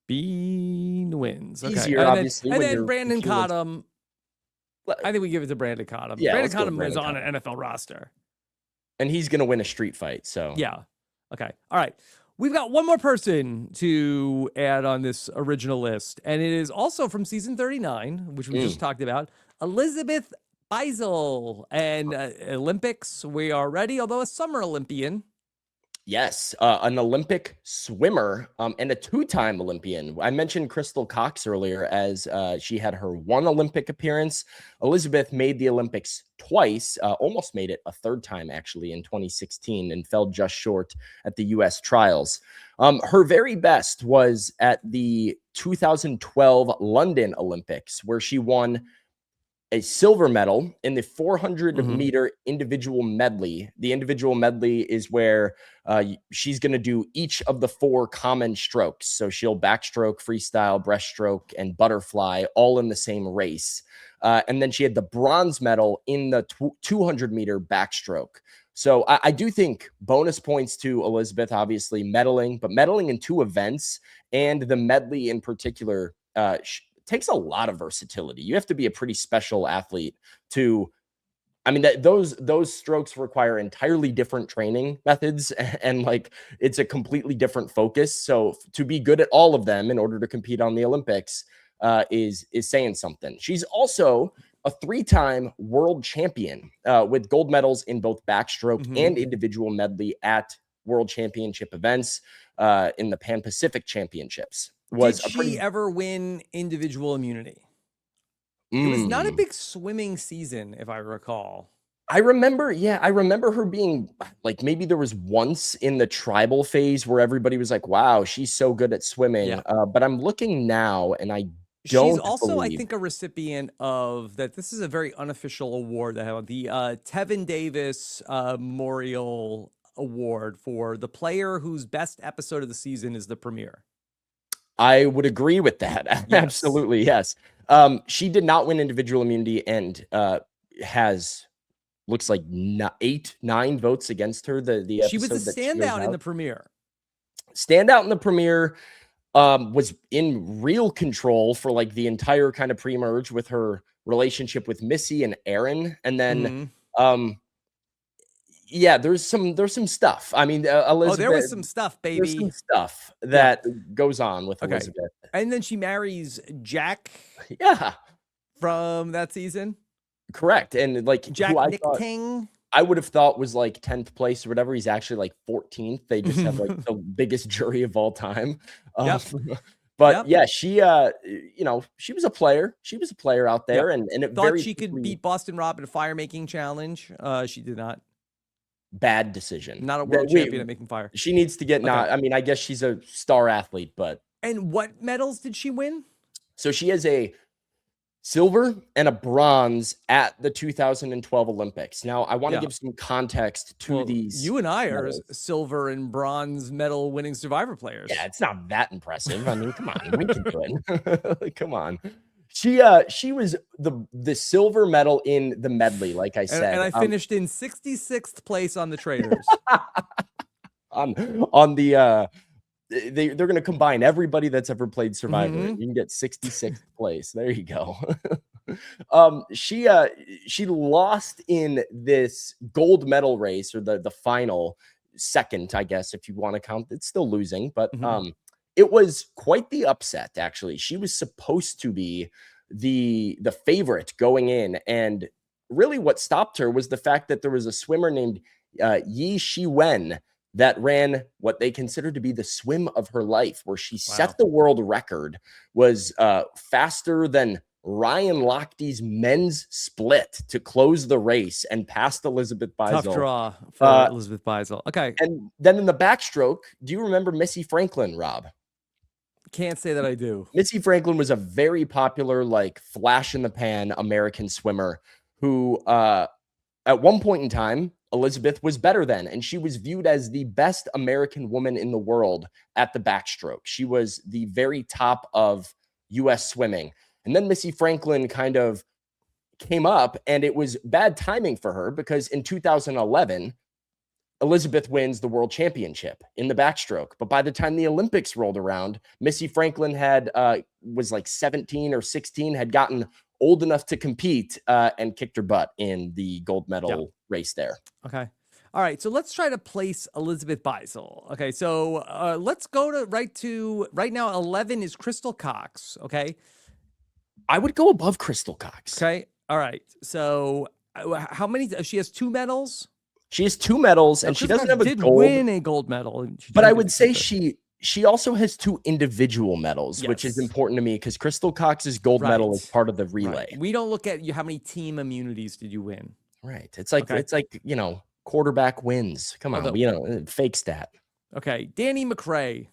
B wins. Okay. Easier, obviously. And then Brandon Cottom. I think we give it to Brandon Cottom. Yeah, Brandon Cottom is on an NFL roster. And he's going to win a street fight. So yeah. Okay. All right. We've got one more person to add on this original list, and it is also from season 39, which we just talked about. Elizabeth Beisel, and Olympics. We are ready, although a summer Olympian. Yes, an Olympic swimmer and a 2-time Olympian. I mentioned Crystal Cox earlier as she had her 1 Olympic appearance. Elizabeth made the Olympics twice, almost made it a 3rd time, actually, in 2016, and fell just short at the U.S. trials. Her very best was at the 2012 London Olympics, where she won a silver medal in the 400-meter individual medley. The individual medley is where she's going to do each of the 4 common strokes. So she'll backstroke, freestyle, breaststroke, and butterfly all in the same race. And then she had the bronze medal in the 200-meter backstroke. So I do think bonus points to Elizabeth, obviously medaling, but medaling in 2 events, and the medley in particular takes a lot of versatility. You have to be a pretty special athlete to, I mean, those strokes require entirely different training methods, and like it's a completely different focus. So to be good at all of them in order to compete on the Olympics is saying something. She's also a 3-time world champion with gold medals in both backstroke and individual medley at world championship events in the Pan Pacific Championships. Did she ever win individual immunity? It was not a big swimming season, if I recall. I remember her being like, maybe there was once in the tribal phase where everybody was like, wow, she's so good at swimming. Yeah. But I'm looking now and I don't She's also, I think, a recipient of that. This is a very unofficial award that have the Tevin Davis Memorial Award for the player whose best episode of the season is the premiere. I would agree with that. Yes. Absolutely. Yes. She did not win individual immunity and has looks like 9 votes against her. She was a standout in the premiere. Standout in the premiere, was in real control for like the entire kind of pre-merge with her relationship with Missy and Aaron. And then, yeah, there's some stuff. I mean, Elizabeth. There was some stuff, baby. There's some stuff that goes on with Elizabeth. And then she marries Jack. Yeah. From that season. Correct. And like Jack King. I would have thought was like 10th place or whatever. He's actually like 14th. They just have like the biggest jury of all time. But yeah, she, she was a player. She was a player out there, and it thought she could beat Boston Rob in a fire making challenge. She did not. Bad decision. Not a world champion at making fire. She needs to get I mean, I guess she's a star athlete, but. And what medals did she win? So she has a silver and a bronze at the 2012 Olympics. Now, I want to give some context to these. You and I are silver and bronze medal winning Survivor players. Yeah, it's not that impressive. I mean, come on, we can do it. Come on. She was the silver medal in the medley, like I said. And I finished in 66th place on the Traders. on the they're going to combine everybody that's ever played Survivor. Mhm. You can get 66th place. There you go. She lost in this gold medal race, or the final second, I guess, if you want to count. It's still losing, but Mhm. it was quite the upset, actually. She was supposed to be the favorite going in, and really what stopped her was the fact that there was a swimmer named Yi Shi Wen that ran what they considered to be the swim of her life, where she set Wow. the world record, was faster than Ryan Lochte's men's split to close the race and passed Elizabeth Tough Beisel. draw for Elizabeth Beisel. Okay. And then in the backstroke, do you remember Missy Franklin, Rob? Can't say that I do. Missy Franklin was a very popular, like, flash in the pan American swimmer who, at one point in time, Elizabeth was better than, and she was viewed as the best American woman in the world at the backstroke. She was the very top of US swimming. And then Missy Franklin kind of came up, and it was bad timing for her because in 2011, Elizabeth wins the world championship in the backstroke. But by the time the Olympics rolled around, Missy Franklin had was like 17 or 16, had gotten old enough to compete, and kicked her butt in the gold medal race there. Okay. All right. So let's try to place Elizabeth Beisel. Okay. So let's go to right now. 11 is Crystal Cox. Okay. I would go above Crystal Cox. Okay. All right. So how many? She has 2 medals. She has 2 medals, and she Crystal doesn't Cox have a did gold. win a gold medal. But I would say she also has 2 individual medals, which is Yes. important to me because Crystal Cox's gold medal is part of the relay. Right. We don't look at how many team immunities did you win. Right. It's like quarterback wins. Come on, fake stat. Okay. Danny McRae.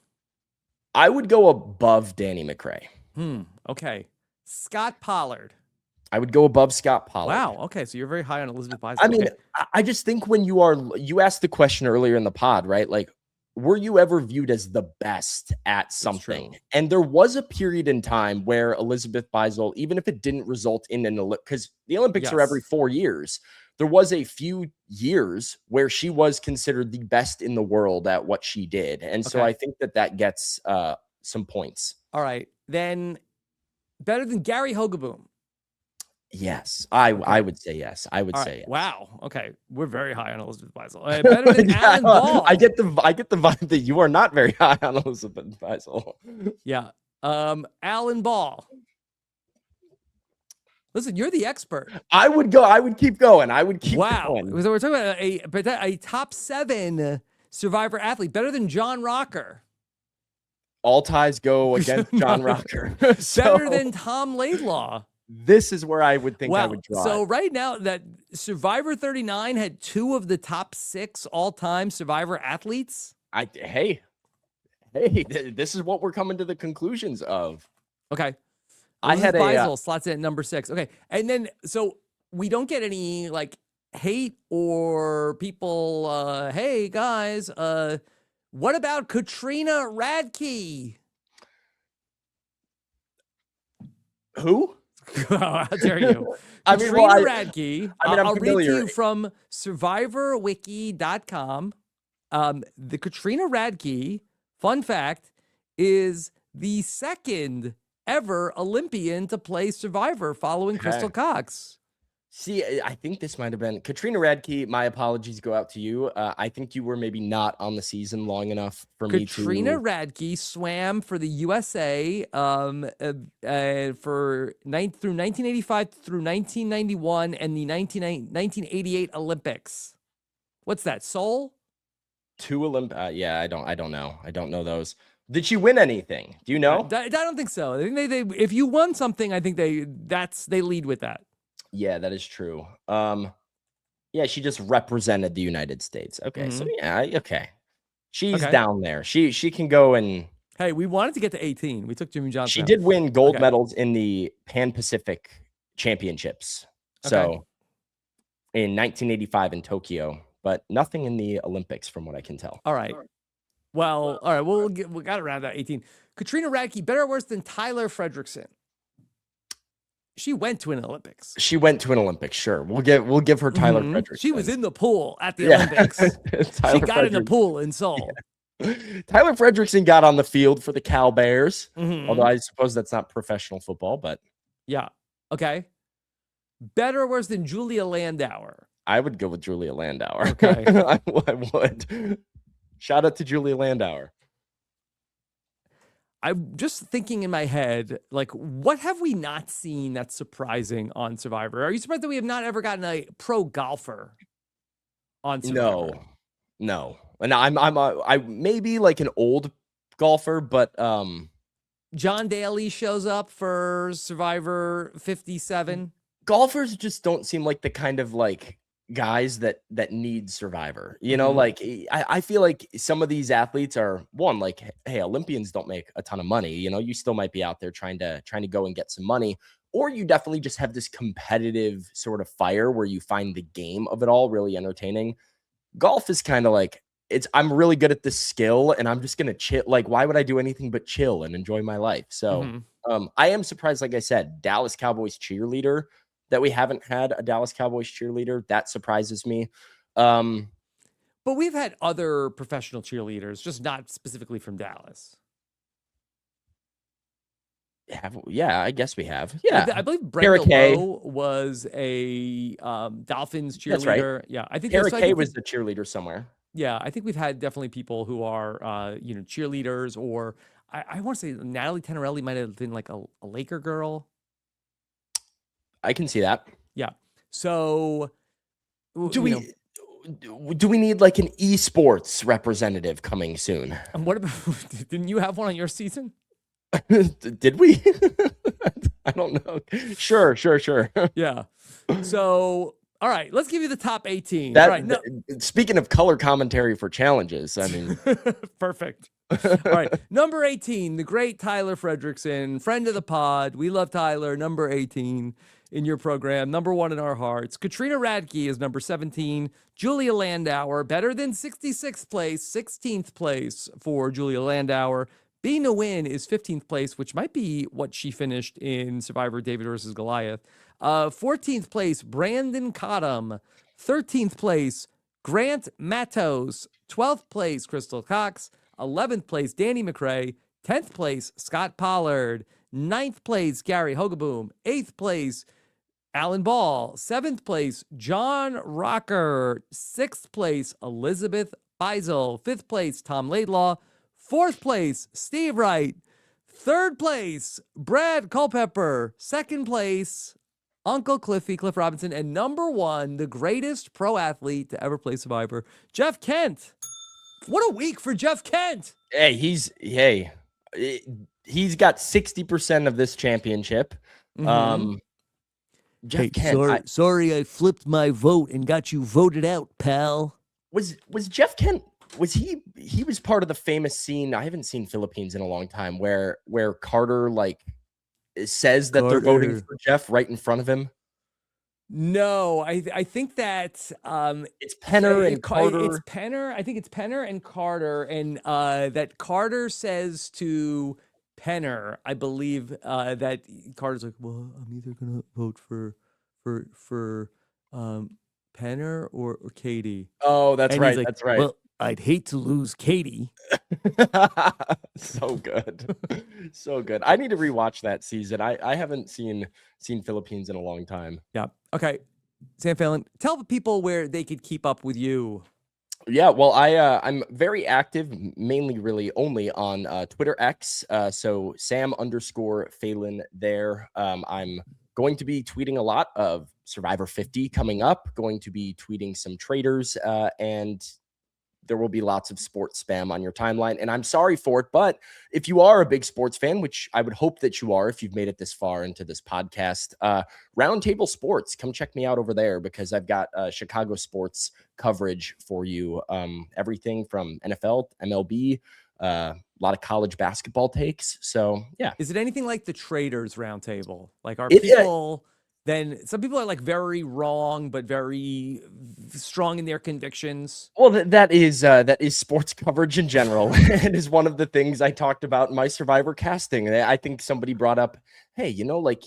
I would go above Danny McRae. Okay. Scott Pollard. I would go above Scott Pollard. Wow. Okay. So you're very high on Elizabeth Beisel. I mean, I just think when you asked the question earlier in the pod, right? Like, were you ever viewed as the best at something? And there was a period in time where Elizabeth Beisel, even if it didn't result in because the Olympics are every 4 years, there was a few years where she was considered the best in the world at what she did. And so I think that gets some points. All right. Then better than Gary Hogeboom. Yes, I would say yes. I would say yes. Wow. Okay, we're very high on Elizabeth Beisel. Better than Alan Ball. I get the vibe that you are not very high on Elizabeth Beisel. Yeah. Alan Ball. Listen, you're the expert. I would keep going. I would keep going. So we're talking about a top 7 Survivor athlete, better than John Rocker. All ties go against John Rocker. Better than Tom Laidlaw. This is where I would think I would draw. So right now, that Survivor 39 had 2 of the top 6 all-time Survivor athletes. Hey, this is what we're coming to the conclusions of. Okay. I had Beisel slots in at number 6. Okay. And then, so we don't get any like hate or people, hey guys, what about Katrina Radke? Who? How dare you? I mean, Katrina Radke. I'll read to you from survivorwiki.com. The Katrina Radke, fun fact, is the 2nd ever Olympian to play Survivor following Crystal Cox. See, I think this might have been Katrina Radke. My apologies go out to you. I think you were maybe not on the season long enough for me to. Katrina Radke swam for the USA through 1985 through 1991 and the 1988 Olympics. What's that? Seoul? 2 yeah, I don't know. I don't know those. Did she win anything? Do you know? I don't think so. I think they if you won something, I think they lead with that. Yeah, that is true. Yeah, she just represented the United States. Okay, so yeah, okay. She's down there. She can go and. Hey, we wanted to get to 18. We took Jimmy Johnson. She did win gold medals in the Pan Pacific Championships. So in 1985 in Tokyo, but nothing in the Olympics from what I can tell. All right. Well, all right. We got around that 18. Katrina Radke, better or worse than Tyler Frederickson? She went to an Olympics. She went to an Olympics. Sure, we'll give her Tyler Frederickson. She was in the pool at the Olympics. She got in the pool in Seoul. Yeah. Tyler Frederickson got on the field for the Cal Bears, although I suppose that's not professional football, but yeah. Okay. Better or worse than Julia Landauer? I would go with Julia Landauer. Okay. I would. Shout out to Julia Landauer. I'm just thinking in my head, like, what have we not seen that's surprising on Survivor? Are you surprised that we have not ever gotten a pro golfer on Survivor? No. And I maybe like an old golfer, but John Daly shows up for Survivor 57. Golfers just don't seem like the kind of like guys that need Survivor. You know, like I feel like some of these athletes are like, hey, Olympians don't make a ton of money. You know, you still might be out there trying to go and get some money, or you definitely just have this competitive sort of fire where you find the game of it all really entertaining. Golf is kind of like, I'm really good at this skill and I'm just going to chill. Like, why would I do anything but chill and enjoy my life? So I am surprised, like I said, Dallas Cowboys cheerleader, that we haven't had a Dallas Cowboys cheerleader. That surprises me. But we've had other professional cheerleaders, just not specifically from Dallas. Yeah, I guess we have. Yeah. I believe Brenda Lowe was a Dolphins cheerleader. That's right. Yeah, I think Eric Kay was the cheerleader somewhere. Yeah, I think we've had definitely people who are, cheerleaders, or I want to say Natalie Tenorelli might have been like a Laker girl. I can see that. Yeah. So do we need like an esports representative coming soon? And what about, didn't you have one on your season? Did we? I don't know. Sure. Yeah. So, all right, let's give you the top 18. Speaking of color commentary for challenges, I mean, perfect. All right, number 18, the great Tyler Frederickson, friend of the pod. We love Tyler. Number 18 in your program, number 1 in our hearts. Katrina Radke is number 17. Julia Landauer, better than 66th place, 16th place for Julia Landauer. Being a win is 15th place, which might be what she finished in Survivor David versus Goliath. 14th place, Brandon Cottom. 13th place, Grant Matos. 12th place, Crystal Cox. 11th place, Danny McRae. 10th place, Scott Pollard. 9th place, Gary Hogeboom. 8th place, Alan Ball. 7th place, John Rocker. 6th place, Elizabeth Beisel. 5th place, Tom Laidlaw. 4th place, Steve Wright. 3rd place, Brad Culpepper. 2nd place, Uncle Cliffy, Cliff Robinson. And number 1, the greatest pro athlete to ever play Survivor, Jeff Kent. What a week for Jeff Kent. Hey, he's got 60% of this championship. Jeff Kent. Sorry, I flipped my vote and got you voted out, pal. Was Jeff Kent? Was he was part of the famous scene? I haven't seen Philippines in a long time, where Carter like says that they're voting for Jeff right in front of him. No, I think that it's Penner and Carter. It's Penner. I think it's Penner and Carter, and that Carter says to Penner, I believe, that Carter's like, well, I'm either gonna vote for Penner or Katie. Oh, that's right. Like, that's right. Well, I'd hate to lose Katie. So good. So good. I need to rewatch that season. I haven't seen Philippines in a long time. Yeah. Okay. Sam Phalen, tell the people where they could keep up with you. Yeah, well, I'm very active, mainly really only on Twitter X. So Sam_Phalen there. I'm going to be tweeting a lot of Survivor 50 coming up, going to be tweeting some traders, and there will be lots of sports spam on your timeline. And I'm sorry for it, but if you are a big sports fan, which I would hope that you are, if you've made it this far into this podcast, Roundtable Sports, come check me out over there, because I've got Chicago sports coverage for you. Everything from NFL, MLB, a lot of college basketball takes. So yeah. Is it anything like the Traders Roundtable? Like, are people... Then some people are like very wrong, but very strong in their convictions. Well, that is sports coverage in general. It is one of the things I talked about in my Survivor casting. I think somebody brought up, hey, like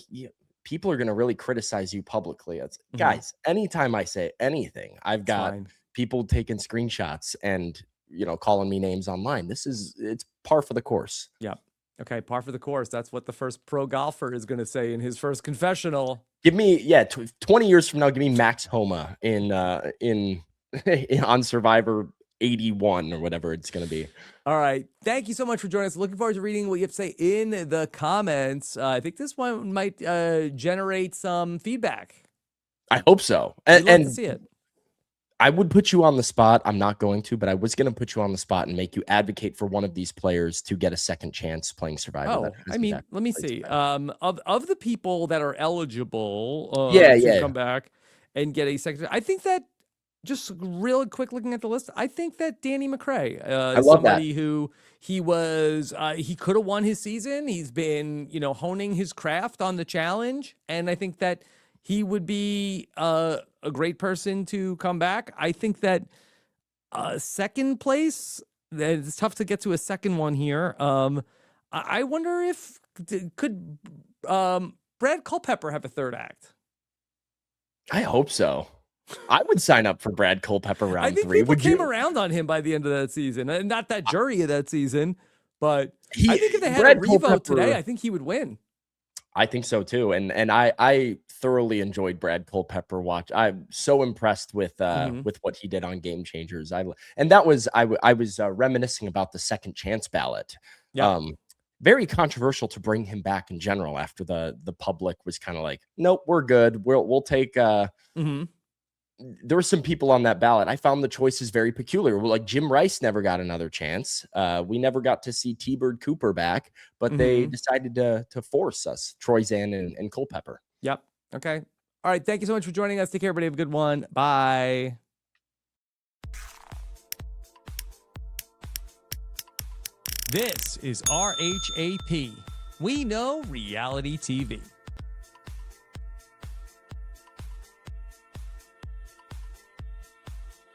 people are going to really criticize you publicly. It's Mhm. guys, anytime I say anything, I've It's got fine. people taking screenshots and, calling me names online. It's par for the course. Yeah. Okay, par for the course. That's what the first pro golfer is going to say in his first confessional. Give me, 20 years from now, give me Max Homa in on Survivor 81 or whatever it's going to be. All right. Thank you so much for joining us. Looking forward to reading what you have to say in the comments. I think this one might generate some feedback. I hope so. We'd love to see it. I would put you on the spot. I'm not going to, but I was going to put you on the spot and make you advocate for one of these players to get a second chance playing Survivor. Oh, I mean, let me see. Of the people that are eligible to come back and get a second, I think that just real quick looking at the list, I think that Danny McRae is somebody who he could have won his season. He's been, honing his craft on the challenge, and I think that he would be a great person to come back. I think that second place, it's tough to get to a second one here. I wonder if could Brad Culpepper have a third act? I hope so. I would sign up for Brad Culpepper round 3. I think people came around on him by the end of that season. And not that jury of that season, but I think if they had a revote today, I think he would win. I think so too. And I thoroughly enjoyed Brad Culpepper watch. I'm so impressed with what he did on Game Changers. I was reminiscing about the second chance ballot. Yeah. Very controversial to bring him back in general after the public was kind of like, nope, we're good. We'll take there were some people on that ballot. I found the choices very peculiar. Like Jim Rice never got another chance. We never got to see T-Bird Cooper back, but they decided to force us, Troy Zan and Culpepper. Yep. Okay. All right. Thank you so much for joining us. Take care, everybody. Have a good one. Bye. This is RHAP. We know reality TV.